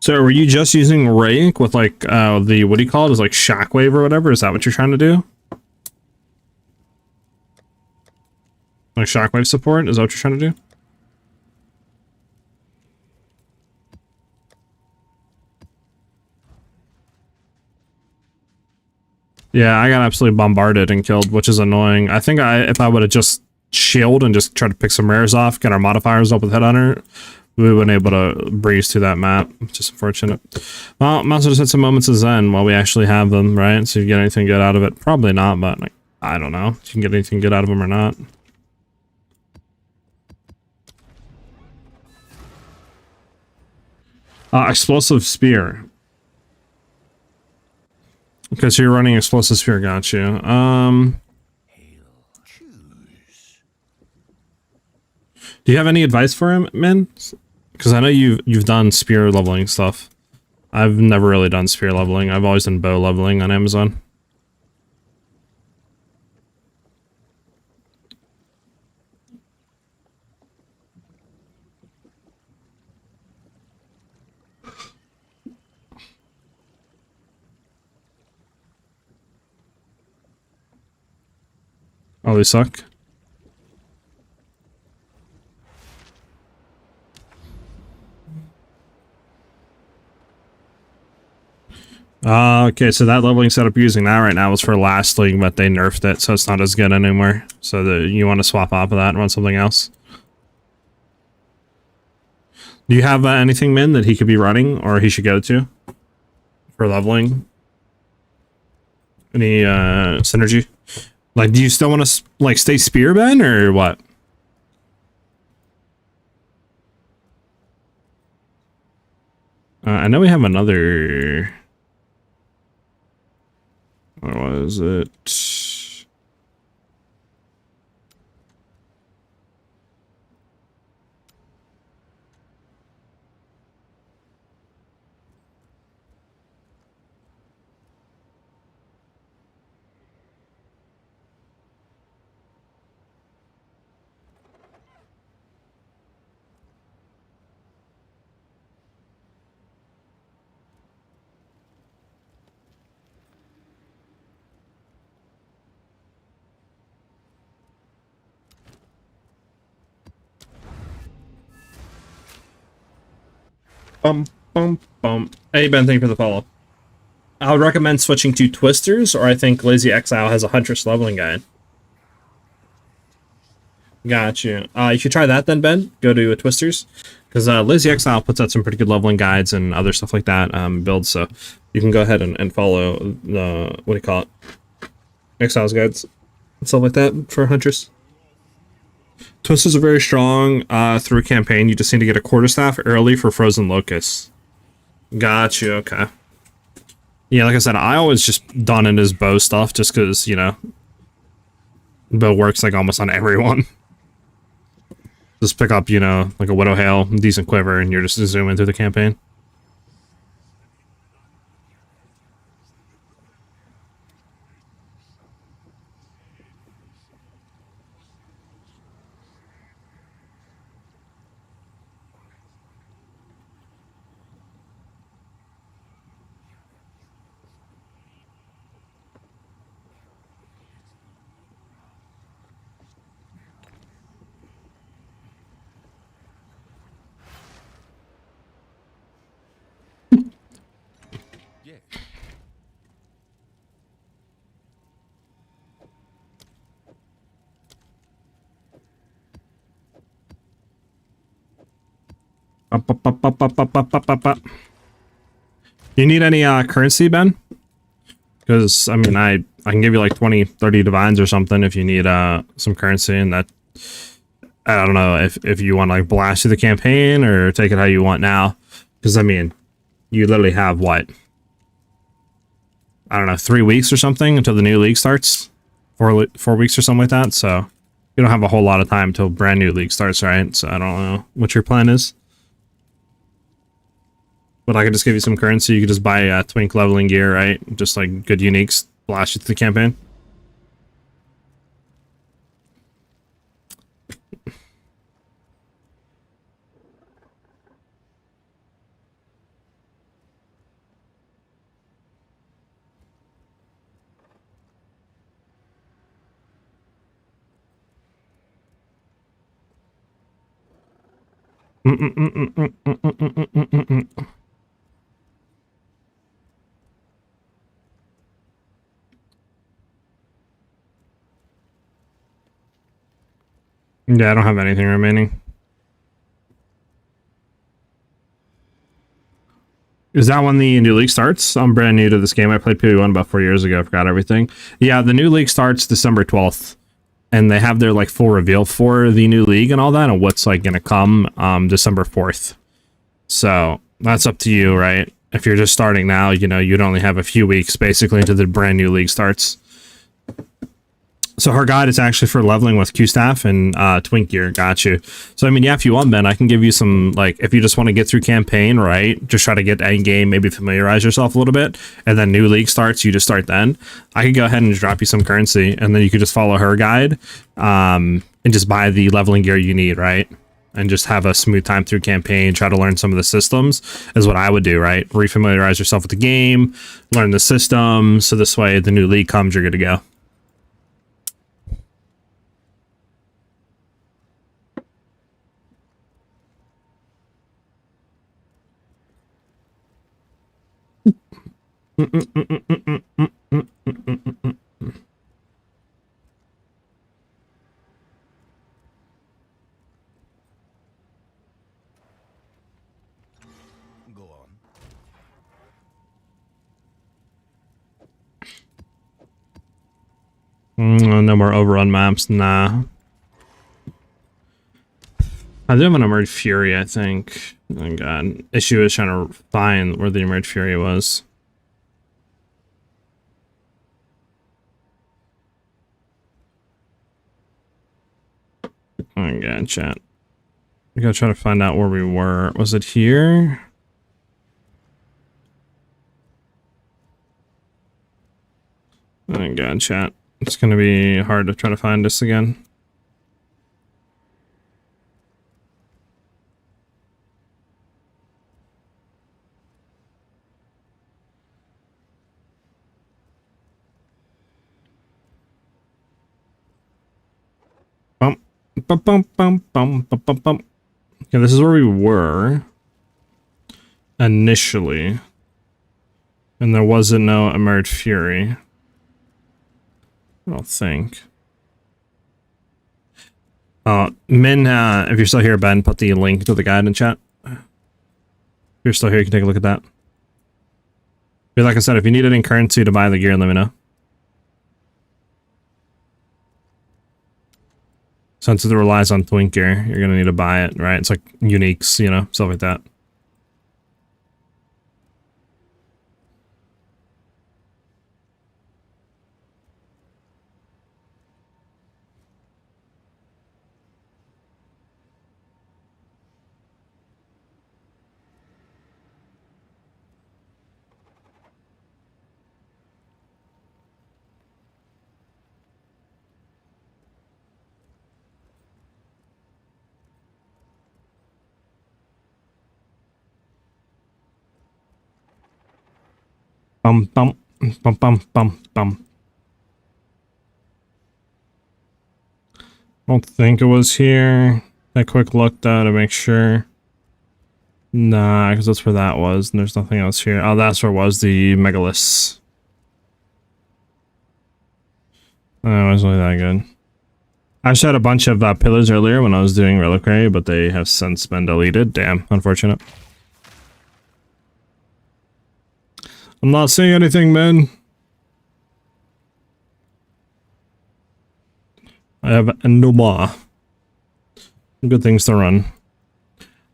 So were you just using rake with like the, what do you call it? Is like shockwave or whatever? Is that what you're trying to do? Like shockwave support? Is that what you're trying to do? Yeah, I got absolutely bombarded and killed, which is annoying. I think if I would have just chilled and just tried to pick some rares off, get our modifiers up with Headhunter, we would have been able to breeze through that map. Just unfortunate. Well, might as well just hit some moments of Zen while we actually have them, right? So you get anything good out of it? Probably not, but like, I don't know if you can get anything good out of them or not. Explosive spear. Because you're running explosive spear, got you. Do you have any advice for him, man? Because I know you've done spear leveling stuff. I've never really done spear leveling. I've always done bow leveling on Amazon. Oh, they suck. Okay, so that leveling setup you're using now right now is for last league, but they nerfed it, so it's not as good anymore. So you want to swap off of that and run something else. Do you have anything, Min, that he could be running or he should go to for leveling? Any synergy? Like, do you still want to like stay spear, Ben, or what? I know we have another. What was it? Bum. Hey Ben, thank you for the follow. I would recommend switching to Twisters, or I think Lazy Exile has a Huntress leveling guide. Got you. You should try that then, Ben. Go to Twisters, because Lazy Exile puts out some pretty good leveling guides and other stuff like that builds. So you can go ahead and follow the, what do you call it, Exile's guides and stuff like that for Huntress. Twisters are very strong through a campaign. You just need to get a quarterstaff early for Frozen Locusts. Got you. Okay. Yeah, like I said, I always just done it as bow stuff just because, you know, but it works like almost on everyone. Just pick up, you know, like a Widow Hail, decent quiver, and you're just zooming through the campaign. Yeah. Up, up, up, up, up, up, up, up, up, up. You need any currency, Ben? Because, I mean, I can give you like 20, 30 divines or something if you need some currency, and that... I don't know if you want to like blast through the campaign or take it how you want now. Because, I mean, you literally have, what? I don't know, 3 weeks or something until the new league starts? 4 weeks or something like that, so... You don't have a whole lot of time until brand new league starts, right? So I don't know what your plan is. But I could just give you some currency. You could just buy twink leveling gear, right? Just like good uniques, blast you through the campaign. Yeah, I don't have anything remaining. Is that when the new league starts? I'm brand new to this game. I played PoE 1 about 4 years ago. I forgot everything. Yeah, the new league starts December 12th. And they have their like full reveal for the new league and all that and what's like gonna come December 4th. So that's up to you, right? If you're just starting now, you know, you'd only have a few weeks basically until the brand new league starts. So her guide is actually for leveling with Q-Staff and Twink Gear. Got you. So, I mean, yeah, if you want, Ben, I can give you some, like, if you just want to get through campaign, right? Just try to get end game, maybe familiarize yourself a little bit, and then new league starts, you just start then. I could go ahead and drop you some currency, and then you could just follow her guide and just buy the leveling gear you need, right? And just have a smooth time through campaign, try to learn some of the systems is what I would do, right? Refamiliarize yourself with the game, learn the system, so this way the new league comes, you're good to go. Go on. No more overrun maps, nah. I do have an Emerged Fury, I think. Oh god. Issue is trying to find where the Emerged Fury was. Oh god, chat. We gotta try to find out where we were. Was it here? Oh god, chat. It's gonna be hard to try to find this again. Bump, bump, bump, bump, bump, bump, bump, bump. Okay, this is where we were initially, and there wasn't no Emerged Fury. I don't think. Min, if you're still here, Ben, put the link to the guide in chat. If you're still here, you can take a look at that. But like I said, if you need any currency to buy the gear, let me know. Since it relies on Twink Gear, you're gonna need to buy it, right? It's like uniques, you know, stuff like that. Bum bum bum bum bum bum. I don't think it was here. A quick look though to make sure. Nah, because that's where that was, and there's nothing else here. Oh, that's where it was, the megaliths. Oh, it wasn't really that good. I shot a bunch of pillars earlier when I was doing reliquary, but they have since been deleted. Damn, unfortunate. I'm not seeing anything, man. I have no more. Good things to run.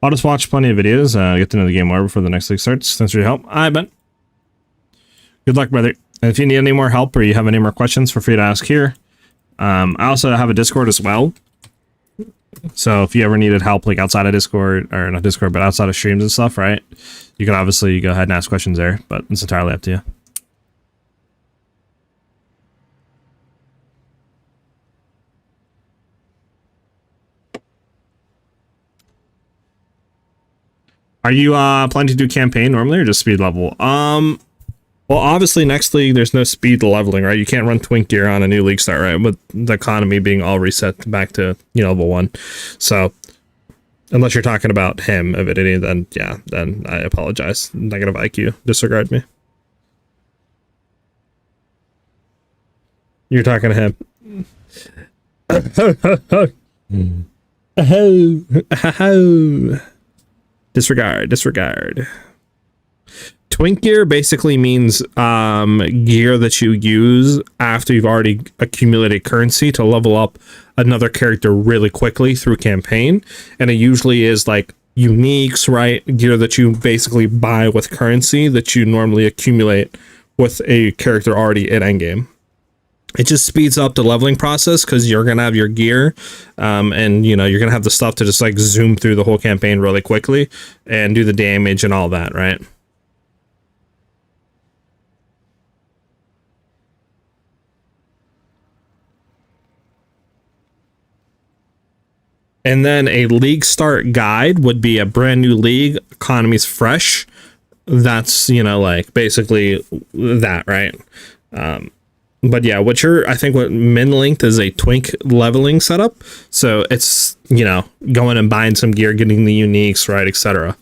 I'll just watch plenty of videos, get to know the game more before the next league starts. Thanks for your help. Alright, Ben. Good luck, brother. And if you need any more help or you have any more questions, feel free to ask here. I also have a Discord as well. So if you ever needed help, like outside of Discord, or not Discord, but outside of streams and stuff, right? You can obviously go ahead and ask questions there, but it's entirely up to you. Are you planning to do campaign normally or just speed level? Well, obviously next league there's no speed leveling, right? You can't run twink gear on a new league start, right? With the economy being all reset back to, you know, level 1. So unless you're talking about him, Avidity, then yeah, then I apologize. Negative IQ. Disregard me. You're talking to him. Disregard. Twink gear basically means gear that you use after you've already accumulated currency to level up another character really quickly through campaign, and it usually is like uniques, right? Gear that you basically buy with currency that you normally accumulate with a character already in endgame. It just speeds up the leveling process because you're gonna have your gear, and you know you're gonna have the stuff to just like zoom through the whole campaign really quickly and do the damage and all that, right? And then a league start guide would be a brand new league, economy's fresh. That's, you know, like basically that, right? But yeah, I think what min linked is a twink leveling setup. So it's, you know, going and buying some gear, getting the uniques, right, etc.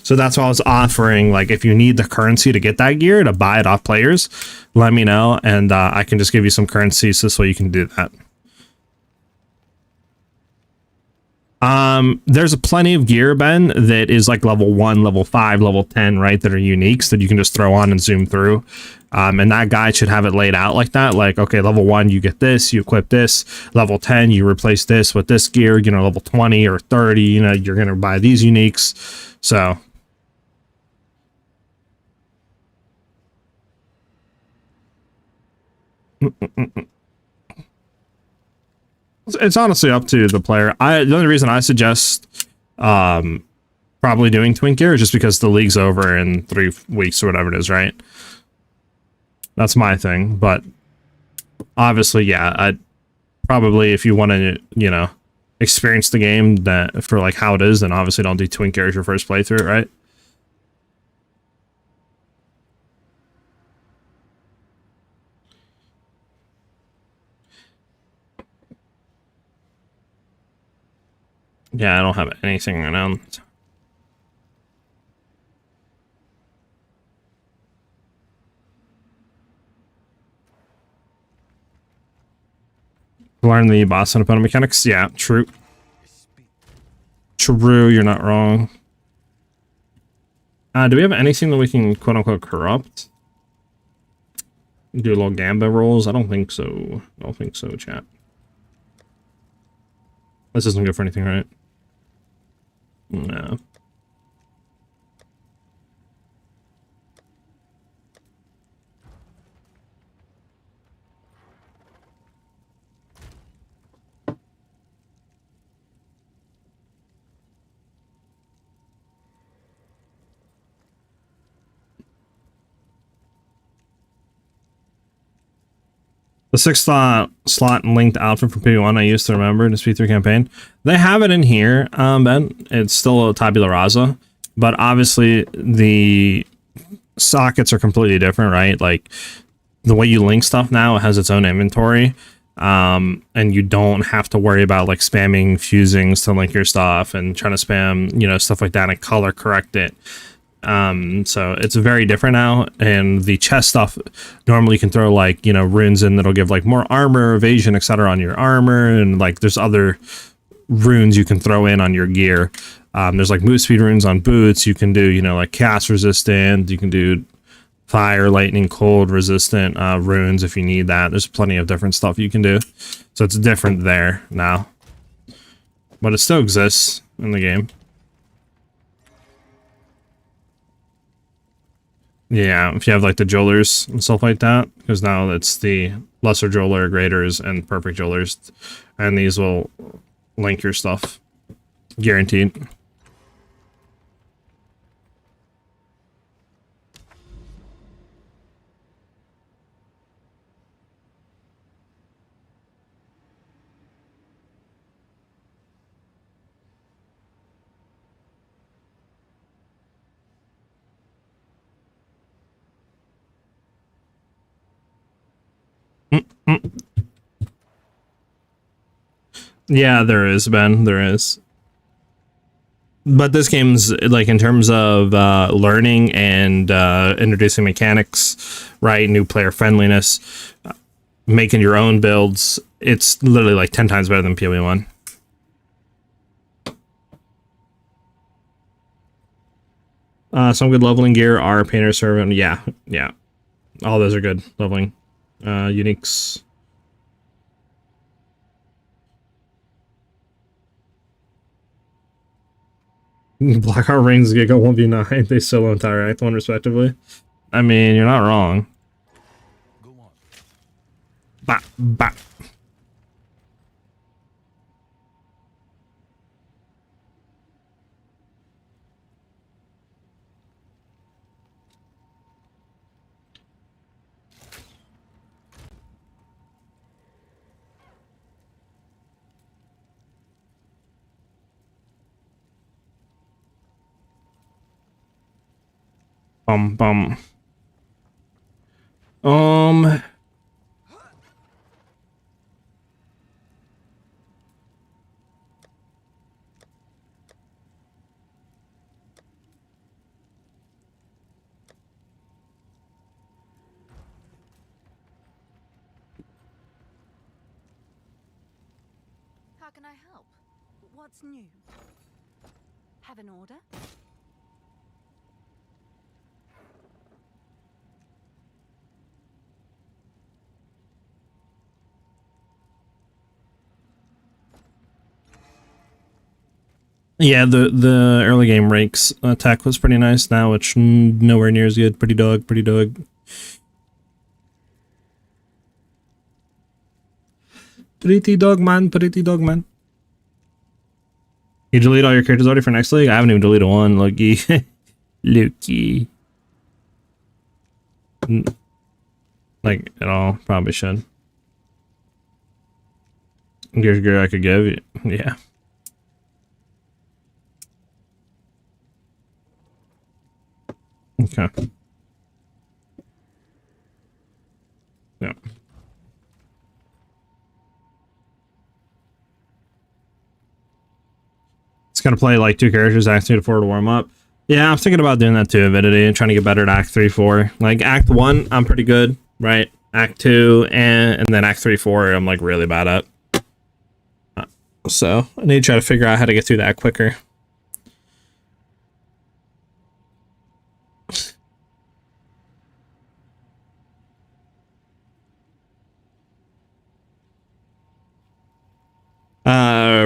So that's why I was offering, like, if you need the currency to get that gear, to buy it off players, let me know, and I can just give you some currency so this way you can do that. There's a plenty of gear, Ben, that is like level 1, level 5, level 10, right, that are uniques that you can just throw on and zoom through. And that guide should have it laid out like that. Like, okay, level 1, you get this, you equip this. Level 10, you replace this with this gear. You know, level 20 or 30, you know, you're going to buy these uniques. So it's honestly up to the player. The only reason I suggest probably doing twink gear is just because the league's over in 3 weeks or whatever it is, right? That's my thing. But obviously, yeah, I'd probably, if you want to, you know, experience the game that for like how it is, then obviously don't do twink gear as your first playthrough, right? Yeah, I don't have anything right now. Learn the boss and opponent mechanics. Yeah, true. True, you're not wrong. Do we have anything that we can quote-unquote corrupt? Do a little gamba rolls? I don't think so. I don't think so, chat. This isn't good for anything, right? No. The 6th slot linked outfit from PoE1 I used to remember in the speed through campaign. They have it in here, Ben. It's still a tabula rasa, but obviously the sockets are completely different, right? Like the way you link stuff now, it has its own inventory. And you don't have to worry about like spamming fusings to link your stuff and trying to spam, you know, stuff like that and color correct it. So it's very different now, and the chest stuff, normally you can throw like, you know, runes in that'll give like more armor, evasion, etc. on your armor, and like there's other runes you can throw in on your gear. There's like move speed runes on boots. You can do, you know, like cast resistant. You can do fire, lightning, cold resistant runes if you need that. There's plenty of different stuff you can do. So it's different there now, but it still exists in the game. Yeah, if you have like the jewelers and stuff like that, because now it's the lesser jeweler, graders, and perfect jewelers, and these will link your stuff, guaranteed. Yeah, there is, Ben. There is. But this game's like in terms of learning and introducing mechanics, right? New player friendliness, making your own builds. It's literally like 10 times better than PoE 1. Some good leveling gear are Painter Servant. Yeah, yeah. All those are good leveling. Uniques. Blackheart Rings Giga 1v9. They still don't interact one respectively. I mean, you're not wrong. Go on. Bah, bah. Bum bum. Um. How can I help? What's new? Have an order? Yeah, the early game Rake's attack was pretty nice. Now it's nowhere near as good. Pretty dog, pretty dog. Pretty dog man, pretty dog man. You delete all your characters already for next league? I haven't even deleted one, Loki. Loki. Like, at all. Probably should. Gears gear I could give you. Yeah. Okay. Yeah. It's gonna play like 2 characters, Act 2 to 4 to warm up. Yeah, I'm thinking about doing that too, Avidity, and trying to get better at Act 3, 4. Like, Act 1, I'm pretty good, right? Act 2, and then Act 3, 4, I'm like really bad at. So, I need to try to figure out how to get through that quicker.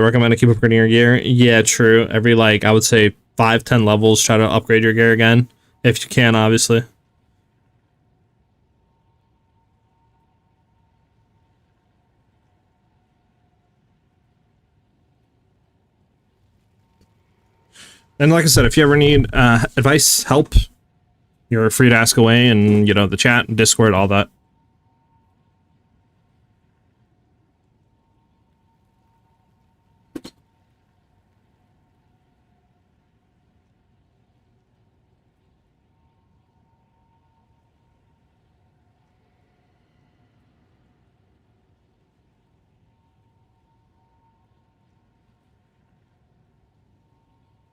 Recommend to keep upgrading your gear. Yeah, true. Every like I would say 5-10 levels, try to upgrade your gear again if you can, obviously. And like I said, if you ever need advice, help, you're free to ask away, and you know the chat, Discord, all that.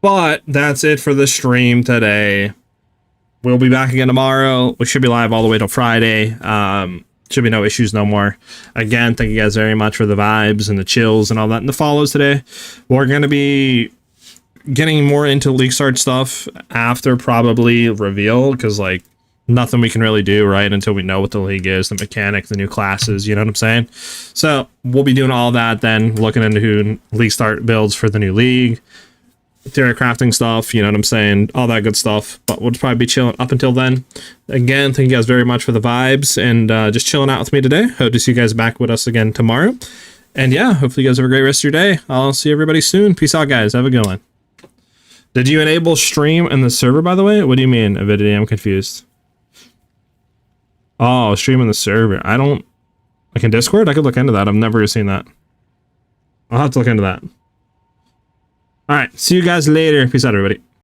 But that's it for the stream today. We'll be back again tomorrow. We should be live all the way till Friday. Should be no issues no more. Again, thank you guys very much for the vibes and the chills and all that and the follows today. We're going to be getting more into League Start stuff after probably reveal, because like nothing we can really do right until we know what the league is, the mechanic, the new classes, you know what I'm saying? So we'll be doing all that then, looking into League Start builds for the new league, theory crafting stuff, you know what I'm saying, all that good stuff. But we'll probably be chilling up until then. Again, thank you guys very much for the vibes and just chilling out with me today. Hope to see you guys back with us again tomorrow. And yeah, hopefully you guys have a great rest of your day. I'll see everybody soon. Peace out, guys. Have a good one. Did you enable stream in the server, by the way? What do you mean, Avidity? I'm confused. Oh, stream in the server. I don't... Like in Discord? I could look into that. I've never seen that. I'll have to look into that. Alright, see you guys later. Peace out, everybody.